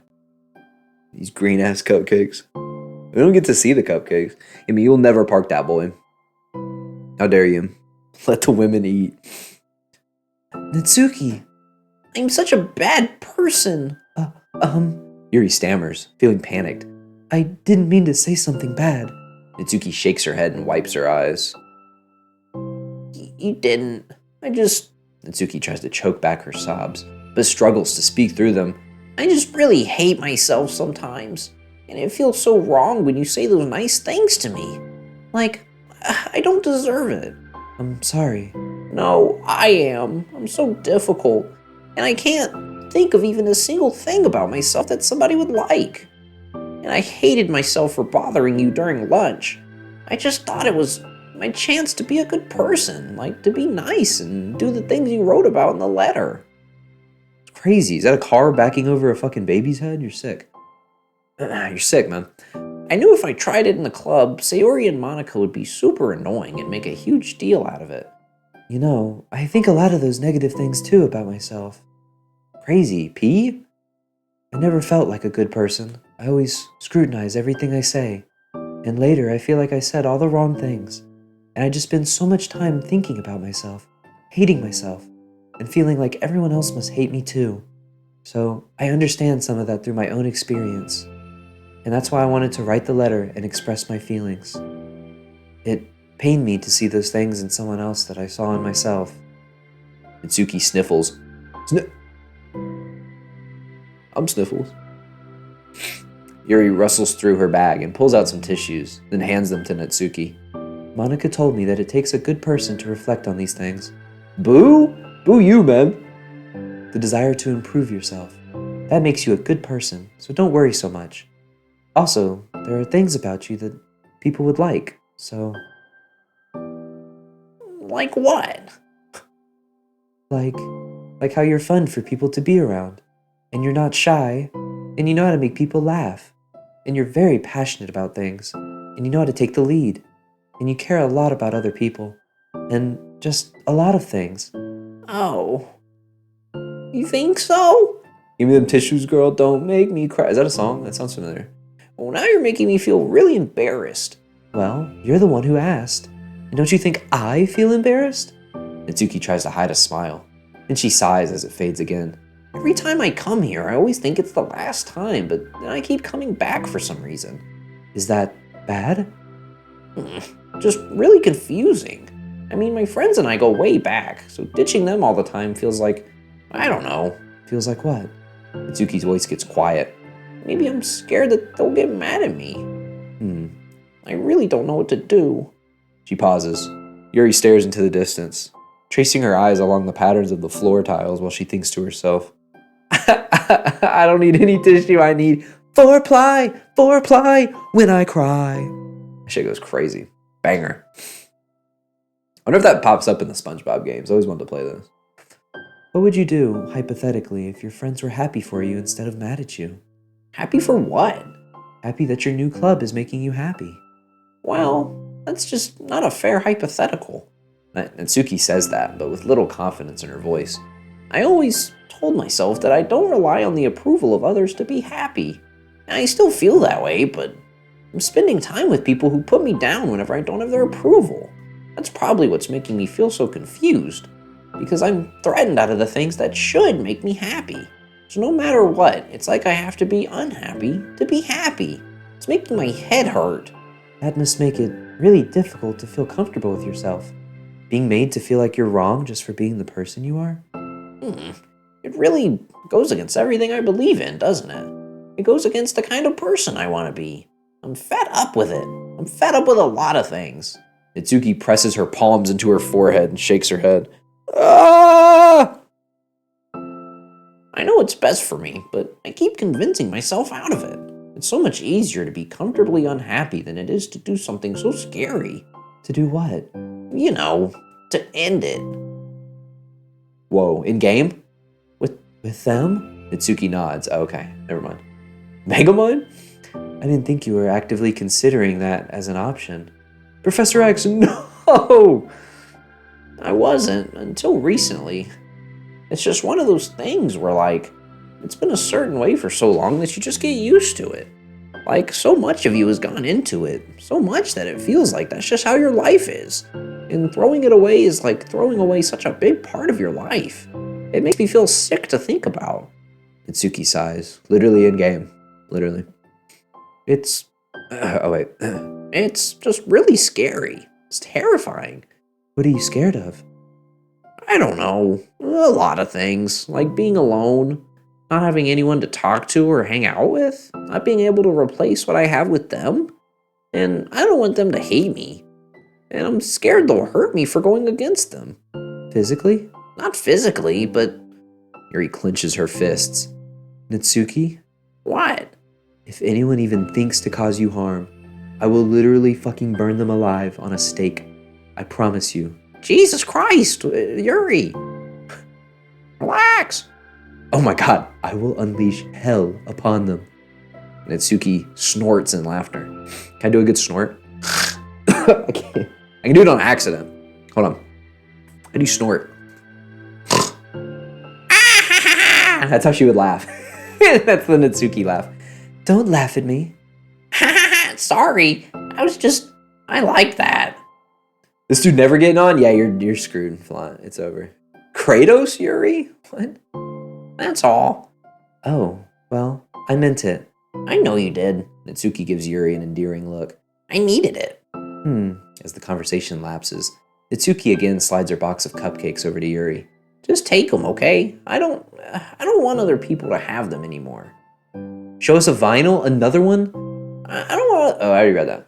These green-ass cupcakes. We don't get to see the cupcakes. I mean, you'll never park that boy. How dare you? Let the women eat. Natsuki. I'm such a bad person. Yuri stammers, feeling panicked. I didn't mean to say something bad. Natsuki shakes her head and wipes her eyes. You didn't. I just... Natsuki tries to choke back her sobs, but struggles to speak through them. I just really hate myself sometimes. And it feels so wrong when you say those nice things to me. Like, I don't deserve it. I'm sorry. No, I am. I'm so difficult. And I can't think of even a single thing about myself that somebody would like. And I hated myself for bothering you during lunch. I just thought it was my chance to be a good person, like to be nice and do the things you wrote about in the letter. It's crazy. Is that a car backing over a fucking baby's head? You're sick. You're sick, man. I knew if I tried it in the club, Sayori and Monica would be super annoying and make a huge deal out of it. You know, I think a lot of those negative things too about myself. Crazy, P? I never felt like a good person. I always scrutinize everything I say. And later, I feel like I said all the wrong things. And I just spend so much time thinking about myself, hating myself, and feeling like everyone else must hate me too. So I understand some of that through my own experience. And that's why I wanted to write the letter and express my feelings. It pained me to see those things in someone else that I saw in myself. Natsuki sniffles. I'm Sniffles. Yuri rustles through her bag and pulls out some tissues, then hands them to Natsuki. Monica told me that it takes a good person to reflect on these things. Boo? Boo you, man. The desire to improve yourself. That makes you a good person, so don't worry so much. Also, there are things about you that people would like, so... Like what? Like how you're fun for people to be around, and you're not shy, and you know how to make people laugh, and you're very passionate about things, and you know how to take the lead, and you care a lot about other people, and just a lot of things. Oh. You think so? Give me them tissues, girl, don't make me cry. Is that a song? That sounds familiar. Well, now you're making me feel really embarrassed. Well, you're the one who asked. And don't you think I feel embarrassed? Natsuki tries to hide a smile, and she sighs as it fades again. Every time I come here, I always think it's the last time, but then I keep coming back for some reason. Is that bad? Just really confusing. I mean, my friends and I go way back, so ditching them all the time feels like, I don't know. Feels like what? Natsuki's voice gets quiet. Maybe I'm scared that they'll get mad at me. I really don't know what to do. She pauses. Yuri stares into the distance, tracing her eyes along the patterns of the floor tiles while she thinks to herself, I don't need any tissue, I need 4-ply when I cry. That shit goes crazy. Banger. I wonder if that pops up in the SpongeBob games. I always wanted to play this. What would you do, hypothetically, if your friends were happy for you instead of mad at you? Happy for what? Happy that your new club is making you happy. Well, that's just not a fair hypothetical. Natsuki says that, but with little confidence in her voice. I always told myself that I don't rely on the approval of others to be happy. And I still feel that way, but I'm spending time with people who put me down whenever I don't have their approval. That's probably what's making me feel so confused, because I'm threatened out of the things that should make me happy. So no matter what, it's like I have to be unhappy to be happy. It's making my head hurt. That must make it really difficult to feel comfortable with yourself. Being made to feel like you're wrong just for being the person you are? It really goes against everything I believe in, doesn't it? It goes against the kind of person I want to be. I'm fed up with it. I'm fed up with a lot of things. Natsuki presses her palms into her forehead and shakes her head. Ah! I know it's best for me, but I keep convincing myself out of it. It's so much easier to be comfortably unhappy than it is to do something so scary. To do what? You know, to end it. Whoa, in game? With them? Natsuki nods. Oh, okay, never mind. Megamind? I didn't think you were actively considering that as an option. Professor X, no! I wasn't until recently. It's just one of those things where, like, it's been a certain way for so long that you just get used to it. Like, so much of you has gone into it, so much that it feels like that's just how your life is. And throwing it away is like throwing away such a big part of your life. It makes me feel sick to think about. Natsuki sighs. Literally in game. Literally. It's... oh, wait. It's just really scary. It's terrifying. What are you scared of? I don't know. A lot of things. Like being alone, not having anyone to talk to or hang out with, not being able to replace what I have with them. And I don't want them to hate me. And I'm scared they'll hurt me for going against them. Physically? Not physically, but... Yuri clenches her fists. Natsuki? What? If anyone even thinks to cause you harm, I will literally fucking burn them alive on a stake. I promise you. Jesus Christ, Yuri. Relax. Oh my god. I will unleash hell upon them. Natsuki snorts in laughter. Can I do a good snort? I can't. I can do it on accident. Hold on. How do you snort? That's how she would laugh. That's the Natsuki laugh. Don't laugh at me. Sorry. I like that. This dude never getting on? Yeah, you're screwed. Flat. It's over. Kratos, Yuri? What? That's all. Oh, well, I meant it. I know you did. Natsuki gives Yuri an endearing look. I needed it. As the conversation lapses, Natsuki again slides her box of cupcakes over to Yuri. Just take them, okay? I don't want other people to have them anymore. Show us a vinyl? Another one? I don't want. Oh, I already read that.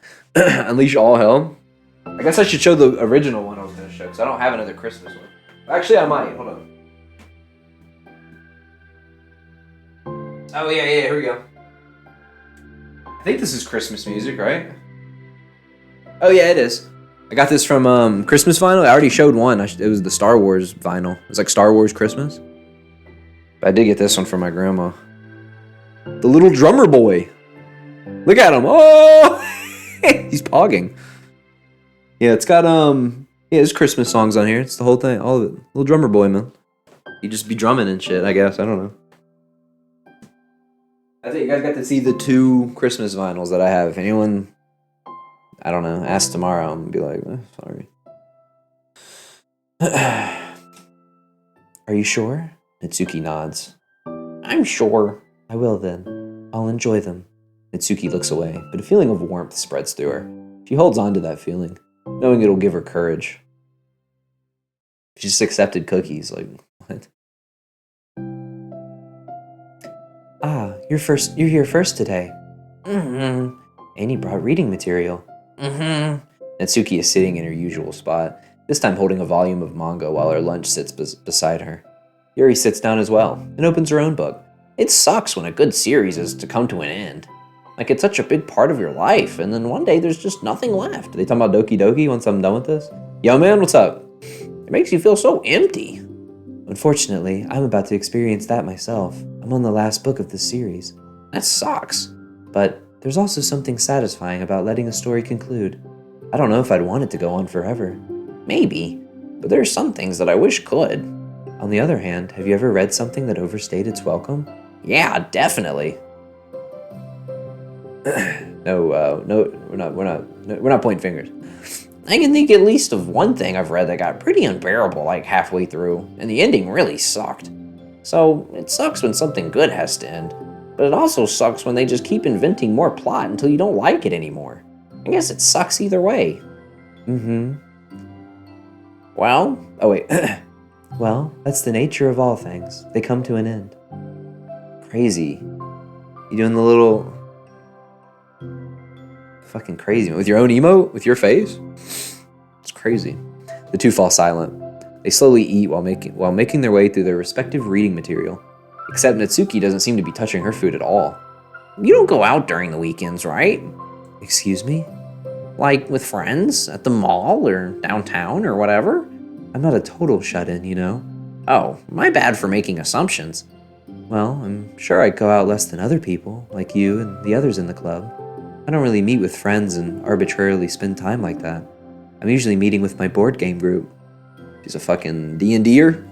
Unleash all hell? I guess I should show the original one I was going to show, because I don't have another Christmas one. Actually, I might. Hold on. Oh, yeah, here we go. I think this is Christmas music, right? Oh, yeah, it is. I got this from Christmas vinyl. I already showed one. It was the Star Wars vinyl. It was like Star Wars Christmas. But I did get this one from my grandma. The little drummer boy. Look at him. Oh! He's pogging. Yeah, it's got, there's Christmas songs on here. It's the whole thing, all of it. Little drummer boy, man. You just be drumming and shit, I guess. I don't know. I think you guys got to see the 2 Christmas vinyls that I have. If anyone, I don't know, asks tomorrow, I'm gonna be like, sorry. Are you sure? Natsuki nods. I'm sure. I will then. I'll enjoy them. Natsuki looks away, but a feeling of warmth spreads through her. She holds on to that feeling, knowing it'll give her courage. She just accepted cookies, like, what? Ah, you're here first today. Mm-hmm. And you brought reading material. Mm-hmm. Natsuki is sitting in her usual spot, this time holding a volume of manga while her lunch sits beside her. Yuri sits down as well and opens her own book. It sucks when a good series is to come to an end. Like, it's such a big part of your life, and then one day there's just nothing left. Are they talking about Doki Doki once I'm done with this? Yo, man, what's up? It makes you feel so empty. Unfortunately, I'm about to experience that myself. I'm on the last book of this series. That sucks. But there's also something satisfying about letting a story conclude. I don't know if I'd want it to go on forever. Maybe, but there are some things that I wish could. On the other hand, have you ever read something that overstayed its welcome? Yeah, definitely. No, we're not pointing fingers. I can think at least of one thing I've read that got pretty unbearable like halfway through, and the ending really sucked. So, it sucks when something good has to end, but it also sucks when they just keep inventing more plot until you don't like it anymore. I guess it sucks either way. Mm-hmm. Well, oh wait. Well, that's the nature of all things. They come to an end. Crazy. You doing the little... Fucking crazy. With your own emote? With your face? It's crazy. The two fall silent. They slowly eat while making their way through their respective reading material. Except Natsuki doesn't seem to be touching her food at all. you don't go out during the weekends, right? Excuse me? Like with friends at the mall or downtown or whatever? I'm not a total shut-in, you know? Oh, my bad for making assumptions. Well, I'm sure I go out less than other people, like you and the others in the club. I don't really meet with friends and arbitrarily spend time like that. I'm usually meeting with my board game group. She's a fucking D&D-er?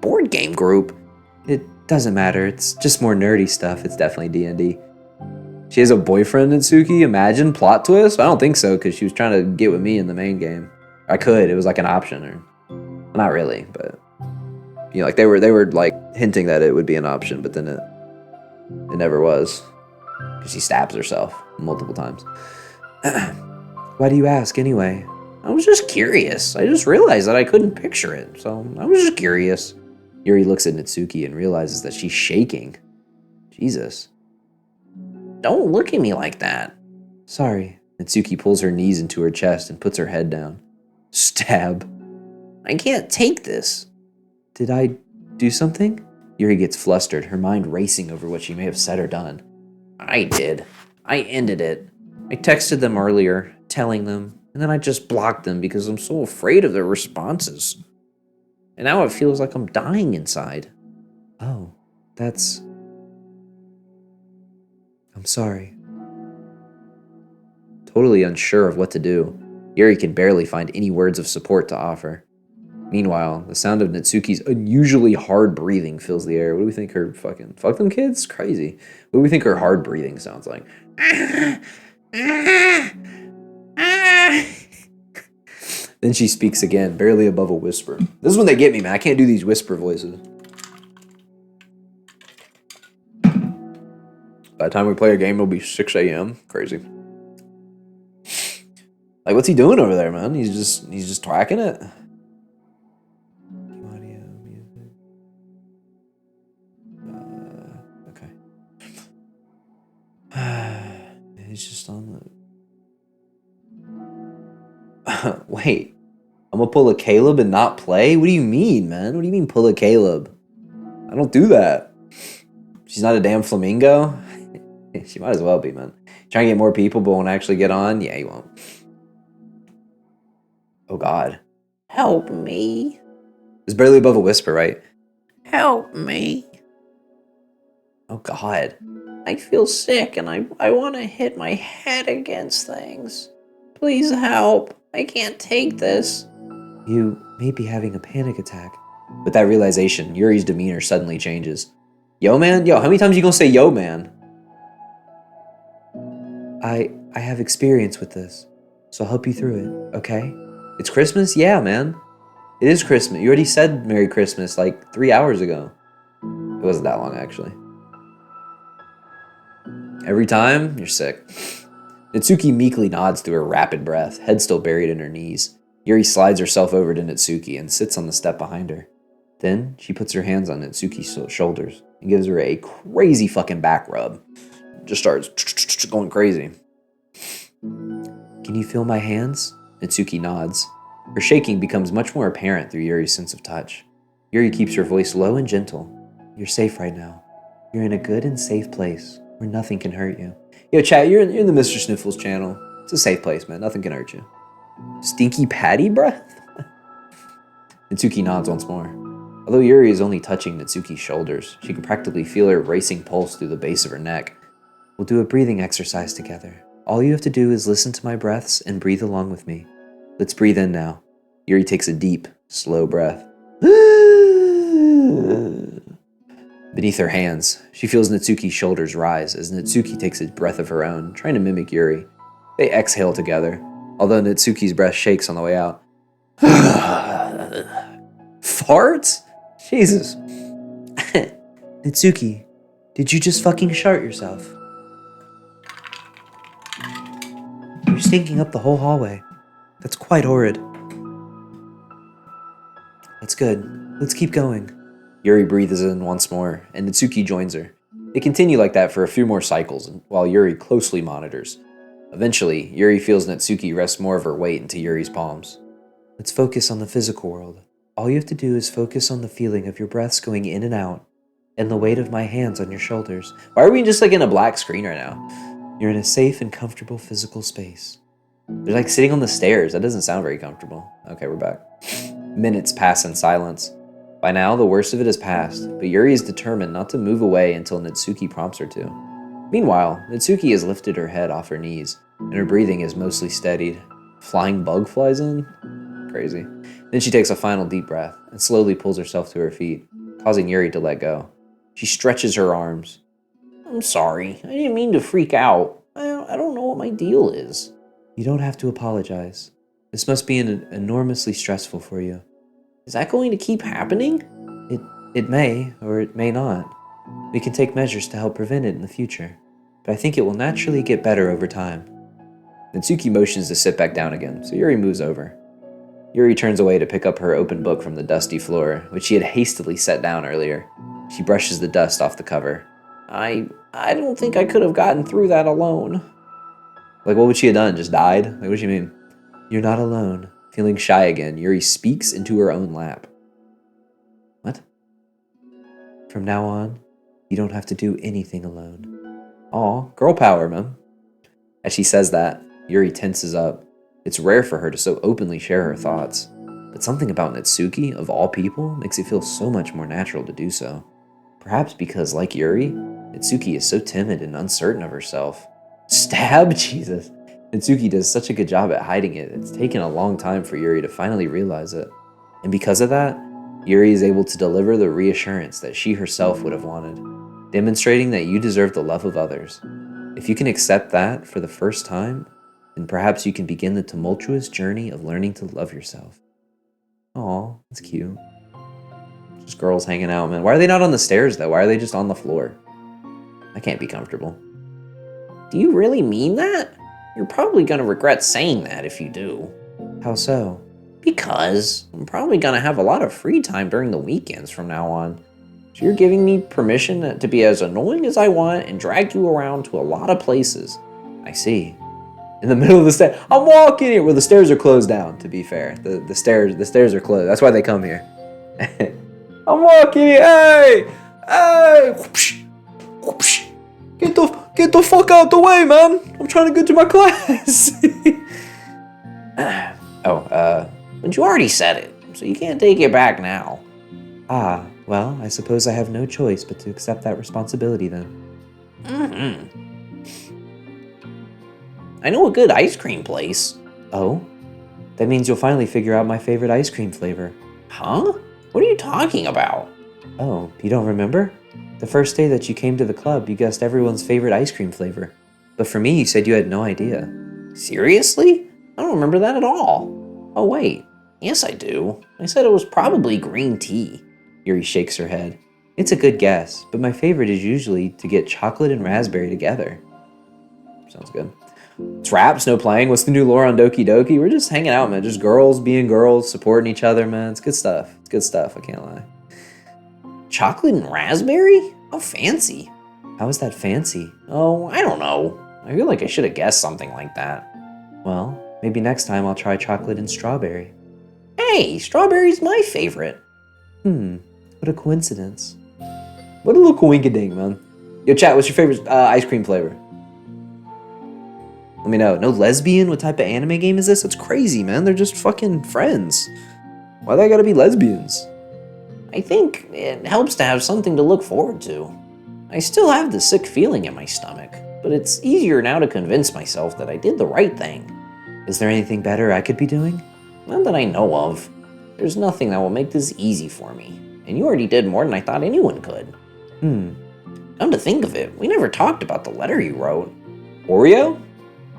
Board game group? It doesn't matter, it's just more nerdy stuff. It's definitely D&D. She has a boyfriend, Natsuki? Imagine, plot twist? I don't think so, because she was trying to get with me in the main game. I could, it was like an option, or not really, but you know, like they were like hinting that it would be an option, but then it never was. Because she stabs herself multiple times. Why do you ask anyway? I was just curious. I just realized that I couldn't picture it, so I was just curious. Yuri looks at Natsuki and realizes that she's shaking. Jesus. Don't look at me like that. Sorry. Natsuki pulls her knees into her chest and puts her head down. Stab. I can't take this. Did I do something? Yuri gets flustered, her mind racing over what she may have said or done. I did. I ended it. I texted them earlier, telling them, and then I just blocked them because I'm so afraid of their responses. And now it feels like I'm dying inside. Oh, that's... I'm sorry. Totally unsure of what to do, Yuri can barely find any words of support to offer. Meanwhile, the sound of Natsuki's unusually hard breathing fills the air. What do we think her fucking... Fuck them kids? Crazy. What do we think her hard breathing sounds like? Then she speaks again, barely above a whisper. This is when they get me, man. I can't do these whisper voices. By the time we play a game, it'll be 6 a.m. Crazy. Like, what's he doing over there, man? He's just tracking it. Audio, music. Okay. He's just on the... Wait. I'm gonna pull a Caleb and not play? What do you mean, man? What do you mean pull a Caleb? I don't do that. She's not a damn flamingo? She might as well be, man. Trying to get more people but won't actually get on? Yeah, you won't. Oh, God. Help me. It's barely above a whisper, right? Help me. Oh, God. I feel sick and I want to hit my head against things. Please help. I can't take this. You may be having a panic attack. With that realization, Yuri's demeanor suddenly changes. Yo, man? Yo, how many times are you gonna say yo, man? I have experience with this, so I'll help you through it, okay? It's Christmas? Yeah, man. It is Christmas. You already said Merry Christmas like 3 hours ago. It wasn't that long, actually. Every time, you're sick. Natsuki meekly nods through her rapid breath, head still buried in her knees. Yuri slides herself over to Natsuki and sits on the step behind her. Then, she puts her hands on Natsuki's shoulders and gives her a crazy fucking back rub. Just starts going crazy. Can you feel my hands? Natsuki nods. Her shaking becomes much more apparent through Yuri's sense of touch. Yuri keeps her voice low and gentle. You're safe right now. You're in a good and safe place where nothing can hurt you. Yo, chat, you're in the Mr. Sniffles channel. It's a safe place, man. Nothing can hurt you. Stinky patty breath? Natsuki nods once more. Although Yuri is only touching Natsuki's shoulders, she can practically feel her racing pulse through the base of her neck. We'll do a breathing exercise together. All you have to do is listen to my breaths and breathe along with me. Let's breathe in now. Yuri takes a deep, slow breath. Beneath her hands, she feels Natsuki's shoulders rise as Natsuki takes a breath of her own, trying to mimic Yuri. They exhale together, although Natsuki's breath shakes on the way out. Farts? Jesus. Natsuki, did you just fucking shart yourself? You're stinking up the whole hallway. That's quite horrid. That's good. Let's keep going. Yuri breathes in once more, and Natsuki joins her. They continue like that for a few more cycles, while Yuri closely monitors. Eventually, Yuri feels Natsuki rest more of her weight into Yuri's palms. Let's focus on the physical world. All you have to do is focus on the feeling of your breaths going in and out, and the weight of my hands on your shoulders. Why are we just like in a black screen right now? You're in a safe and comfortable physical space. They're like sitting on the stairs. That doesn't sound very comfortable. Okay, we're back. Minutes pass in silence. By now, the worst of it has passed, but Yuri is determined not to move away until Natsuki prompts her to. Meanwhile, Natsuki has lifted her head off her knees, and her breathing is mostly steadied. Flying bug flies in? Crazy. Then she takes a final deep breath and slowly pulls herself to her feet, causing Yuri to let go. She stretches her arms. I'm sorry. I didn't mean to freak out. I don't know what my deal is. You don't have to apologize. This must be enormously stressful for you. Is that going to keep happening? It may, or it may not. We can take measures to help prevent it in the future, but I think it will naturally get better over time. Natsuki motions to sit back down again, so Yuri moves over. Yuri turns away to pick up her open book from the dusty floor, which she had hastily set down earlier. She brushes the dust off the cover. I don't think I could have gotten through that alone. Like, what would she have done? Just died? Like, what do you mean? You're not alone. Feeling shy again, Yuri speaks into her own lap. What? From now on, you don't have to do anything alone. Aw, girl power, man. As she says that, Yuri tenses up. It's rare for her to so openly share her thoughts, but something about Natsuki, of all people, makes it feel so much more natural to do so. Perhaps because, like Yuri, Natsuki is so timid and uncertain of herself. Stab? Jesus. Natsuki does such a good job at hiding it, it's taken a long time for Yuri to finally realize it. And because of that, Yuri is able to deliver the reassurance that she herself would have wanted, demonstrating that you deserve the love of others. If you can accept that for the first time, then perhaps you can begin the tumultuous journey of learning to love yourself. Aw, that's cute. Just girls hanging out, man. Why are they not on the stairs, though? Why are they just on the floor? I can't be comfortable. Do you really mean that? You're probably going to regret saying that if you do. How so? Because I'm probably going to have a lot of free time during the weekends from now on. So you're giving me permission to be as annoying as I want and drag you around to a lot of places. I see. In the middle of the stairs. I'm walking here. Well, the stairs are closed down, to be fair. The stairs are closed. That's why they come here. I'm walking here. Hey! Hey! Whoopsh! Whoopsh! Get the fuck out the way, man! I'm trying to get to my class. But you already said it, so you can't take it back now. Ah, well, I suppose I have no choice but to accept that responsibility then. Mm-hmm. I know a good ice cream place. Oh? That means you'll finally figure out my favorite ice cream flavor. Huh? What are you talking about? Oh, you don't remember? The first day that you came to the club, you guessed everyone's favorite ice cream flavor. But for me, you said you had no idea. Seriously? I don't remember that at all. Oh, wait. Yes, I do. I said it was probably green tea. Yuri shakes her head. It's a good guess, but my favorite is usually to get chocolate and raspberry together. Sounds good. It's raps, no playing. What's the new lore on Doki Doki? We're just hanging out, man. Just girls being girls, supporting each other, man. It's good stuff. It's good stuff, I can't lie. Chocolate and raspberry? How fancy. How is that fancy? Oh, I don't know. I feel like I should have guessed something like that. Well, maybe next time I'll try chocolate and strawberry. Hey, strawberry's my favorite. What a coincidence. What a little coinkadink, man. Yo, chat, what's your favorite ice cream flavor? Let me know. No lesbian? What type of anime game is this? That's crazy, man. They're just fucking friends. Why they gotta be lesbians? I think it helps to have something to look forward to. I still have the sick feeling in my stomach, but it's easier now to convince myself that I did the right thing. Is there anything better I could be doing? Not that I know of. There's nothing that will make this easy for me, and you already did more than I thought anyone could. Come to think of it, we never talked about the letter you wrote. Oreo?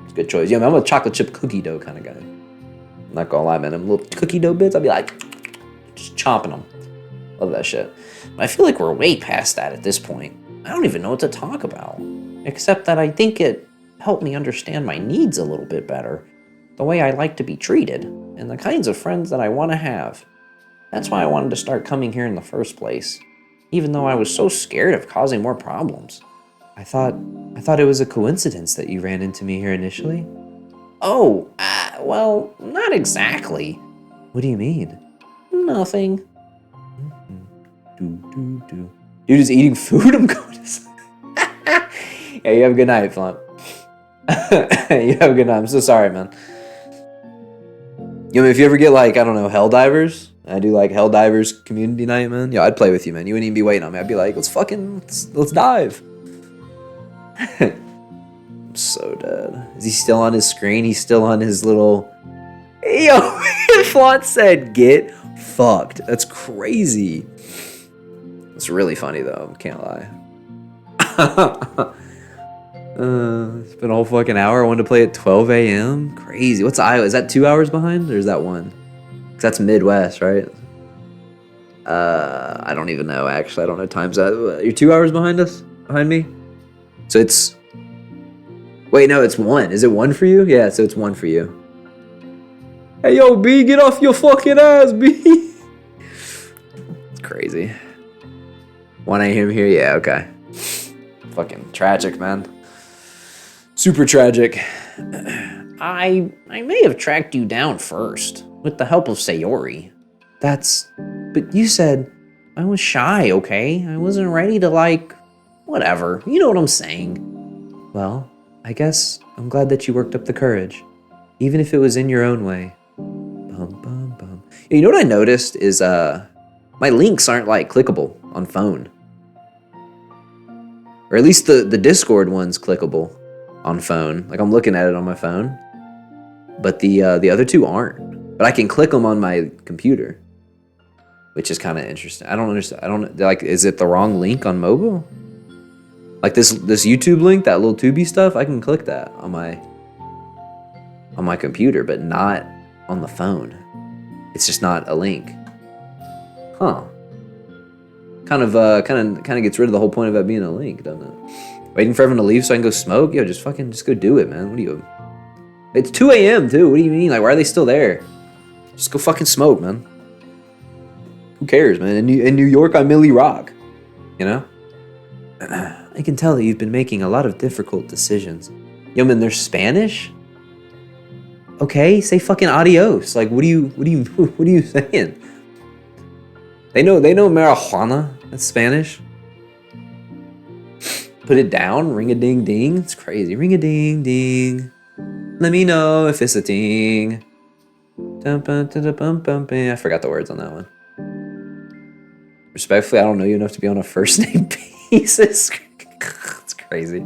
It's a good choice. Yeah, man, I'm a chocolate chip cookie dough kind of guy. I'm not gonna lie, man. Them little cookie dough bits, I'll be like, just chomping them. Love that shit. I feel like we're way past that at this point. I don't even know what to talk about. Except that I think it helped me understand my needs a little bit better. The way I like to be treated, and the kinds of friends that I want to have. That's why I wanted to start coming here in the first place. Even though I was so scared of causing more problems. I thought it was a coincidence that you ran into me here initially. Oh, well, not exactly. What do you mean? Nothing. Dude is eating food? I'm going to sleep. Yeah, you have a good night, Flump. You have a good night. I'm so sorry, man. Yo, if you ever get like, I don't know, Helldivers, I do like Helldivers community night, man. Yo, I'd play with you, man. You wouldn't even be waiting on me. I'd be like, let's dive. I'm so dead. Is he still on his screen? He's still on his little... Yo, Flaunt said, get fucked. That's crazy. It's really funny, though. Can't lie. It's been a whole fucking hour. I wanted to play at 12 a.m. Crazy. What's Iowa? Is that 2 hours behind? Or is that 1? Because that's Midwest, right? I don't even know, actually. I don't know times. You're 2 hours behind us? Behind me? So it's... Wait, no, it's 1. Is it 1 for you? Yeah, so it's 1 for you. Hey, yo, B, get off your fucking ass, B. It's crazy. 1 a.m. here? Yeah, okay. Fucking tragic, man. Super tragic. I may have tracked you down first, with the help of Sayori. But you said... I was shy, okay? I wasn't ready to, whatever. You know what I'm saying. Well, I guess I'm glad that you worked up the courage. Even if it was in your own way. Bum, bum, bum. You know what I noticed is, my links aren't, clickable on phone. Or at least the Discord one's clickable on phone. I'm looking at it on my phone. But the other two aren't. But I can click them on my computer. Which is kind of interesting. I don't understand. Is it the wrong link on mobile? This YouTube link, that little Tubi stuff, I can click that on my computer, but not on the phone. It's just not a link. Huh. Kind of gets rid of the whole point of it being a link, doesn't it? Waiting for everyone to leave so I can go smoke? Yo, just go do it, man. What do you... It's 2 a.m. too. What do you mean? Why are they still there? Just go fucking smoke, man. Who cares, man? In New York, I Millie Rock. You know? I can tell that you've been making a lot of difficult decisions. Yo, man, they're Spanish? Okay, say fucking adios. What are you saying? They know marijuana. That's Spanish. Put it down, ring a ding ding. It's crazy. Ring a ding ding. Let me know if it's a ding. I forgot the words on that one. Respectfully, I don't know you enough to be on a first name basis. It's crazy.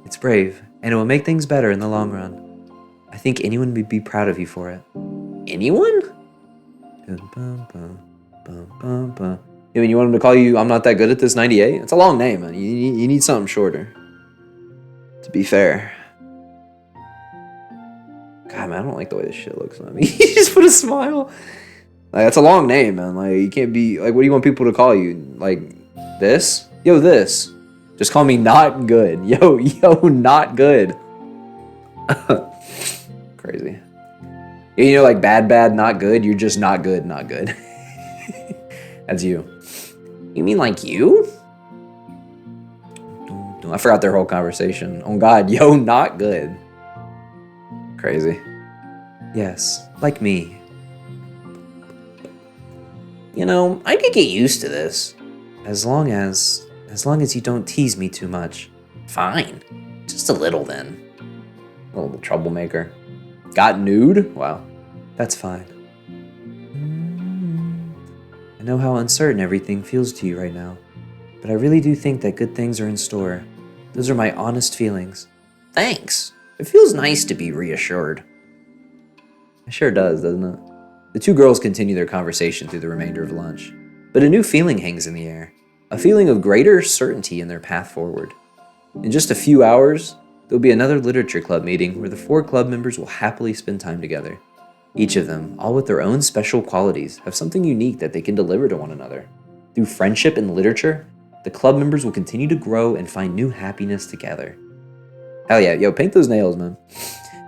It's brave, and it will make things better in the long run. I think anyone would be proud of you for it. Anyone? You mean you want him to call you I'm Not That Good at This 98? It's a long name, man. You need something shorter. To be fair. God, man, I don't like the way this shit looks on me. You just put a smile. That's a long name, man. You can't be... what do you want people to call you? This? Yo, this. Just call me not good. Yo, not good. Crazy. You know, like bad, not good. You're just not good. That's you. You mean like you? I forgot their whole conversation. Oh God, yo, not good. Crazy. Yes, like me. You know, I could get used to this. As long as you don't tease me too much. Fine. Just a little then. Oh, the troublemaker. Got nude? Wow. That's fine. I know how uncertain everything feels to you right now, but I really do think that good things are in store. Those are my honest feelings. Thanks. It feels nice to be reassured. It sure does, doesn't it? The two girls continue their conversation through the remainder of lunch, but a new feeling hangs in the air. A feeling of greater certainty in their path forward. In just a few hours, there'll be another literature club meeting where the 4 club members will happily spend time together. Each of them, all with their own special qualities, have something unique that they can deliver to one another. Through friendship and literature, the club members will continue to grow and find new happiness together. Hell yeah, yo, paint those nails, man.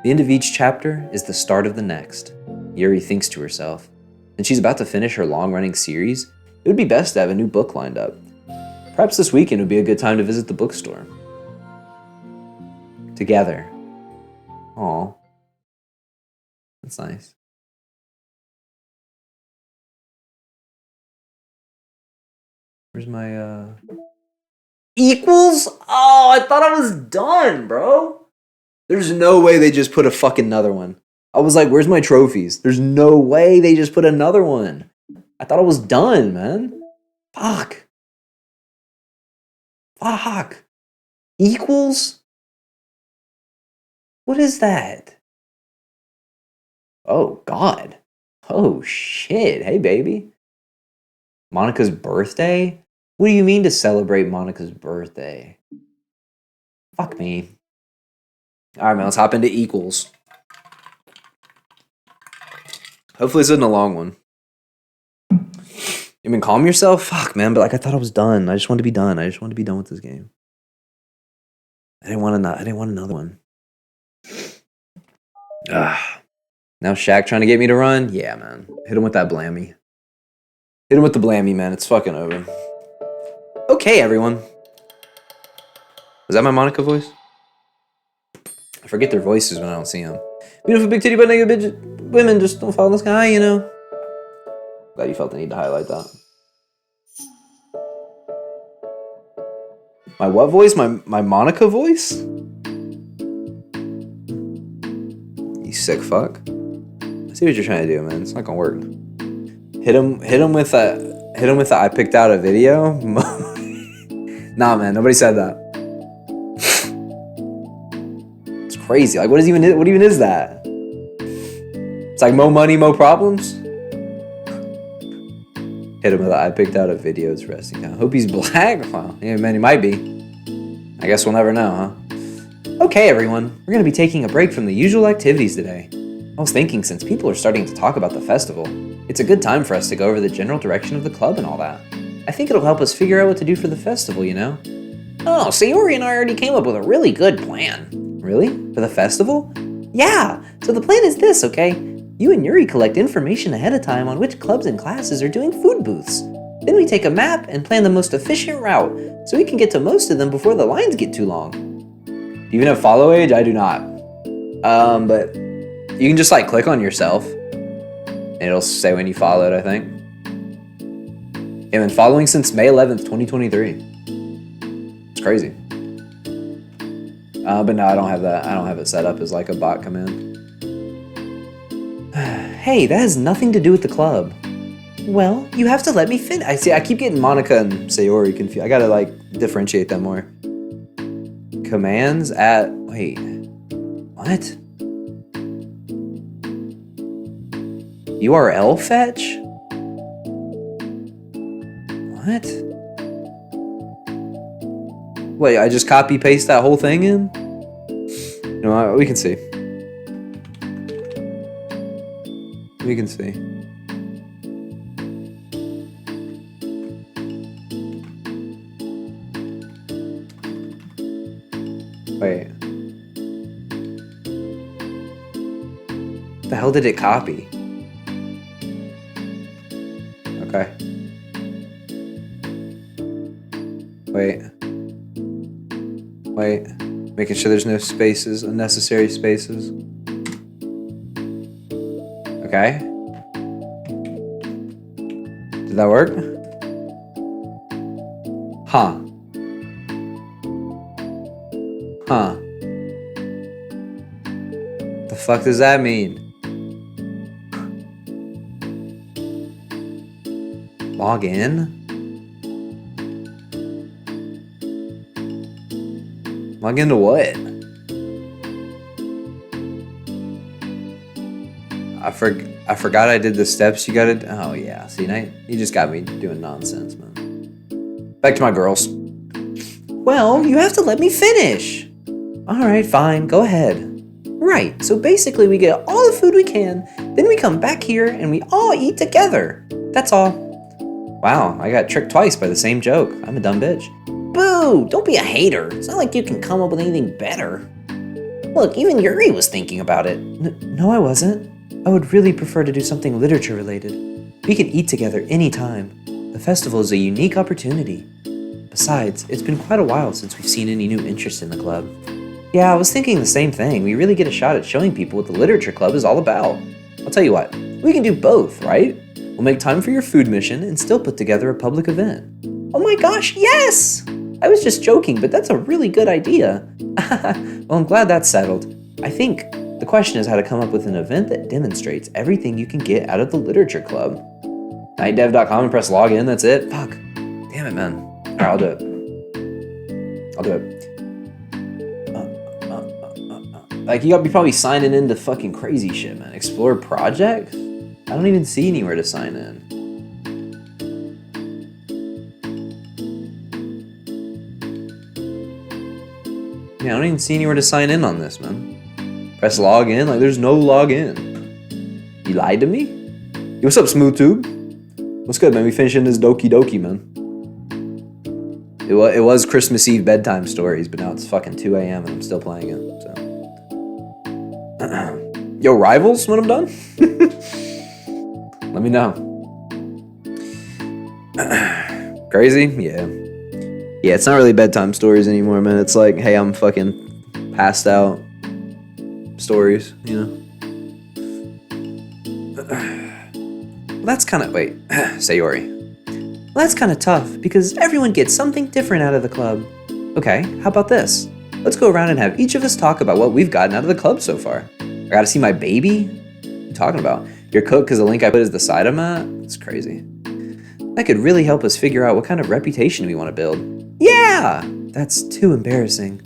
The end of each chapter is the start of the next. Yuri thinks to herself. Since she's about to finish her long-running series, it would be best to have a new book lined up. Perhaps this weekend would be a good time to visit the bookstore. Together. Aw. That's nice. Where's my, Equals? Oh, I thought I was done, bro. There's no way they just put a fucking another one. I was like, where's my trophies? There's no way they just put another one. I thought I was done, man. Fuck. Equals? What is that? Oh, God. Oh, shit. Hey, baby. Monica's birthday? What do you mean to celebrate Monica's birthday? Fuck me. All right, man, let's hop into equals. Hopefully this isn't a long one. You mean calm yourself? Fuck, man, but like I thought I was done. I just wanted to be done. I just wanted to be done with this game. I didn't want another one. Now Shaq trying to get me to run? Yeah, man. Hit him with that blammy. Hit him with the blammy, man. It's fucking over. Okay, everyone. Was that my Monica voice? I forget their voices when I don't see them. Beautiful big titty butt naked bitch women just don't fall in the sky, you know. Glad you felt the need to highlight that. My what voice? My Monica voice? You sick fuck. I see what you're trying to do, man. It's not gonna work. Hit him with that I picked out a video. Nah, man, nobody said that. It's crazy. Like what even is that? It's like mo money, mo problems. Hit him with that I picked out a video. It's resting down. Hope he's black. Wow, yeah, man, he might be. I guess we'll never know, huh? Okay, everyone, we're gonna be taking a break from the usual activities today. I was thinking, since people are starting to talk about the festival, it's a good time for us to go over the general direction of the club and all that. I think it'll help us figure out what to do for the festival, you know? Oh, Sayori and I already came up with a really good plan. Really? For the festival? Yeah, so the plan is this, okay? You and Yuri collect information ahead of time on which clubs and classes are doing food booths. Then we take a map and plan the most efficient route so we can get to most of them before the lines get too long. Do you even have follow age? I do not. But you can just like click on yourself and it'll say when you followed, I think. Yeah, been following since May 11th, 2023. It's crazy. But no, I don't have that. I don't have it set up as like a bot command. Hey, that has nothing to do with the club. Well, you have to let me finish. I see. I keep getting Monica and Sayori confused. I gotta like differentiate them more. Commands at wait, what? URL fetch? What? Wait, I just copy paste that whole thing in? You know, we can see. We can see. Wait. The hell did it copy? Okay. Wait. Making sure there's no spaces, unnecessary spaces. Okay. Did that work? Huh. The fuck does that mean? Log in? Log into what? I forgot I did the steps you gotta. Oh yeah, see, now you just got me doing nonsense, man. Back to my girls. Well, you have to let me finish. Alright, fine, go ahead. Right, so basically we get all the food we can, then we come back here and we all eat together. That's all. Wow, I got tricked twice by the same joke. I'm a dumb bitch. Boo! Don't be a hater. It's not like you can come up with anything better. Look, even Yuri was thinking about it. No, I wasn't. I would really prefer to do something literature related. We can eat together anytime. The festival is a unique opportunity. Besides, it's been quite a while since we've seen any new interest in the club. Yeah, I was thinking the same thing. We really get a shot at showing people what the literature club is all about. I'll tell you what, we can do both, right? We'll make time for your food mission and still put together a public event. Oh my gosh, yes! I was just joking, but that's a really good idea. Well, I'm glad that's settled. I think the question is how to come up with an event that demonstrates everything you can get out of the literature club. Nightdev.com and press login, that's it? Fuck. Damn it, man. Alright, I'll do it. I'll do it. Like, you gotta be probably signing into fucking crazy shit, man. Explore projects? I don't even see anywhere to sign in. Yeah, I don't even see anywhere to sign in on this, man. Press login, like there's no login. You lied to me? Yo, what's up, Smooth Tube? What's good, man? We finishing this Doki, man. It was Christmas Eve bedtime stories, but now it's fucking 2 a.m. and I'm still playing it, so. Yo, Rivals, when I'm done? Let me know. Crazy? Yeah. Yeah, it's not really bedtime stories anymore, man. It's like, hey, I'm fucking passed out stories, you know? Well, that's kind of... Wait. Sayori. Well, that's kind of tough, because everyone gets something different out of the club. Okay, how about this? Let's go around and have each of us talk about what we've gotten out of the club so far. I gotta see my baby? What are you talking about? Your cook because the link I put is the side I'm at? It's crazy. That could really help us figure out what kind of reputation we want to build. Yeah! That's too embarrassing.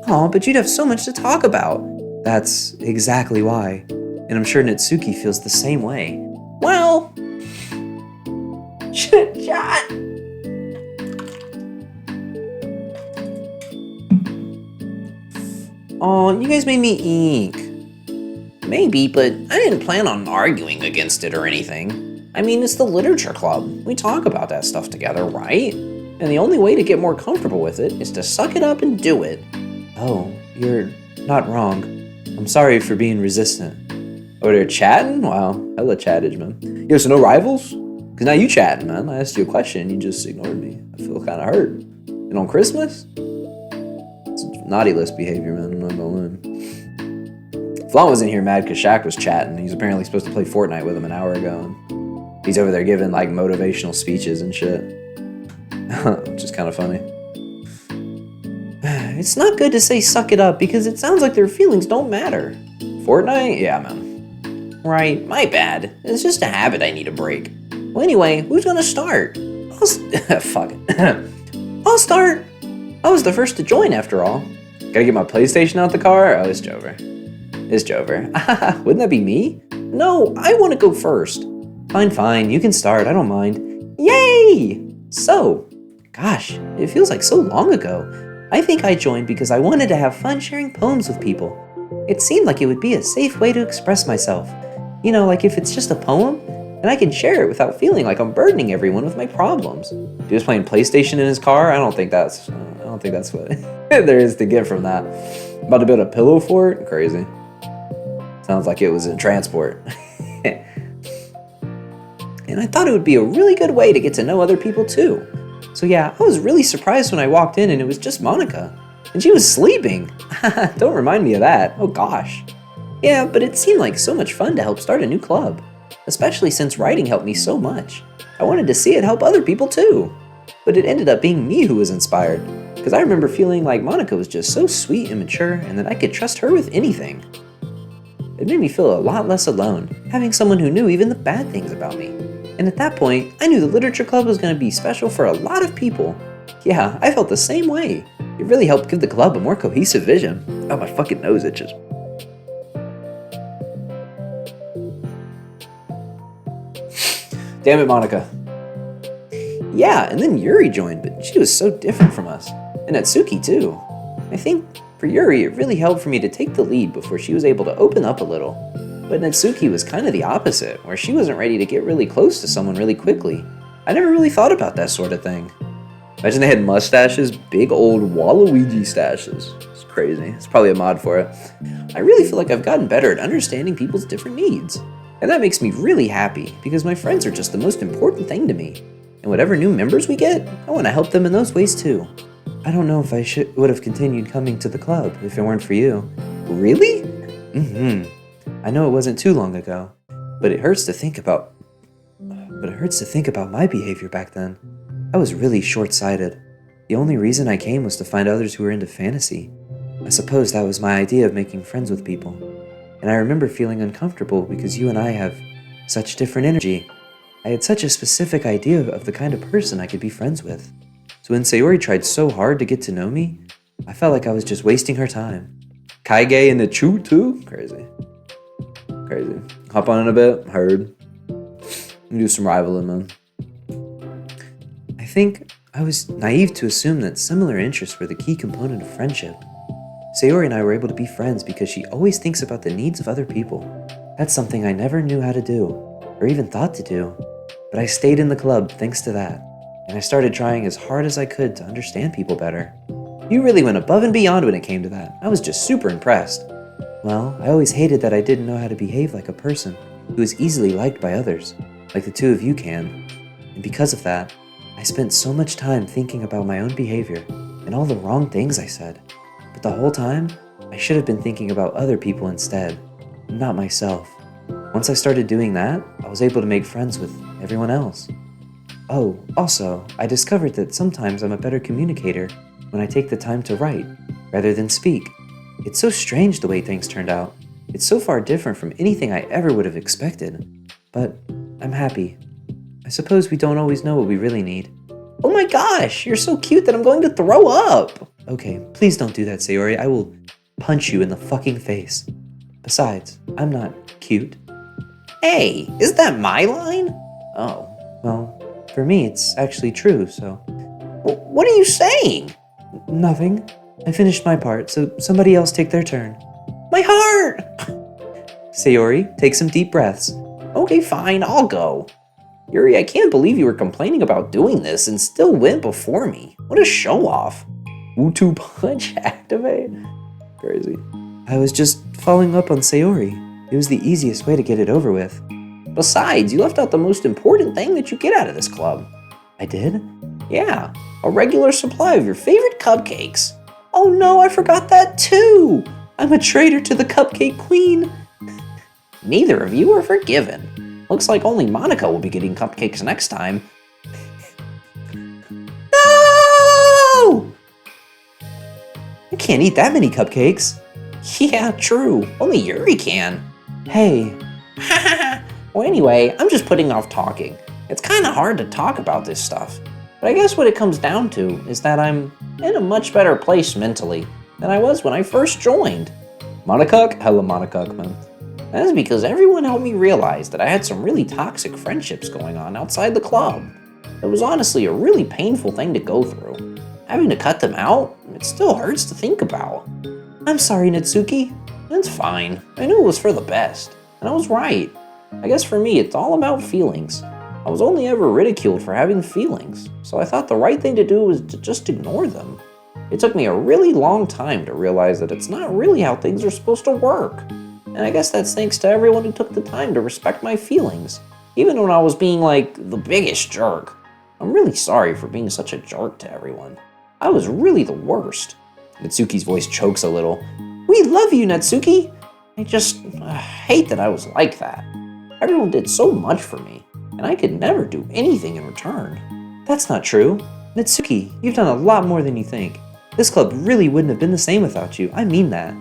Aw, but you'd have so much to talk about. That's exactly why. And I'm sure Natsuki feels the same way. Well... Shot! Aw, you guys made me ink. Maybe, but I didn't plan on arguing against it or anything. I mean, it's the literature club. We talk about that stuff together, right? And the only way to get more comfortable with it is to suck it up and do it. Oh, you're not wrong. I'm sorry for being resistant. Oh, they're chatting? Wow, hella chattage, man. Yo, so no rivals? Because now you chatting, man. I asked you a question, you just ignored me. I feel kind of hurt. And on Christmas? It's naughty list behavior, man. I'm not gonna lie. Flan was in here mad because Shaq was chatting. He's apparently supposed to play Fortnite with him an hour ago. And he's over there giving, like, motivational speeches and shit. Which is kind of funny. It's not good to say suck it up because it sounds like their feelings don't matter. Fortnite? Yeah, man. Right, my bad. It's just a habit I need to break. Well, anyway, who's gonna start? Fuck it. I'll start. I was the first to join after all. Gotta get my PlayStation out the car? Oh, it's Jover. It's Jover. Wouldn't that be me? No, I want to go first. Fine. You can start. I don't mind. Yay! So, gosh, it feels like so long ago. I think I joined because I wanted to have fun sharing poems with people. It seemed like it would be a safe way to express myself. You know, like if it's just a poem, and I can share it without feeling like I'm burdening everyone with my problems. He was playing PlayStation in his car? I don't think don't think that's what there is to get from that. About to build a pillow fort? Crazy. Sounds like it was in transport. And I thought it would be a really good way to get to know other people too. So yeah, I was really surprised when I walked in and it was just Monica. And she was sleeping. Don't remind me of that. Oh gosh. Yeah, but it seemed like so much fun to help start a new club. Especially since writing helped me so much. I wanted to see it help other people too. But it ended up being me who was inspired. Because I remember feeling like Monica was just so sweet and mature and that I could trust her with anything. It made me feel a lot less alone, having someone who knew even the bad things about me. And at that point, I knew the literature club was going to be special for a lot of people. Yeah, I felt the same way. It really helped give the club a more cohesive vision. Oh, my fucking nose itches. Damn it, Monica. Yeah, and then Yuri joined, but she was so different from us. And Natsuki too. I think for Yuri, it really helped for me to take the lead before she was able to open up a little. But Natsuki was kind of the opposite, where she wasn't ready to get really close to someone really quickly. I never really thought about that sort of thing. Imagine they had mustaches, big old Waluigi stashes. It's crazy. It's probably a mod for it. I really feel like I've gotten better at understanding people's different needs. And that makes me really happy, because my friends are just the most important thing to me. And whatever new members we get, I want to help them in those ways too. I don't know if I would have continued coming to the club if it weren't for you. Really? Mm-hmm. I know it wasn't too long ago, but it hurts to think about my behavior back then. I was really short-sighted. The only reason I came was to find others who were into fantasy. I suppose that was my idea of making friends with people. And I remember feeling uncomfortable because you and I have such different energy. I had such a specific idea of the kind of person I could be friends with. So when Sayori tried so hard to get to know me, I felt like I was just wasting her time. Kaige and the Chu too? Crazy. Crazy. Hop on in a bit. Heard. Do some rivaling, man. I think I was naive to assume that similar interests were the key component of friendship. Sayori and I were able to be friends because she always thinks about the needs of other people. That's something I never knew how to do, or even thought to do. But I stayed in the club thanks to that, and I started trying as hard as I could to understand people better. You really went above and beyond when it came to that. I was just super impressed. Well, I always hated that I didn't know how to behave like a person who is easily liked by others, like the two of you can. And because of that, I spent so much time thinking about my own behavior and all the wrong things I said. But the whole time, I should have been thinking about other people instead, not myself. Once I started doing that, I was able to make friends with everyone else. Oh, also, I discovered that sometimes I'm a better communicator when I take the time to write, rather than speak. It's so strange the way things turned out. It's so far different from anything I ever would have expected. But I'm happy. I suppose we don't always know what we really need. Oh my gosh, you're so cute that I'm going to throw up! Okay, please don't do that, Sayori. I will punch you in the fucking face. Besides, I'm not cute. Hey, is that my line? Oh, well, for me it's actually true, so... What are you saying? Nothing. I finished my part, so somebody else take their turn. My heart! Sayori, take some deep breaths. Okay, fine, I'll go. Yuri, I can't believe you were complaining about doing this and still went before me. What a show-off. Utu punch activate? Crazy. I was just following up on Sayori. It was the easiest way to get it over with. Besides, you left out the most important thing that you get out of this club. I did? Yeah, a regular supply of your favorite cupcakes. Oh no, I forgot that too! I'm a traitor to the Cupcake Queen. Neither of you are forgiven. Looks like only Monica will be getting cupcakes next time. No! I can't eat that many cupcakes. Yeah, true. Only Yuri can. Hey. Well, anyway, I'm just putting off talking. It's kind of hard to talk about this stuff. But I guess what it comes down to is that I'm in a much better place mentally than I was when I first joined. Monocock? Hella monocock, man. That is because everyone helped me realize that I had some really toxic friendships going on outside the club. It was honestly a really painful thing to go through. Having to cut them out, it still hurts to think about. I'm sorry, Natsuki. That's fine. I knew it was for the best, and I was right. I guess for me, it's all about feelings. I was only ever ridiculed for having feelings, so I thought the right thing to do was to just ignore them. It took me a really long time to realize that it's not really how things are supposed to work. And I guess that's thanks to everyone who took the time to respect my feelings, even when I was being like the biggest jerk. I'm really sorry for being such a jerk to everyone. I was really the worst. Natsuki's voice chokes a little. We love you, Natsuki. I just hate that I was like that. Everyone did so much for me, and I could never do anything in return. That's not true. Natsuki, you've done a lot more than you think. This club really wouldn't have been the same without you. I mean that.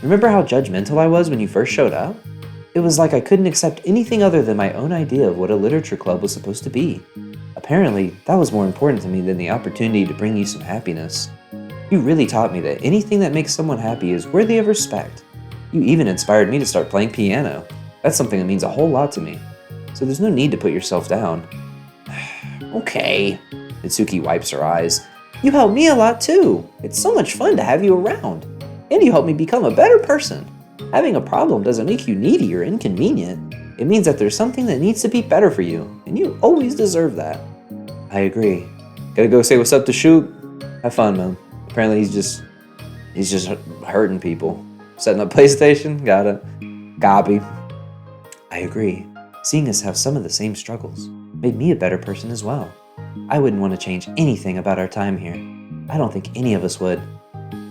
Remember how judgmental I was when you first showed up? It was like I couldn't accept anything other than my own idea of what a literature club was supposed to be. Apparently, that was more important to me than the opportunity to bring you some happiness. You really taught me that anything that makes someone happy is worthy of respect. You even inspired me to start playing piano. That's something that means a whole lot to me. So there's no need to put yourself down. Okay. Natsuki wipes her eyes. You helped me a lot too. It's so much fun to have you around. And you helped me become a better person. Having a problem doesn't make you needy or inconvenient. It means that there's something that needs to be better for you, and you always deserve that. I agree. Gotta go say what's up to Shoot. Have fun, man. Apparently he's just hurting people. Setting up PlayStation. Gotta copy. I agree. Seeing us have some of the same struggles made me a better person as well. I wouldn't want to change anything about our time here. I don't think any of us would.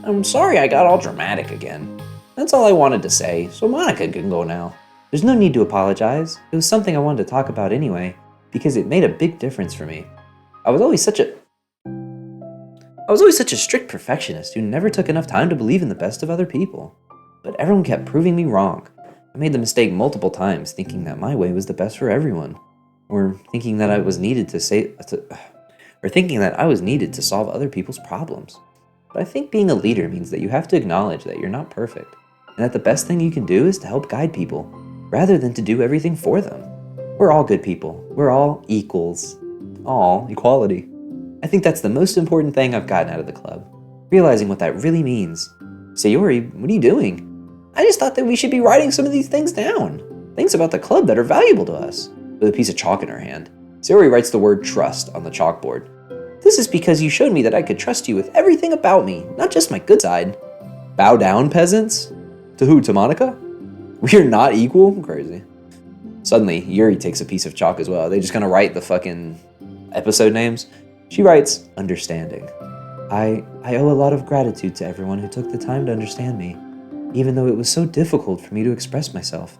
I'm sorry I got all dramatic again. That's all I wanted to say, so Monica can go now. There's no need to apologize. It was something I wanted to talk about anyway, because it made a big difference for me. I was always such a strict perfectionist who never took enough time to believe in the best of other people. But everyone kept proving me wrong. I made the mistake multiple times, thinking that my way was the best for everyone, or thinking that I was needed to solve other people's problems. But I think being a leader means that you have to acknowledge that you're not perfect, and that the best thing you can do is to help guide people, rather than to do everything for them. We're all good people. We're all equals. All equality. I think that's the most important thing I've gotten out of the club, realizing what that really means. Sayori, what are you doing? I just thought that we should be writing some of these things down. Things about the club that are valuable to us. With a piece of chalk in her hand, Sayori writes the word trust on the chalkboard. This is because you showed me that I could trust you with everything about me, not just my good side. Bow down, peasants? To who, to Monica? We're not equal? Crazy. Suddenly, Yuri takes a piece of chalk as well. They just gonna write the fucking episode names. She writes, understanding. I owe a lot of gratitude to everyone who took the time to understand me, even though it was so difficult for me to express myself.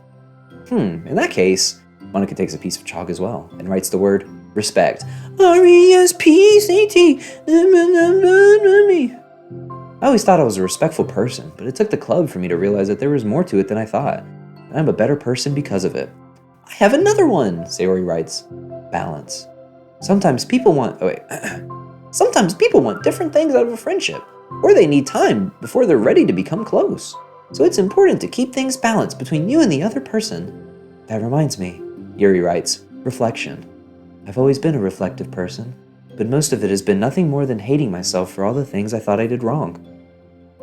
In that case, Monica takes a piece of chalk as well and writes the word respect. R-E-S-P-C-T. I always thought I was a respectful person, but it took the club for me to realize that there was more to it than I thought. And I'm a better person because of it. I have another one, Sayori writes. Balance. Sometimes people want different things out of a friendship, or they need time before they're ready to become close. So it's important to keep things balanced between you and the other person. That reminds me, Yuri writes, reflection. I've always been a reflective person, but most of it has been nothing more than hating myself for all the things I thought I did wrong.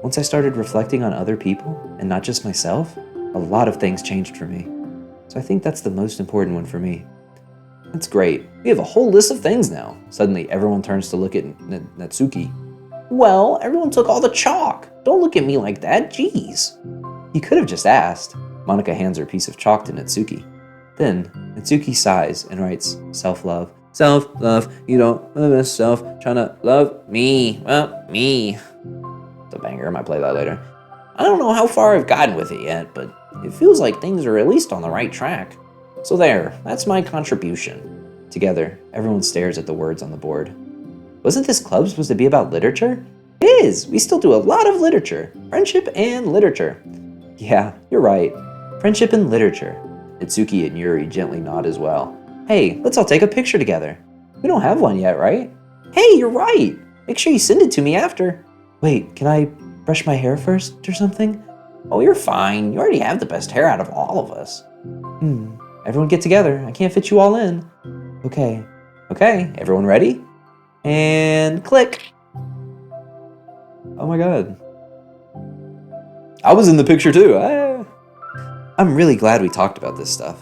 Once I started reflecting on other people, and not just myself, a lot of things changed for me. So I think that's the most important one for me. That's great. We have a whole list of things now. Suddenly, everyone turns to look at Natsuki. Well, everyone took all the chalk. Don't look at me like that, jeez. You could have just asked. Monica hands her piece of chalk to Natsuki. Then, Natsuki sighs and writes, self-love. Self-love, you don't love yourself, trying to love Me. it's a banger, I might play that later. I don't know how far I've gotten with it yet, but it feels like things are at least on the right track. So there, that's my contribution. Together, everyone stares at the words on the board. Wasn't this club supposed to be about literature? It is. We still do a lot of literature. Friendship and literature. Yeah, you're right. Friendship and literature. Natsuki and Yuri gently nod as well. Hey, let's all take a picture together. We don't have one yet, right? Hey, you're right. Make sure you send it to me after. Wait, can I brush my hair first or something? Oh, you're fine. You already have the best hair out of all of us. Everyone get together. I can't fit you all in. Okay, everyone ready? And click. Oh my god. I was in the picture too. I'm really glad we talked about this stuff.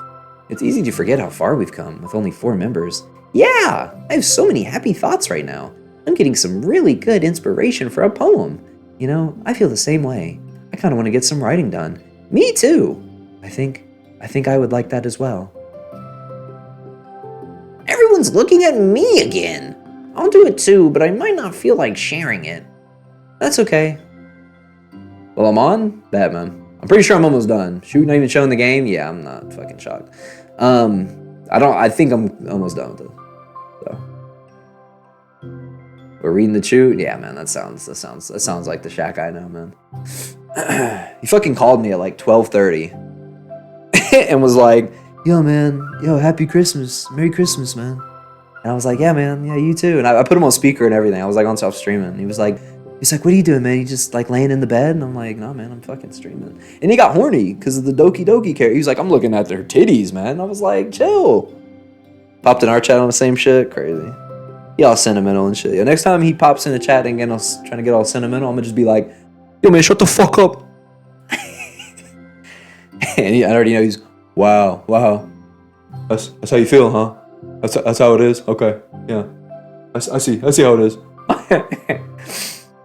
It's easy to forget how far we've come with only 4 members. Yeah, I have so many happy thoughts right now. I'm getting some really good inspiration for a poem. You know, I feel the same way. I kind of want to get some writing done. Me too. I think I would like that as well. Everyone's looking at me again. I'll do it too, but I might not feel like sharing it. That's okay. Well, I'm on Batman. I'm pretty sure I'm almost done. Shoot, not even showing the game? Yeah, I'm not fucking shocked. I think I'm almost done with it. So. We're reading the shoot? Yeah, man, that sounds like the Shaq I know, man. He fucking called me at like 12:30 and was like, yo, man, yo, happy Christmas. Merry Christmas, man. And I was like, yeah, man, yeah, you too. And I put him on speaker and everything. I was like on self-streaming. He was like, what are you doing, man? You just like laying in the bed? And I'm like, no, man, I'm fucking streaming. And he got horny because of the Doki character. He was like, I'm looking at their titties, man. I was like, chill. Popped in our chat on the same shit. Crazy. He all sentimental and shit. Yo, next time he pops in the chat and trying to get all sentimental, I'm gonna just be like, yo, man, shut the fuck up. And I already know he's, wow. That's how you feel, huh? That's how it is? Okay, yeah. I see how it is.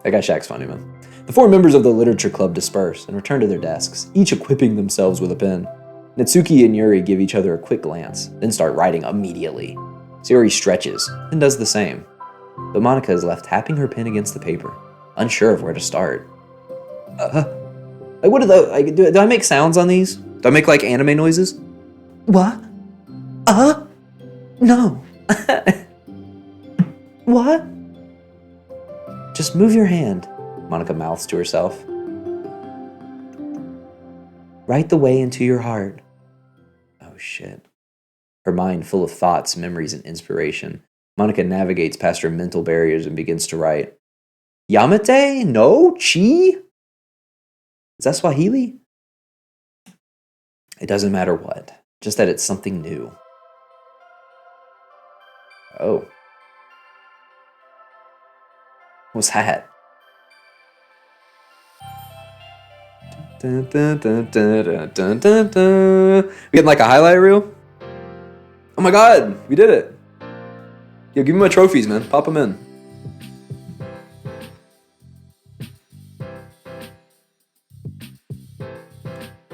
That guy Shaq's funny, man. The 4 members of the literature club disperse and return to their desks, each equipping themselves with a pen. Natsuki and Yuri give each other a quick glance, then start writing immediately. Sayori stretches and does the same. But Monica is left tapping her pen against the paper, unsure of where to start. Like what do I make sounds on these? Do I make like anime noises? What? No. What? Just move your hand, Monica mouths to herself. Right the way into your heart. Oh shit. Her mind full of thoughts, memories, and inspiration, Monica navigates past her mental barriers and begins to write. Yamate? No? Chi? Is that Swahili? It doesn't matter what, just that it's something new. Oh. What's that? Dun, dun, dun, dun, dun, dun, dun, dun. We getting like a highlight reel? Oh my god, we did it. Yo, give me my trophies, man. Pop them in.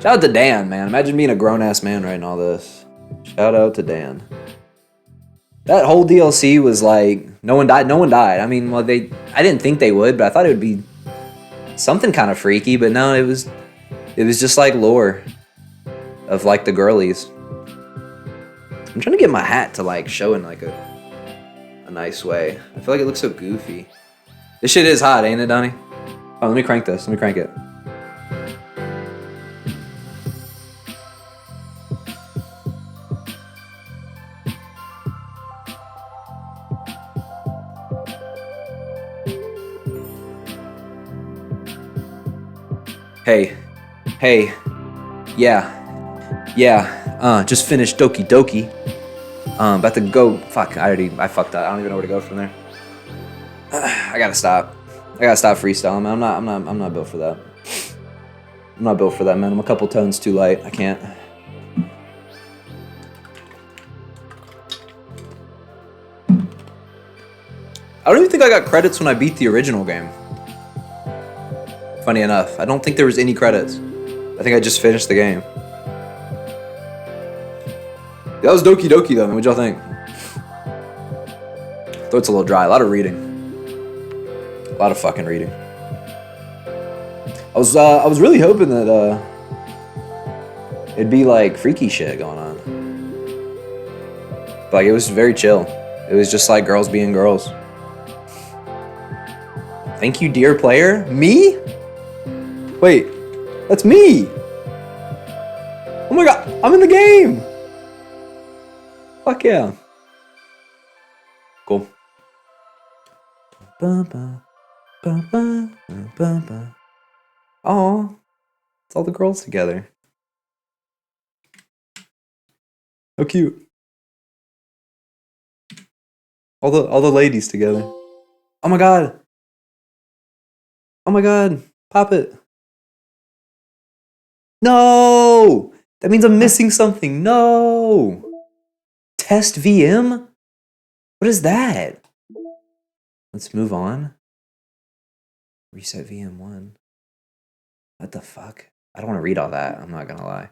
Shout out to Dan, man. Imagine being a grown-ass man writing all this. Shout out to Dan. That whole DLC was like, no one died. I mean, well, I didn't think they would, but I thought it would be something kind of freaky, but no, it was just like lore of like the girlies. I'm trying to get my hat to like show in like a nice way. I feel like it looks so goofy. This shit is hot, ain't it, Donnie? Oh, let me crank this. Let me crank it. Hey, yeah, just finished Doki. About to go, fuck, I fucked up. I don't even know where to go from there. I gotta stop freestyling, man. I'm not built for that. I'm not built for that, man. I'm a couple tones too light. I can't. I don't even think I got credits when I beat the original game. Funny enough, I don't think there was any credits. I think I just finished the game. That was Doki though, man. What'd y'all think? Though it's a little dry. A lot of reading. A lot of fucking reading. I was really hoping that it'd be like freaky shit going on. But, like, it was very chill. It was just like girls being girls. Thank you, dear player. Me? Wait, that's me. Oh my god, I'm in the game. Fuck yeah. Cool. Oh, it's all the girls together. How cute. All the ladies together. Oh my god. Oh my god. Pop it. No! That means I'm missing something. No! Test VM? What is that? Let's move on. Reset VM1. What the fuck? I don't want to read all that. I'm not gonna lie.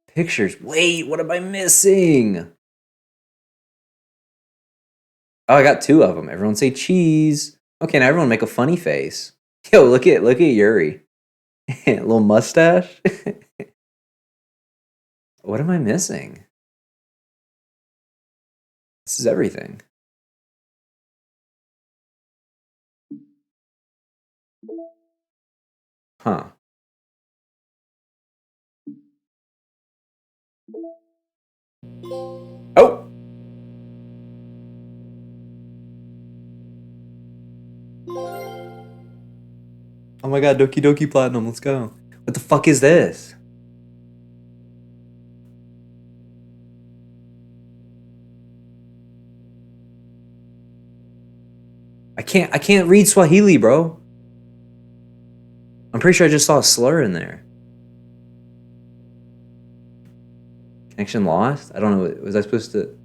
Pictures. Wait, what am I missing? Oh, I got 2 of them. Everyone say cheese. Okay, now everyone make a funny face. Yo, look at Yuri. Little mustache. What am I missing? This is everything. Huh. Oh! Oh my god, Doki Doki Platinum, let's go. What the fuck is this? I can't read Swahili, bro. I'm pretty sure I just saw a slur in there. Connection lost? I don't know. Was I supposed to...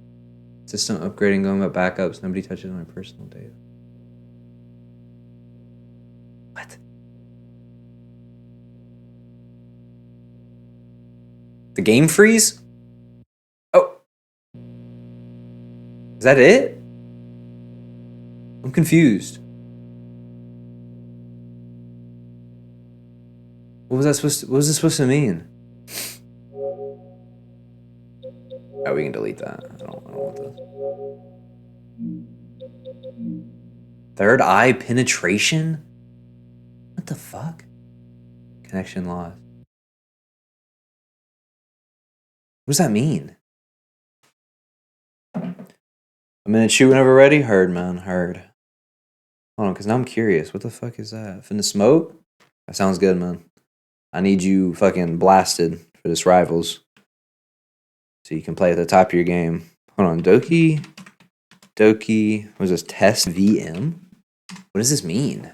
System upgrading, going about backups. Nobody touches my personal data. What? The game freeze? Oh. Is that it? I'm confused. What was this supposed to mean? Oh, we can delete that. I don't want this. Third eye penetration? What the fuck? Connection lost. What does that mean? A minute shoot whenever ready? Heard, man. Heard. Hold on, because now I'm curious. What the fuck is that? Finna smoke? That sounds good, man. I need you fucking blasted for this Rivals. So you can play at the top of your game. Hold on. Doki. What is this? Test VM? What does this mean?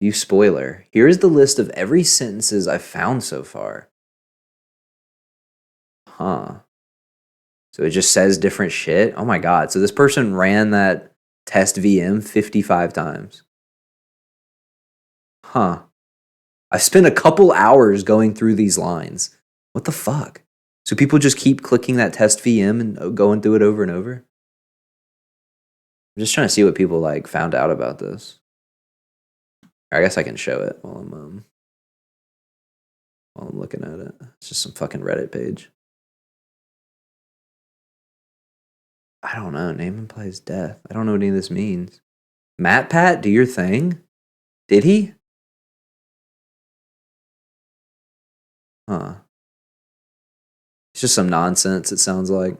View spoiler. Here is the list of every sentences I've found so far. Huh. So it just says different shit? Oh my god. So this person ran that test VM 55 times. Huh. I spent a couple hours going through these lines. What the fuck? So people just keep clicking that test VM and going through it over and over? I'm just trying to see what people like found out about this. I guess I can show it while I'm looking at it. It's just some fucking Reddit page. I don't know. Name implies death. I don't know what any of this means. Matt Pat, do your thing? Did he? Huh. It's just some nonsense, it sounds like.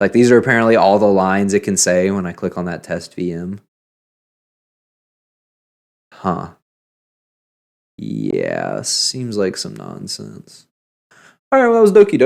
Like, these are apparently all the lines it can say when I click on that test VM. Huh. Yeah, seems like some nonsense. Alright, well, that was Doki Doki.